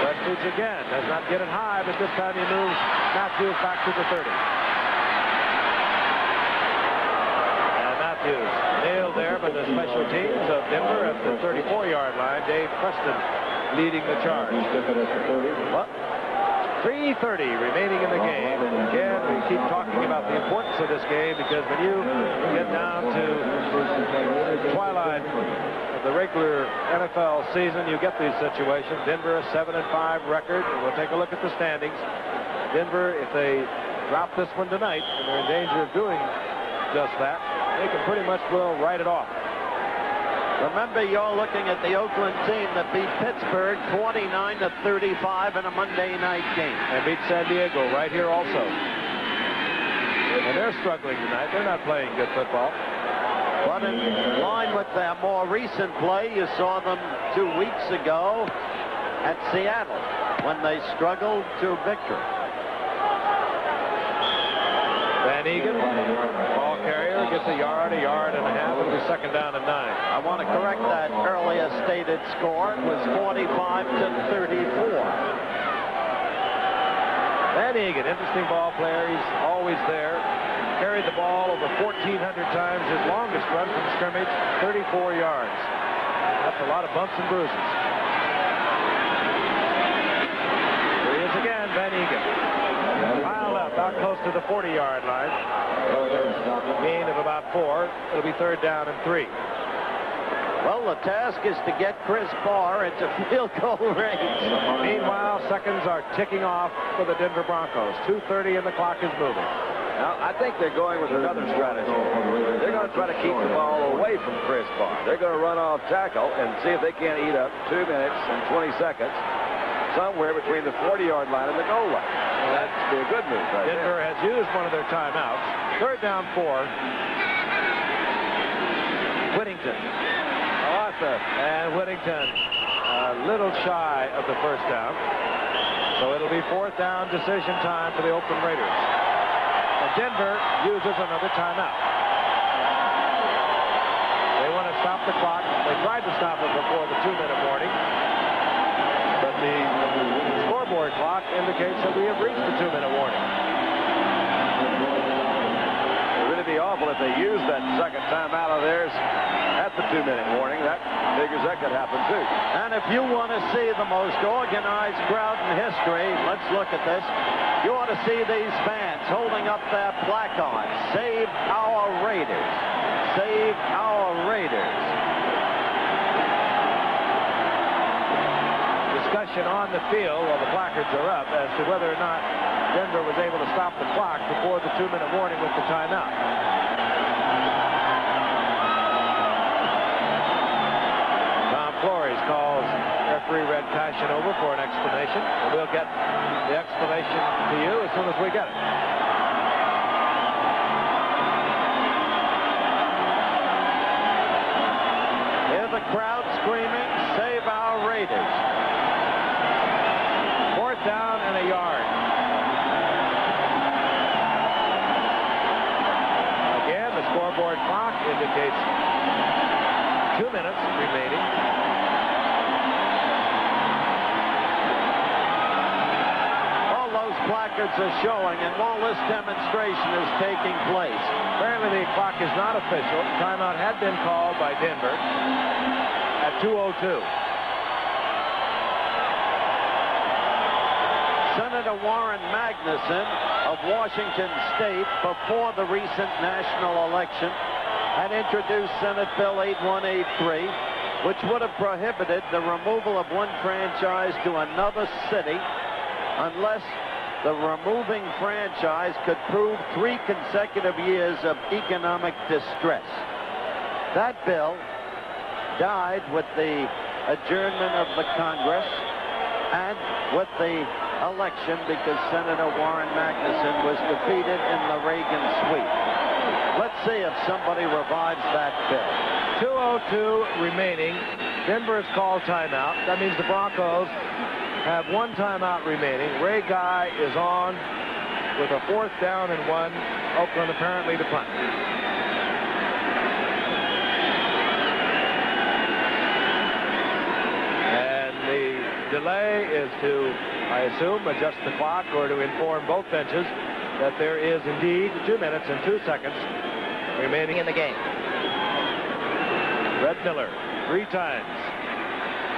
Speaker 2: Prestridge again does not get it high, but this time he moves Matthews back to the 30. Matthews nailed there by the special teams of Denver at the 34-yard line. Dave Preston leading the charge. 3:30 remaining in the game. And again, we keep talking about the importance of this game because when you get down to the twilight of the regular NFL season, you get these situations. Denver a 7-5 record. And we'll take a look at the standings. Denver, if they drop this one tonight, and they're in danger of doing just that, they can pretty much well write it off.
Speaker 1: Remember, you're looking at the Oakland team that beat Pittsburgh 49-35 in a Monday night game.
Speaker 2: And beat San Diego right here also. And they're struggling tonight. They're not playing good football.
Speaker 1: But in line with their more recent play, you saw them 2 weeks ago at Seattle when they struggled to victory.
Speaker 2: Van Egan, ball carrier, gets a yard and a half. It'll be 2nd down and 9.
Speaker 1: I want to correct that earlier stated score. It was 45-34.
Speaker 2: Van Egan, interesting ball player. He's always there. Carried the ball over 1,400 times. His longest run from scrimmage, 34 yards. That's a lot of bumps and bruises. Here he is again, Van Egan. Mile left, out close to the 40-yard line. Gain of about 4. It'll be 3rd down and 3.
Speaker 1: Well, the task is to get Chris Barr into field goal range.
Speaker 2: Meanwhile, seconds are ticking off for the Denver Broncos. 2:30 and the clock is moving.
Speaker 4: Now, I think they're going with another strategy. They're going to try to keep the ball away from Chris Barr. They're going to run off tackle and see if they can't eat up 2 minutes and 20 seconds somewhere between the 40-yard line and the goal line. Well, that'd be a good move right
Speaker 2: Denver
Speaker 4: there.
Speaker 2: has used one of their timeouts. 3rd down 4. Whittington. And Whittington a little shy of the 1st down. So it'll be 4th down decision time for the Oakland Raiders. And Denver uses another timeout. They want to stop the clock. They tried to stop it before the 2-minute warning. But the scoreboard clock indicates that we have reached the 2-minute warning.
Speaker 4: It would really be awful if they used that second timeout of theirs at the 2-minute warning. That figures that could happen too.
Speaker 1: And if you want to see the most organized crowd in history, let's look at this. You ought to see these fans holding up their placards. Save our Raiders. Save our Raiders.
Speaker 2: Discussion on the field while the placards are up as to whether or not Denver was able to stop the clock before the 2-minute warning with the timeout. Flores calls referee Red Cashin over for an explanation. And we'll get the explanation to you as soon as we get it.
Speaker 1: Hear the crowd screaming, save our Raiders.
Speaker 2: 4th down and a yard. Again, the scoreboard clock indicates 2 minutes remaining.
Speaker 1: Placards are showing, and while this demonstration is taking place,
Speaker 2: apparently the clock is not official. Timeout had been called by Denver at 2:02.
Speaker 1: Senator Warren Magnuson of Washington State, before the recent national election, had introduced Senate Bill 8183, which would have prohibited the removal of one franchise to another city unless the removing franchise could prove 3 consecutive years of economic distress. That bill died with the adjournment of the Congress and with the election because Senator Warren Magnuson was defeated in the Reagan sweep. Let's see if somebody revives that bill.
Speaker 2: 2:02 remaining. Denver has called timeout. That means the Broncos have 1 timeout remaining. Ray Guy is on with a 4th down and 1. Oakland apparently to punt. And the delay is to, I assume, adjust the clock or to inform both benches that there is indeed 2 minutes and 2 seconds remaining in the game. Red Miller, 3 times.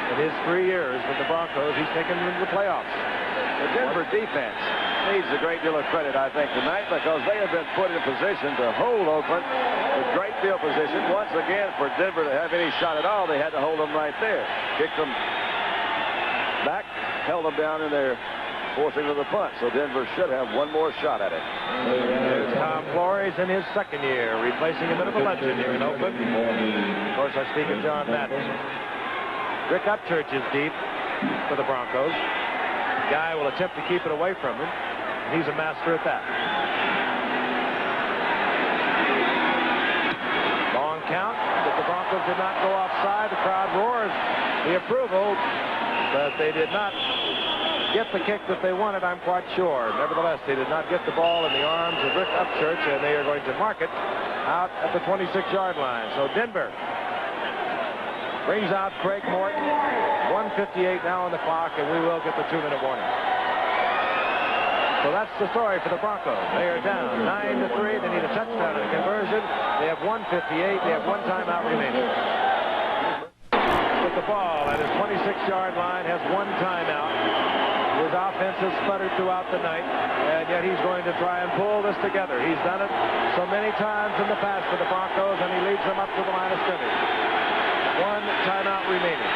Speaker 2: In his 3 years with the Broncos, he's taken them to the playoffs.
Speaker 4: The Denver defense needs a great deal of credit, I think, tonight because they have been put in position to hold Oakland with great field position. Once again, for Denver to have any shot at all, they had to hold them right there. Kicked them back, held them down in their forcing to the punt. So Denver should have one more shot at it.
Speaker 2: Here's Tom Flores in his second year, replacing a bit of a legend here in Oakland. Of course, I speak of John Madden. Rick Upchurch is deep for the Broncos. The guy will attempt to keep it away from him. He's a master at that. Long count, but the Broncos did not go offside. The crowd roars the approval, but they did not get the kick that they wanted, I'm quite sure. Nevertheless, they did not get the ball in the arms of Rick Upchurch, and they are going to mark it out at the 26-yard line. So Denver brings out Craig Morton. 1:58 now on the clock, and we will get the 2-minute warning. So that's the story for the Broncos. They are down 9-3. They need a touchdown and a conversion. They have 1:58. They have one timeout remaining. With the ball at his 26-yard line, has one timeout. His offense has sputtered throughout the night, and yet he's going to try and pull this together. He's done it so many times in the past for the Broncos, and he leads them up to the line of scrimmage. One timeout remaining.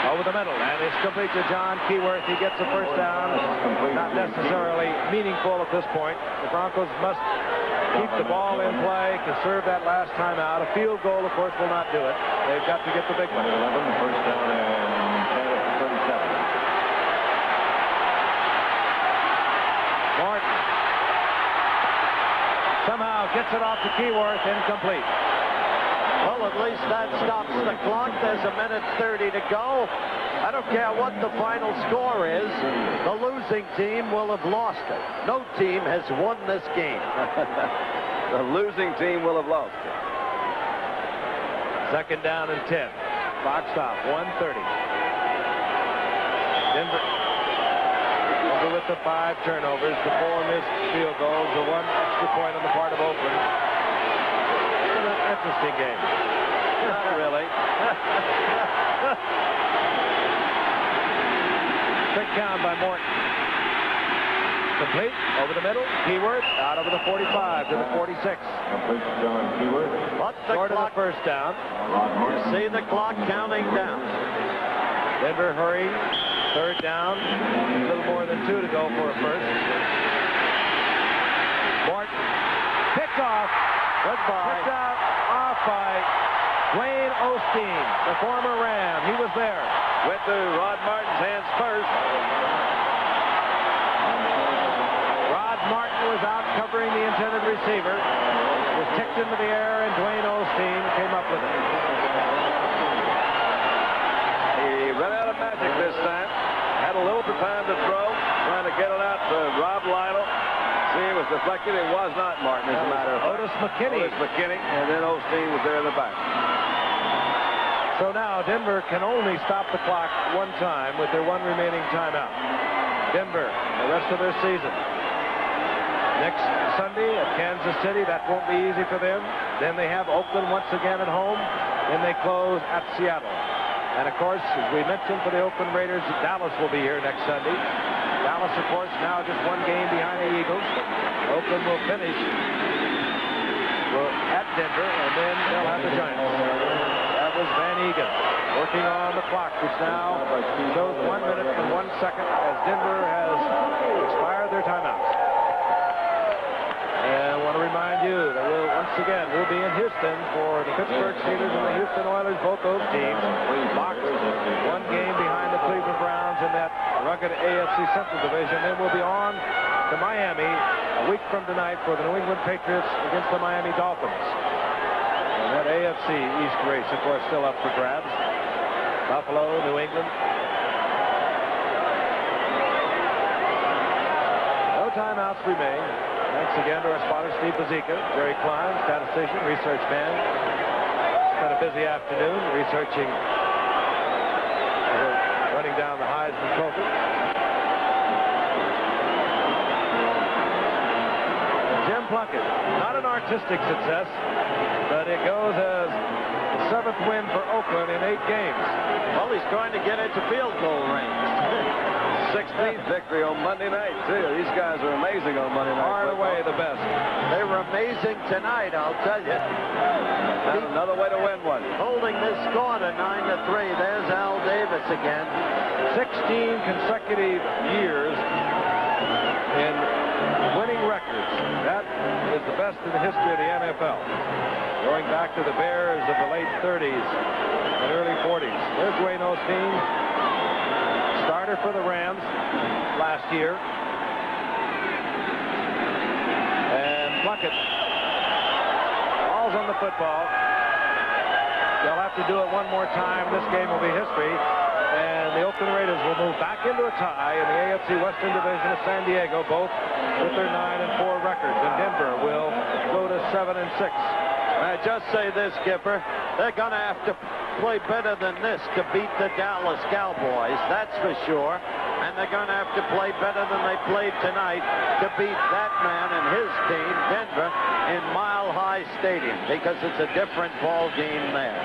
Speaker 2: Over the middle, and it's complete to John Keyworth. He gets a first down. Not necessarily meaningful at this point. The Broncos must keep the ball in play, conserve that last timeout. A field goal, of course, will not do it. They've got to get the big one.
Speaker 6: 11, first down and 37.
Speaker 2: Martin somehow gets it off to Keyworth, incomplete.
Speaker 1: Well, at least that stops the clock. There's a minute 30 to go. I don't care what the final score is. The losing team will have lost it. No team has won this game.
Speaker 4: The losing team will have lost it.
Speaker 2: Second down and 10. Clock stop, 1:30. Denver with the 5 turnovers, the 4 missed field goals, the 1 extra point on the part of Oakland. Interesting game.
Speaker 4: Not really.
Speaker 2: Quick count by Morton. Complete. Over the middle. Keyworth out over the 45 to the 46.
Speaker 6: Complete to John Keyworth.
Speaker 1: But the
Speaker 2: Short of
Speaker 1: clock,
Speaker 2: the first down.
Speaker 1: you see the clock counting down.
Speaker 2: Denver hurrying. Third down. A little more than 2 to go for a first. Morton. Picked off.
Speaker 1: Goodbye.
Speaker 2: Picked out off by Dwayne Osteen, the former Ram. He was there.
Speaker 4: Went to Rod Martin's hands first.
Speaker 2: Rod Martin was out covering the intended receiver. It was ticked into the air, and Dwayne Osteen came up with it.
Speaker 4: He ran out of magic this time. Had a little bit of time to throw, trying to get it out to Rob Lytle. See, it was deflected. It was not Martin, as a matter of fact.
Speaker 2: Otis McKinney.
Speaker 4: Otis McKinney, and then Osteen was there in the back.
Speaker 2: So now Denver can only stop the clock one time with their one remaining timeout. Denver, the rest of their season. Next Sunday at Kansas City, that won't be easy for them. Then they have Oakland once again at home. Then they close at Seattle. And of course, as we mentioned for the Oakland Raiders, Dallas will be here next Sunday. Dallas, of course, now just one game behind the Eagles. Oakland will finish at Denver, and then they'll have the Giants. That was Van Egan working on the clock, which now shows 1 minute and 1 second as Denver has expired their timeouts. And I want to remind you that we'll be in Houston for the Pittsburgh Steelers and the Houston Oilers, both those teams locked one game behind the Cleveland Browns in that rugged AFC Central Division. Then we'll be on to Miami a week from tonight for the New England Patriots against the Miami Dolphins. And that AFC East race, of course, still up for grabs. Buffalo, New England. No timeouts remain. Thanks again to our spotter, Steve Bazika, Jerry Klein, statistician, research man. Spent a busy afternoon researching running down the Heisman Trophy. Jim Plunkett, not an artistic success, but it goes as the 7th win for Oakland in 8 games.
Speaker 1: Well, he's trying to get into field goal range.
Speaker 4: 16th victory on Monday night, too. These guys are amazing on Monday night.
Speaker 2: Far and away the best.
Speaker 1: They were amazing tonight, I'll tell you.
Speaker 4: Another way to win one.
Speaker 1: Holding this score to 9-3. There's Al Davis again.
Speaker 2: 16 consecutive years in winning records. That is the best in the history of the NFL. Going back to the Bears of the late 30s and early 40s. There's Dwayne Osteen, starter for the Rams last year. And Plunkett falls on the football. They'll have to do it one more time. This game will be history. And the Oakland Raiders will move back into a tie in the AFC Western Division of San Diego, both with their 9-4 records. And Denver will go to 7-6.
Speaker 1: I just say this, Skipper. They're going to have to play better than this to beat the Dallas Cowboys, that's for sure. And they're going to have to play better than they played tonight to beat that man and his team, Denver, in Mile High Stadium, because it's a different ball game there.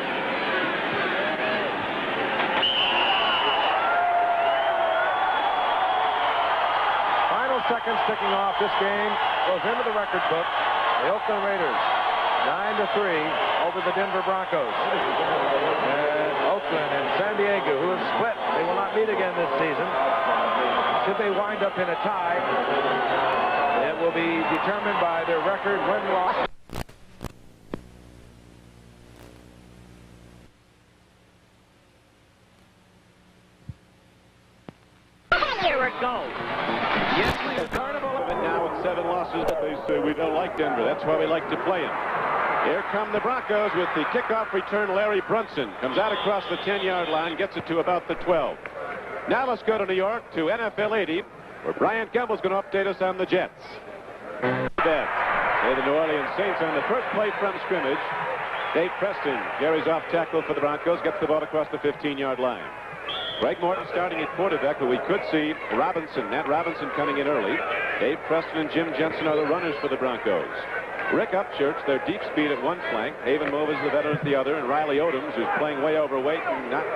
Speaker 2: Final seconds ticking off. This game goes into the record book. The Oakland Raiders 9-3 over the Denver Broncos. And Oakland and San Diego, who have split, they will not meet again this season. Should they wind up in a tie, it will be determined by their record win-loss.
Speaker 1: Here it goes.
Speaker 8: Yes, we have Carnival. And now with 7 losses, they say we don't like Denver. That's why we like to play them. Here come the Broncos with the kickoff return. Larry Brunson comes out across the 10-yard line, gets it to about the 12. Now let's go to New York to NFL 80, where Brian Gemble's going to update us on the Jets. The New Orleans Saints on the first play from scrimmage. Dave Preston carries off tackle for the Broncos, gets the ball across the 15-yard line. Greg Morton starting at quarterback, but we could see Nat Robinson coming in early. Dave Preston and Jim Jensen are the runners for the Broncos. Rick Upchurch, their deep speed at one flank. Haven Movers, the veteran, at the other. And Riley Odoms, who's playing way overweight and not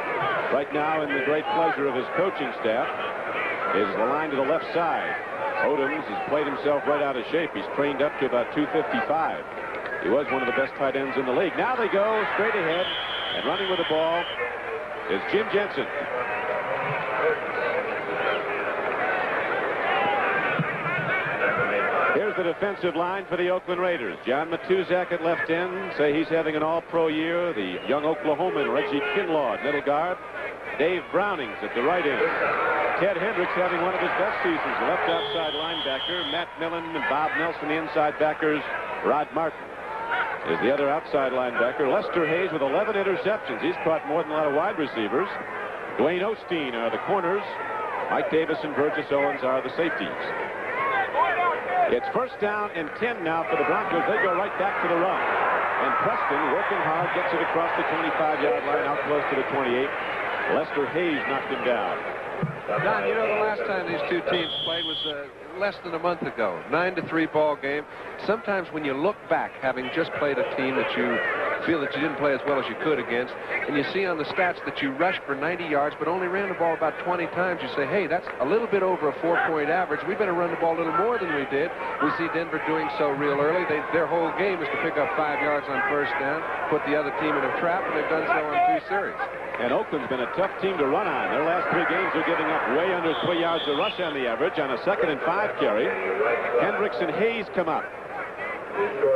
Speaker 8: right now in the great pleasure of his coaching staff, is aligned to the left side. Odoms has played himself right out of shape. He's trained up to about 255. He was one of the best tight ends in the league. Now they go straight ahead, and running with the ball is Jim Jensen. Here's the defensive line for the Oakland Raiders. John Matuzak at left end. Say he's having an all-pro year. The young Oklahoman, Reggie Kinlaw at middle guard. Dave Brownings at the right end. Ted Hendricks having one of his best seasons. Left outside linebacker. Matt Millen and Bob Nelson, the inside backers. Rod Martin is the other outside linebacker. Lester Hayes with 11 interceptions. He's caught more than a lot of wide receivers. Dwayne Osteen are the corners. Mike Davis and Burgess Owens are the safeties. It's first down and 10 now for the Broncos. They go right back to the run. And Preston, working hard, gets it across the 25-yard line, out close to the 28. Lester Hayes knocked him down.
Speaker 9: Don, you know, the last time these two teams played was less than a month ago. 9-3 ball game. Sometimes when you look back, having just played a team that you feel that you didn't play as well as you could against, and you see on the stats that you rushed for 90 yards but only ran the ball about 20 times, you say, hey, that's a little bit over a 4-point average. We better run the ball a little more than we did. We see Denver doing so real early. Their whole game is to pick up 5 yards on first down, put the other team in a trap, and they've done so on 3 series.
Speaker 8: And Oakland's been a tough team to run on. Their last 3 games are giving up way under 3 yards a rush on the average on a 2nd and 5 carry. Hendricks and Hayes come up.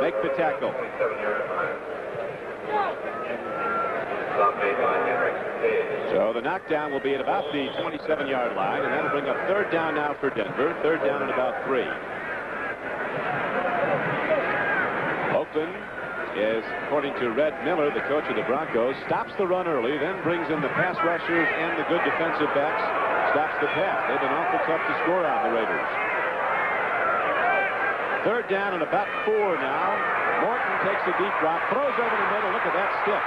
Speaker 8: Make the tackle. So the knockdown will be at about the 27-yard line, and that'll bring up 3rd down now for Denver. 3rd down at about 3. Oakland is, according to Red Miller, the coach of the Broncos, stops the run early, then brings in the pass rushers and the good defensive backs, stops the pass. They've been awful tough to score on, the Raiders. 3rd down and about 4 now. Morton takes a deep drop, throws over the middle. Look at that stick.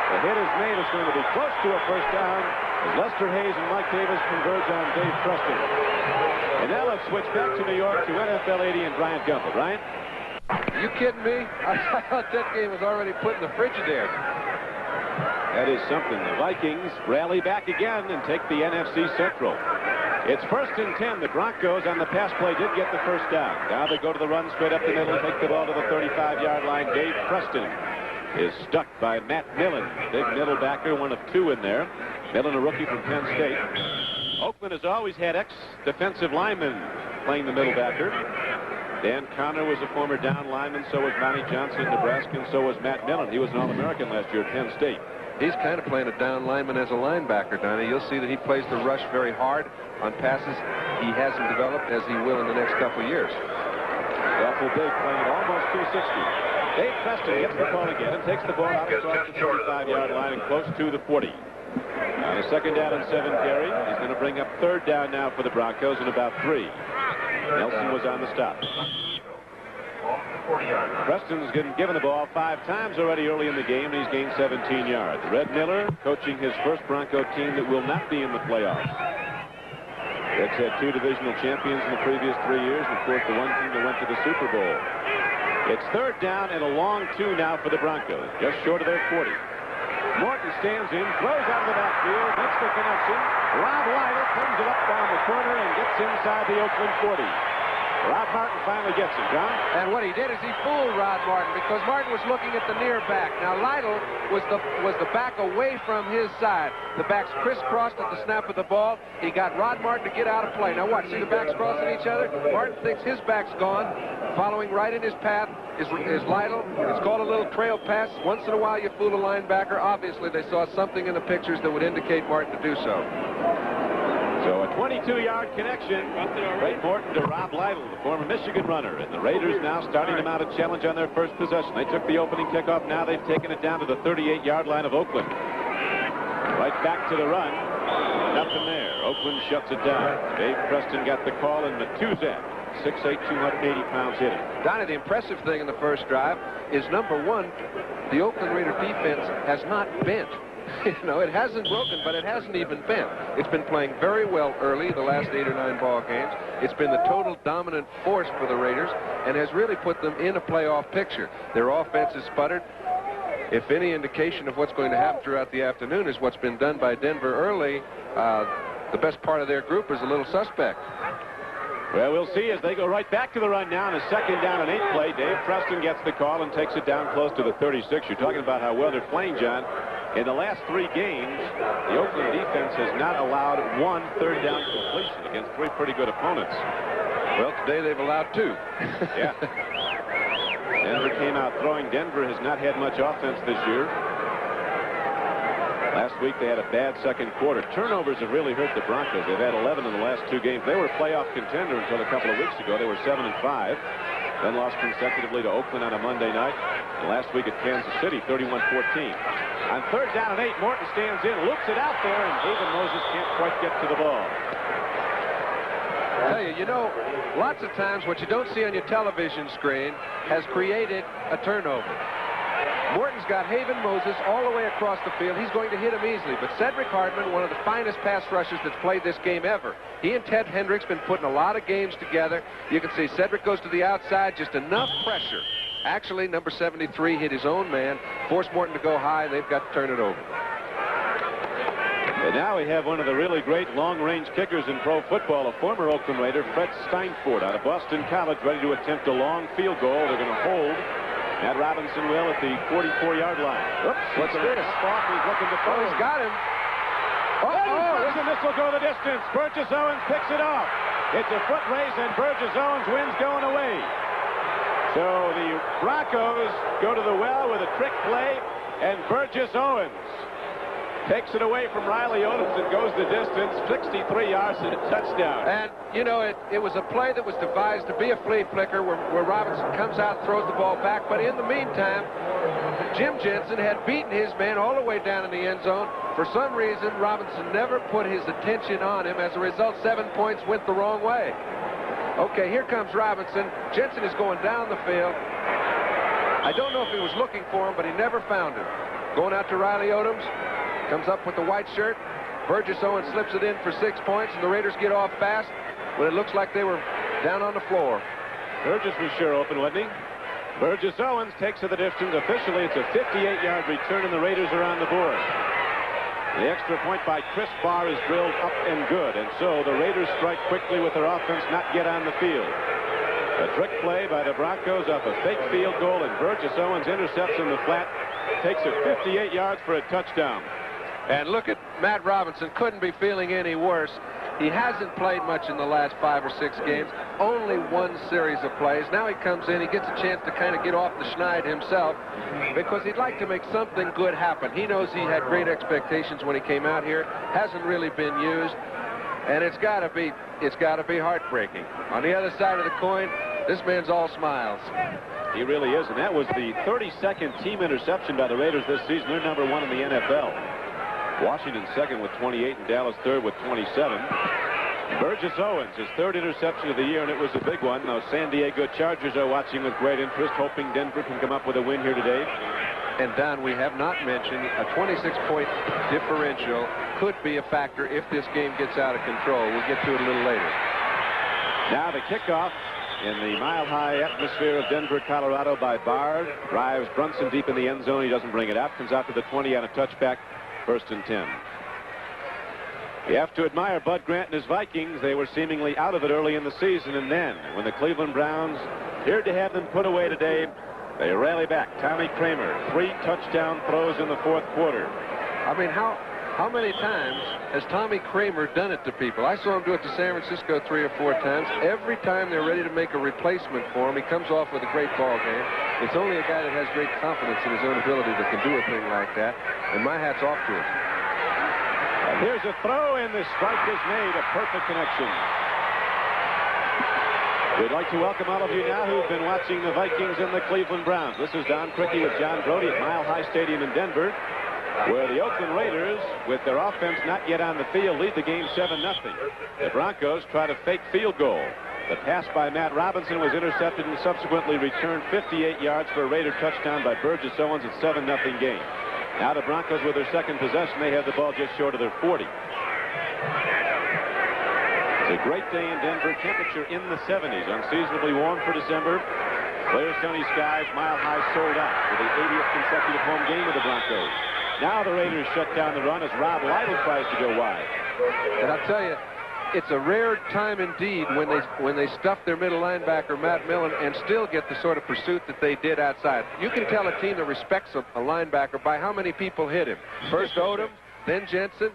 Speaker 8: The hit is made. It's going to be close to a first down as Lester Hayes and Mike Davis converge on Dave Preston. And now let's switch back to New York to NFL 80 and Brian Gumbel. Brian?
Speaker 9: You kidding me? I thought that game was already put in the Frigidaire.
Speaker 8: That is something. The Vikings rally back again and take the NFC Central. It's 1st and 10. The Broncos on the pass play did get the first down. Now they go to the run straight up the middle and take the ball to the 35-yard line. Dave Preston is stuck by Matt Millen. Big middle backer, one of 2 in there. Millen, a rookie from Penn State. Oakland has always had ex-defensive linemen playing the middle backer. Dan Connor was a former down lineman. So was Monty Johnson at Nebraska, and so was Matt Millen. He was an All-American last year at Penn State.
Speaker 9: He's kind of playing a down lineman as a linebacker, Donnie. You'll see that he plays the rush very hard on passes he hasn't developed, as he will in the next couple of years.
Speaker 8: Awful big, playing at almost 260. Dave Preston gets the ball again and takes the ball out across the 35-yard line and close to the 40. On a 2nd down and 7 carry, he's going to bring up 3rd down now for the Broncos in about 3. Nelson was on the stop. Preston's been given the ball 5 times already early in the game, and he's gained 17 yards. Red Miller coaching his first Bronco team that will not be in the playoffs. Red's had 2 divisional champions in the previous 3 years, and of course the one team that went to the Super Bowl. It's 3rd down and a long 2 now for the Broncos, just short of their 40. Morton stands in, throws out of the backfield, makes the connection. Rob Lytle comes it up down the corner and gets inside the Oakland 40. Rod Martin finally gets him, John.
Speaker 9: And what he did is he fooled Rod Martin, because Martin was looking at the near back. Now Lytle was the back away from his side. The backs crisscrossed at the snap of the ball. He got Rod Martin to get out of play. Now watch, see the backs crossing each other? Martin thinks his back's gone. Following right in his path is Lytle. It's called a little trail pass. Once in a while you fool a linebacker. Obviously they saw something in the pictures that would indicate Martin to do so.
Speaker 8: So a 22-yard connection. Ray Morton to Rob Lytle, the former Michigan runner. And the Raiders now starting to mount a challenge on their first possession. They took the opening kickoff. Now they've taken it down to the 38-yard line of Oakland. Right back to the run. Nothing there. Oakland shuts it down. Dave Preston got the call, and Matuzak, 6'8", 280 pounds, hit him.
Speaker 9: Donnie, the impressive thing in the first drive is, number one, the Oakland Raider defense has not bent. You know, it hasn't broken, but it hasn't even bent. It's been playing very well early, the last 8 or 9 ball games. It's been the total dominant force for the Raiders and has really put them in a playoff picture. Their offense has sputtered. If any indication of what's going to happen throughout the afternoon is what's been done by Denver early, the best part of their group is a little suspect.
Speaker 8: Well, we'll see as they go right back to the run now in a 2nd down and 8 play. Dave Preston gets the call and takes it down close to the 36. You're talking about how well they're playing, John. In the last 3 games, the Oakland defense has not allowed 1 3rd down completion against 3 pretty good opponents.
Speaker 9: Well, today they've allowed 2.
Speaker 8: Yeah. Denver came out throwing. Denver has not had much offense this year. Last week they had a bad second quarter. Turnovers have really hurt the Broncos. They've had 11 in the last 2 games. They were a playoff contender until a couple of weeks ago. They were 7-5. Then lost consecutively to Oakland on a Monday night. And last week at Kansas City, 31-14. On 3rd down and 8, Morton stands in, loops it out there, and David Moses can't quite get to the ball.
Speaker 9: I tell you, you know, lots of times what you don't see on your television screen has created a turnover. Morton's got Haven Moses all the way across the field. He's going to hit him easily. But Cedric Hardman, one of the finest pass rushers that's played this game ever. He and Ted Hendricks been putting a lot of games together. You can see Cedric goes to the outside, just enough pressure. Actually, number 73 hit his own man, forced Morton to go high. They've got to turn it over.
Speaker 8: And now we have one of the really great long-range kickers in pro football, a former Oakland Raider, Fred Steinfort, out of Boston College, ready to attempt a long field goal. They're going to hold. Matt Robinson will at the 44-yard line. Oops, what's this? He's looking to throw.
Speaker 9: Oh, he's got him.
Speaker 8: And this will go the distance. Burgess Owens picks it off. It's a foot race, and Burgess Owens wins going away. So the Broncos go to the well with a trick play, and Burgess Owens takes it away from Riley Odoms and goes the distance, 63 yards and a touchdown.
Speaker 9: And, you know, it was a play that was devised to be a flea flicker where Robinson comes out and throws the ball back. But in the meantime, Jim Jensen had beaten his man all the way down in the end zone. For some reason, Robinson never put his attention on him. As a result, 7 points went the wrong way. Okay, here comes Robinson. Jensen is going down the field. I don't know if he was looking for him, but he never found him. Going out to Riley Odoms. Comes up with the white shirt. Burgess Owens slips it in for 6 points, and the Raiders get off fast when it looks like they were down on the floor.
Speaker 8: Burgess was sure open, wasn't he? Burgess Owens takes to the distance. Officially, it's a 58-yard return, and the Raiders are on the board. The extra point by Chris Barr is drilled up and good, and so the Raiders strike quickly with their offense not get on the field. A trick play by the Broncos off a fake field goal, and Burgess Owens intercepts in the flat, takes it 58 yards for a touchdown.
Speaker 9: And look at Matt Robinson, couldn't be feeling any worse. He hasn't played much in the last 5 or 6 games. Only one series of plays. Now he comes in, he gets a chance to kind of get off the schneid himself because he'd like to make something good happen. He knows he had great expectations when he came out here. Hasn't really been used. And it's got to be heartbreaking. On the other side of the coin, this man's all smiles.
Speaker 8: He really is, and that was the 32nd team interception by the Raiders this season. They're number 1 in the NFL. Washington second with 28 and Dallas third with 27. Burgess Owens, his 3rd interception of the year, and it was a big one. Now, San Diego Chargers are watching with great interest, hoping Denver can come up with a win here today.
Speaker 9: And, Don, we have not mentioned a 26-point differential could be a factor if this game gets out of control. We'll get to it a little later.
Speaker 8: Now the kickoff in the mile-high atmosphere of Denver, Colorado by Bard. Drives Brunson deep in the end zone. He doesn't bring it out. Comes out to the 20 on a touchback. 1st and 10. You have to admire Bud Grant and his Vikings. They were seemingly out of it early in the season, and then when the Cleveland Browns appeared to have them put away today, they rally back. Tommy Kramer, 3 touchdown throws in the 4th quarter.
Speaker 9: I mean, how many times has Tommy Kramer done it to people? I saw him do it to San Francisco 3 or 4 times. Every time they're ready to make a replacement for him, he comes off with a great ball game. It's only a guy that has great confidence in his own ability that can do a thing like that, and my hat's off to him.
Speaker 8: Here's a throw, and the strike is made. A perfect connection. We'd like to welcome all of you now who've been watching the Vikings and the Cleveland Browns. This is Don Criqui with John Brody at Mile High Stadium in Denver, where the Oakland Raiders, with their offense not yet on the field, lead the game 7-0. The Broncos try to fake field goal. The pass by Matt Robinson was intercepted and subsequently returned 58 yards for a Raider touchdown by Burgess Owens. It's 7-0 game. Now the Broncos with their second possession. They have the ball just short of their 40. It's a great day in Denver. Temperature in the 70s. Unseasonably warm for December. Clear sunny skies. Mile High sold out for the 80th consecutive home game of the Broncos. Now the Raiders shut down the run as Rob Lytle tries to go wide.
Speaker 9: And I'll tell you, it's a rare time indeed when they stuff their middle linebacker, Matt Millen, and still get the sort of pursuit that they did outside. You can tell a team that respects a linebacker by how many people hit him. First Odom, then Jensen.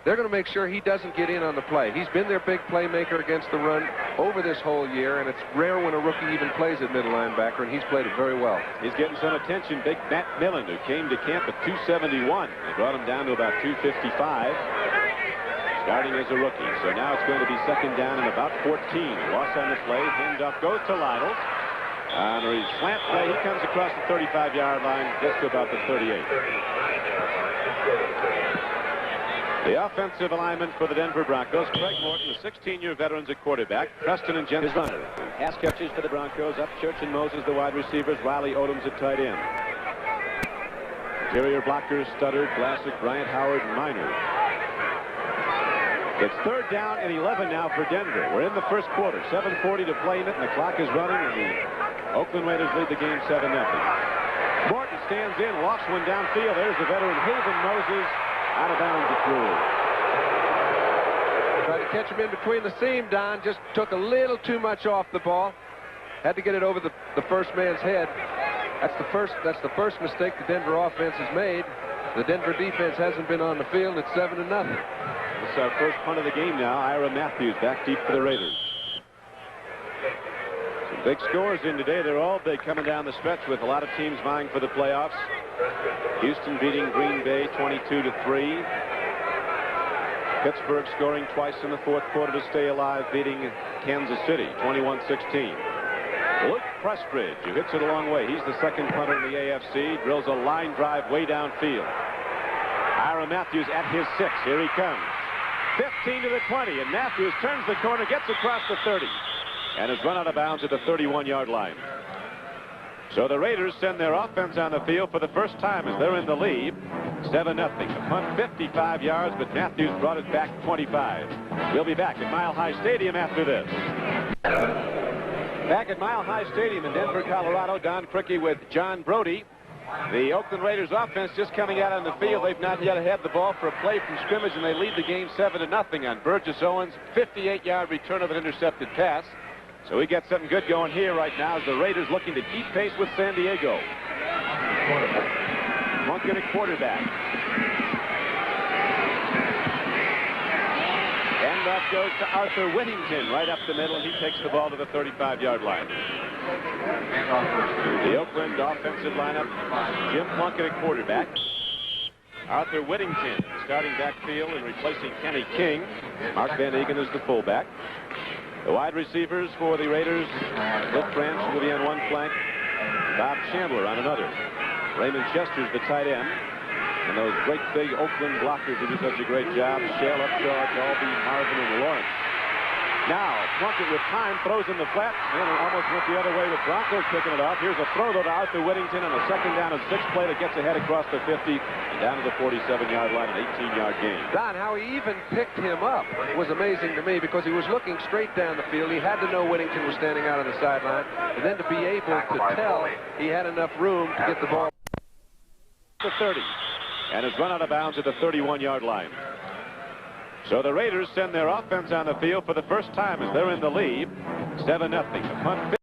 Speaker 9: They're going to make sure he doesn't get in on the play. He's been their big playmaker against the run over this whole year, and it's rare when a rookie even plays at middle linebacker, and he's played it very well.
Speaker 8: He's getting some attention. Big Matt Millen, who came to camp at 271. They brought him down to about 255, starting as a rookie. So now it's going to be 2nd down and about 14. Loss on the play. Handoff goes to Lytle. On a slant play, he comes across the 35-yard line, gets to about the 38. The offensive alignment for the Denver Broncos, Craig Morton, the 16-year veterans at quarterback, Preston and Jensen runner. Pass catches for the Broncos, up Church and Moses, the wide receivers, Riley Odoms at tight end. Interior blockers, Studdard, Glassick, Bryant, Howard, and Minor. It's 3rd down and 11 now for Denver. We're in the 1st quarter, 7:40 to play in it, and the clock is running, and the Oakland Raiders lead the game 7-0. Morton stands in, lofts one downfield. There's the veteran Haven Moses. Out of bounds at Drew.
Speaker 9: Tried to catch him in between the seam, Don. Just took a little too much off the ball. Had to get it over the first man's head. That's the first mistake the Denver offense has made. The Denver defense hasn't been on the field. It's 7-0.
Speaker 8: It's our first punt of the game now. Ira Matthews back deep for the Raiders. Some big scores in today. They're all big coming down the stretch with a lot of teams vying for the playoffs. Houston beating Green Bay 22-3. Pittsburgh scoring twice in the 4th quarter to stay alive, beating Kansas City 21-16. Luke Prestridge, who hits it a long way. He's the 2nd punter in the AFC. Drills a line drive way downfield. Ira Matthews at his 6. Here he comes. 15 to the 20, and Matthews turns the corner, gets across the 30, and is run out of bounds at the 31-yard line. So the Raiders send their offense on the field for the first time as they're in the lead. 7-0. The punt 55 yards, but Matthews brought it back 25. We'll be back at Mile High Stadium after this. Back at Mile High Stadium in Denver, Colorado, Don Criqui with John Brody. The Oakland Raiders offense just coming out on the field. They've not yet had the ball for a play from scrimmage, and they lead the game 7-0 on Burgess Owens' 58-yard return of an intercepted pass. So we got something good going here right now as the Raiders looking to keep pace with San Diego. Monken at quarterback. And handoff goes to Arthur Whittington right up the middle, and he takes the ball to the 35-yard line. The Oakland offensive lineup, Jim Plunkett at quarterback. Arthur Whittington starting backfield and replacing Kenny King. Mark Van Egan is the fullback. The wide receivers for the Raiders, Cliff Branch will be on one flank, Bob Chandler on another. Raymond Chester's the tight end. And those great big Oakland blockers who do such a great job, Shell, Upshaw, Dalby, Marvin, and Lawrence. Now, Plunkett with time throws in the flat, and it almost went the other way with Broncos picking it off. Here's a throw, though, to Arthur Whittington on a 2nd down and 6 play that gets ahead across the 50 and down to the 47-yard line, an 18-yard gain.
Speaker 9: Don, how he even picked him up was amazing to me because he was looking straight down the field. He had to know Whittington was standing out on the sideline, and then to be able to tell he had enough room to get the ball.
Speaker 8: The 30, and is run out of bounds at the 31-yard line. So the Raiders send their offense on the field for the first time as they're in the lead, 7-0. The punt